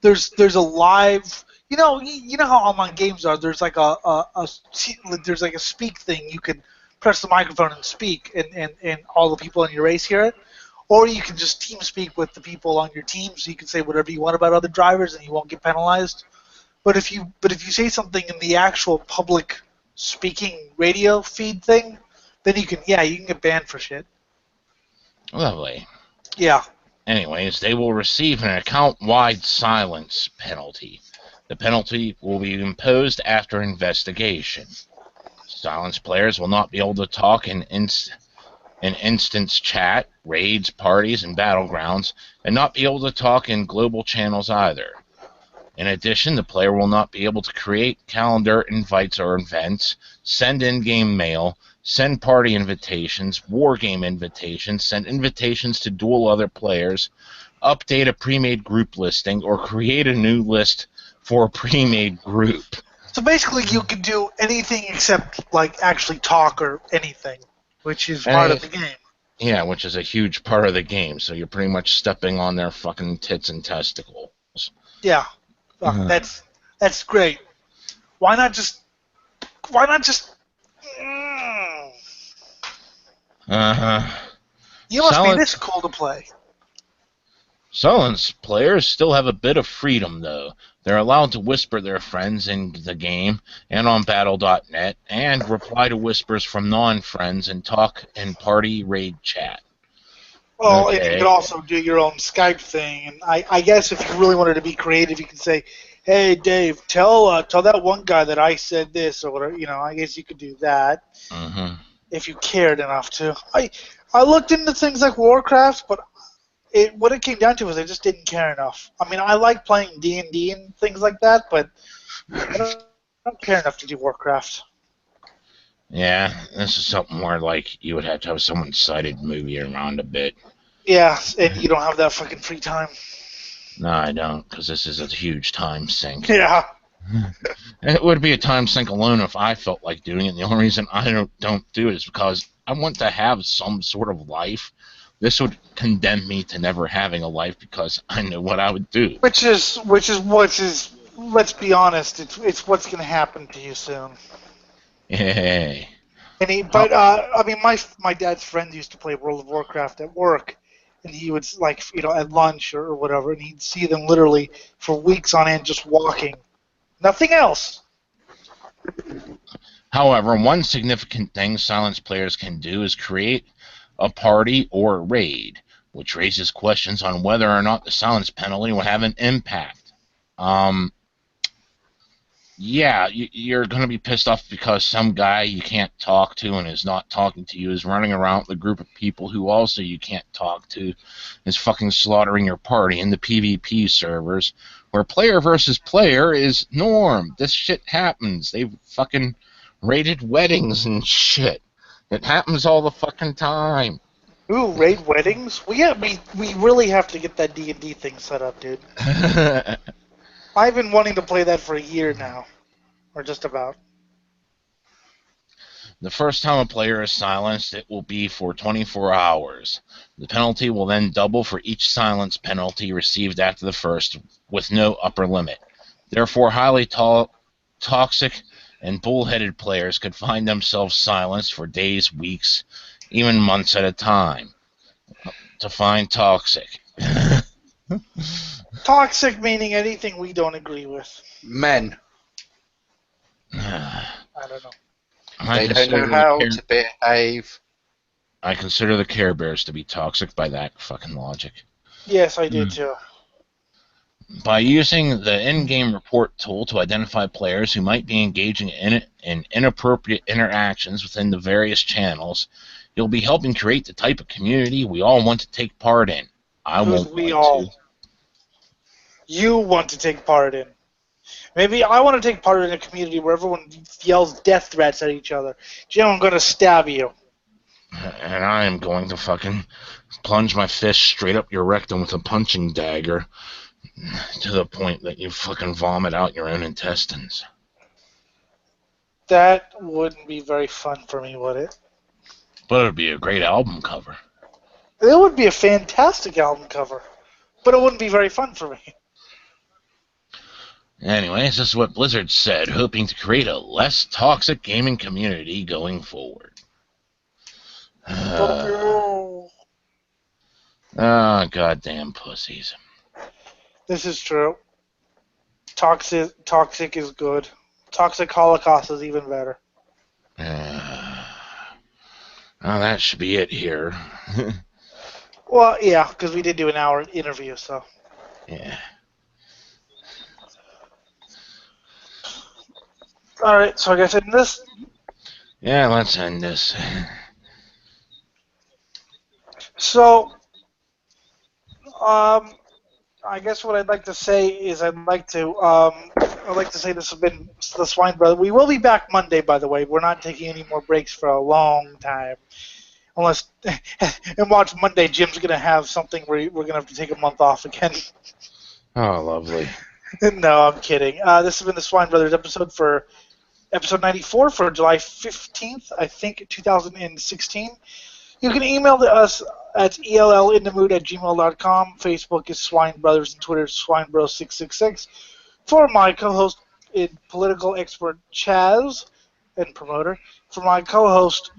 there's a live. You know how online games are. There's like there's like a speak thing. You can press the microphone and speak, and all the people in your race hear it. Or you can just team speak with the people on your team, so you can say whatever you want about other drivers, and you won't get penalized. But if you say something in the actual public speaking radio feed thing, then you can get banned for shit. Lovely. Yeah. Anyways, they will receive an account-wide silence penalty. The penalty will be imposed after investigation. Silence players will not be able to talk in instance chat, raids, parties, and battlegrounds, and not be able to talk in global channels either. In addition, the player will not be able to create calendar invites or events, send in-game mail, send party invitations, wargame invitations, send invitations to duel other players, update a pre-made group listing, or create a new list for a pre-made group. So basically, you can do anything except like actually talk or anything, which is part of the game. Yeah, which is a huge part of the game. So you're pretty much stepping on their fucking tits and testicles. Yeah, that's great. Why not just? You must be this cool to play. Silence players still have a bit of freedom, though. They're allowed to whisper their friends in the game and on Battle.net, and reply to whispers from non-friends and talk in party raid chat. Well, and you could also do your own Skype thing, and I guess if you really wanted to be creative, you could say, "Hey, Dave, tell that one guy that I said this," or whatever. I guess you could do that if you cared enough to. I looked into things like Warcraft, but what it came down to was I just didn't care enough. I mean, I like playing D&D and things like that, but I don't care enough to do Warcraft. Yeah, this is something where, like, you would have to have someone cited movie around a bit. Yeah, and you don't have that fucking free time. No, I don't, because this is a huge time sink. Yeah. It would be a time sink alone if I felt like doing it. The only reason I don't do it is because I want to have some sort of life. This would condemn me to never having a life because I know what I would do. Which is let's be honest, it's what's going to happen to you soon. Hey. And I mean, my dad's friend used to play World of Warcraft at work, and he would at lunch or whatever, and he'd see them literally for weeks on end just walking, nothing else. However, one significant thing silence players can do is create a party or a raid, which raises questions on whether or not the silence penalty will have an impact. Yeah, you're going to be pissed off because some guy you can't talk to and is not talking to you is running around with a group of people who also you can't talk to, is fucking slaughtering your party in the PvP servers, where player versus player is norm. This shit happens. They've fucking raided weddings and shit. It happens all the fucking time. Ooh, raid weddings? We really have to get that D&D thing set up, dude. I've been wanting to play that for a year now, or just about. The first time a player is silenced, it will be for 24 hours. The penalty will then double for each silence penalty received after the first, with no upper limit. Therefore, highly toxic and bullheaded players could find themselves silenced for days, weeks, even months at a time. Define toxic. Toxic meaning anything we don't agree with. Men. I don't know. They don't know how to behave. I consider the Care Bears to be toxic by that fucking logic. Yes, I do too. By using the in-game report tool to identify players who might be engaging in inappropriate interactions within the various channels, you'll be helping create the type of community we all want to take part in. I Who's won't we want to. all? You want to take part in. Maybe I want to take part in a community where everyone yells death threats at each other. Jim, I'm going to stab you. And I am going to fucking plunge my fist straight up your rectum with a punching dagger to the point that you fucking vomit out your own intestines. That wouldn't be very fun for me, would it? But it would be a great album cover. It would be a fantastic album cover, but it wouldn't be very fun for me. Anyways, this is what Blizzard said, hoping to create a less toxic gaming community going forward. Goddamn pussies. This is true. Toxic is good. Toxic Holocaust is even better. Well, that should be it here. Well, yeah, because we did do an hour interview, so. Yeah. Alright, so I guess in this. Yeah, let's end this. So, I guess what I'd like to say is I'd like to say this has been the Swine Brother. We will be back Monday, by the way. We're not taking any more breaks for a long time. Unless, and watch Monday, Jim's going to have something where we're going to have to take a month off again. Oh, lovely. No, I'm kidding. This has been the Swine Brothers episode 94 for July 15th, I think, 2016. You can email us at ellinthemood@gmail.com. Facebook is Swine Brothers and Twitter is SwineBros666. For my co-host and political expert Chaz and promoter, for my co-host,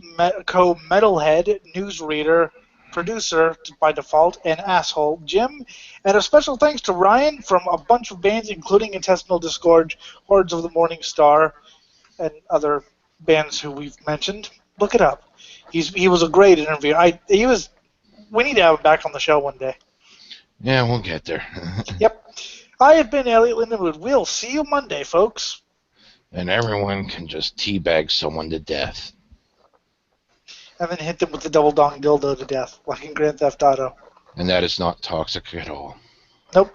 co-metalhead, newsreader, producer by default, and asshole Jim, and a special thanks to Ryan from a bunch of bands, including Intestinal Disgorge, Hordes of the Morning Star, and other bands who we've mentioned. Look it up. He was a great interview. We need to have him back on the show one day. Yeah, we'll get there. Yep. I have been Elliot Lindenwood. We'll see you Monday, folks. And everyone can just teabag someone to death. And then hit them with the double dong dildo to death, like in Grand Theft Auto. And that is not toxic at all. Nope.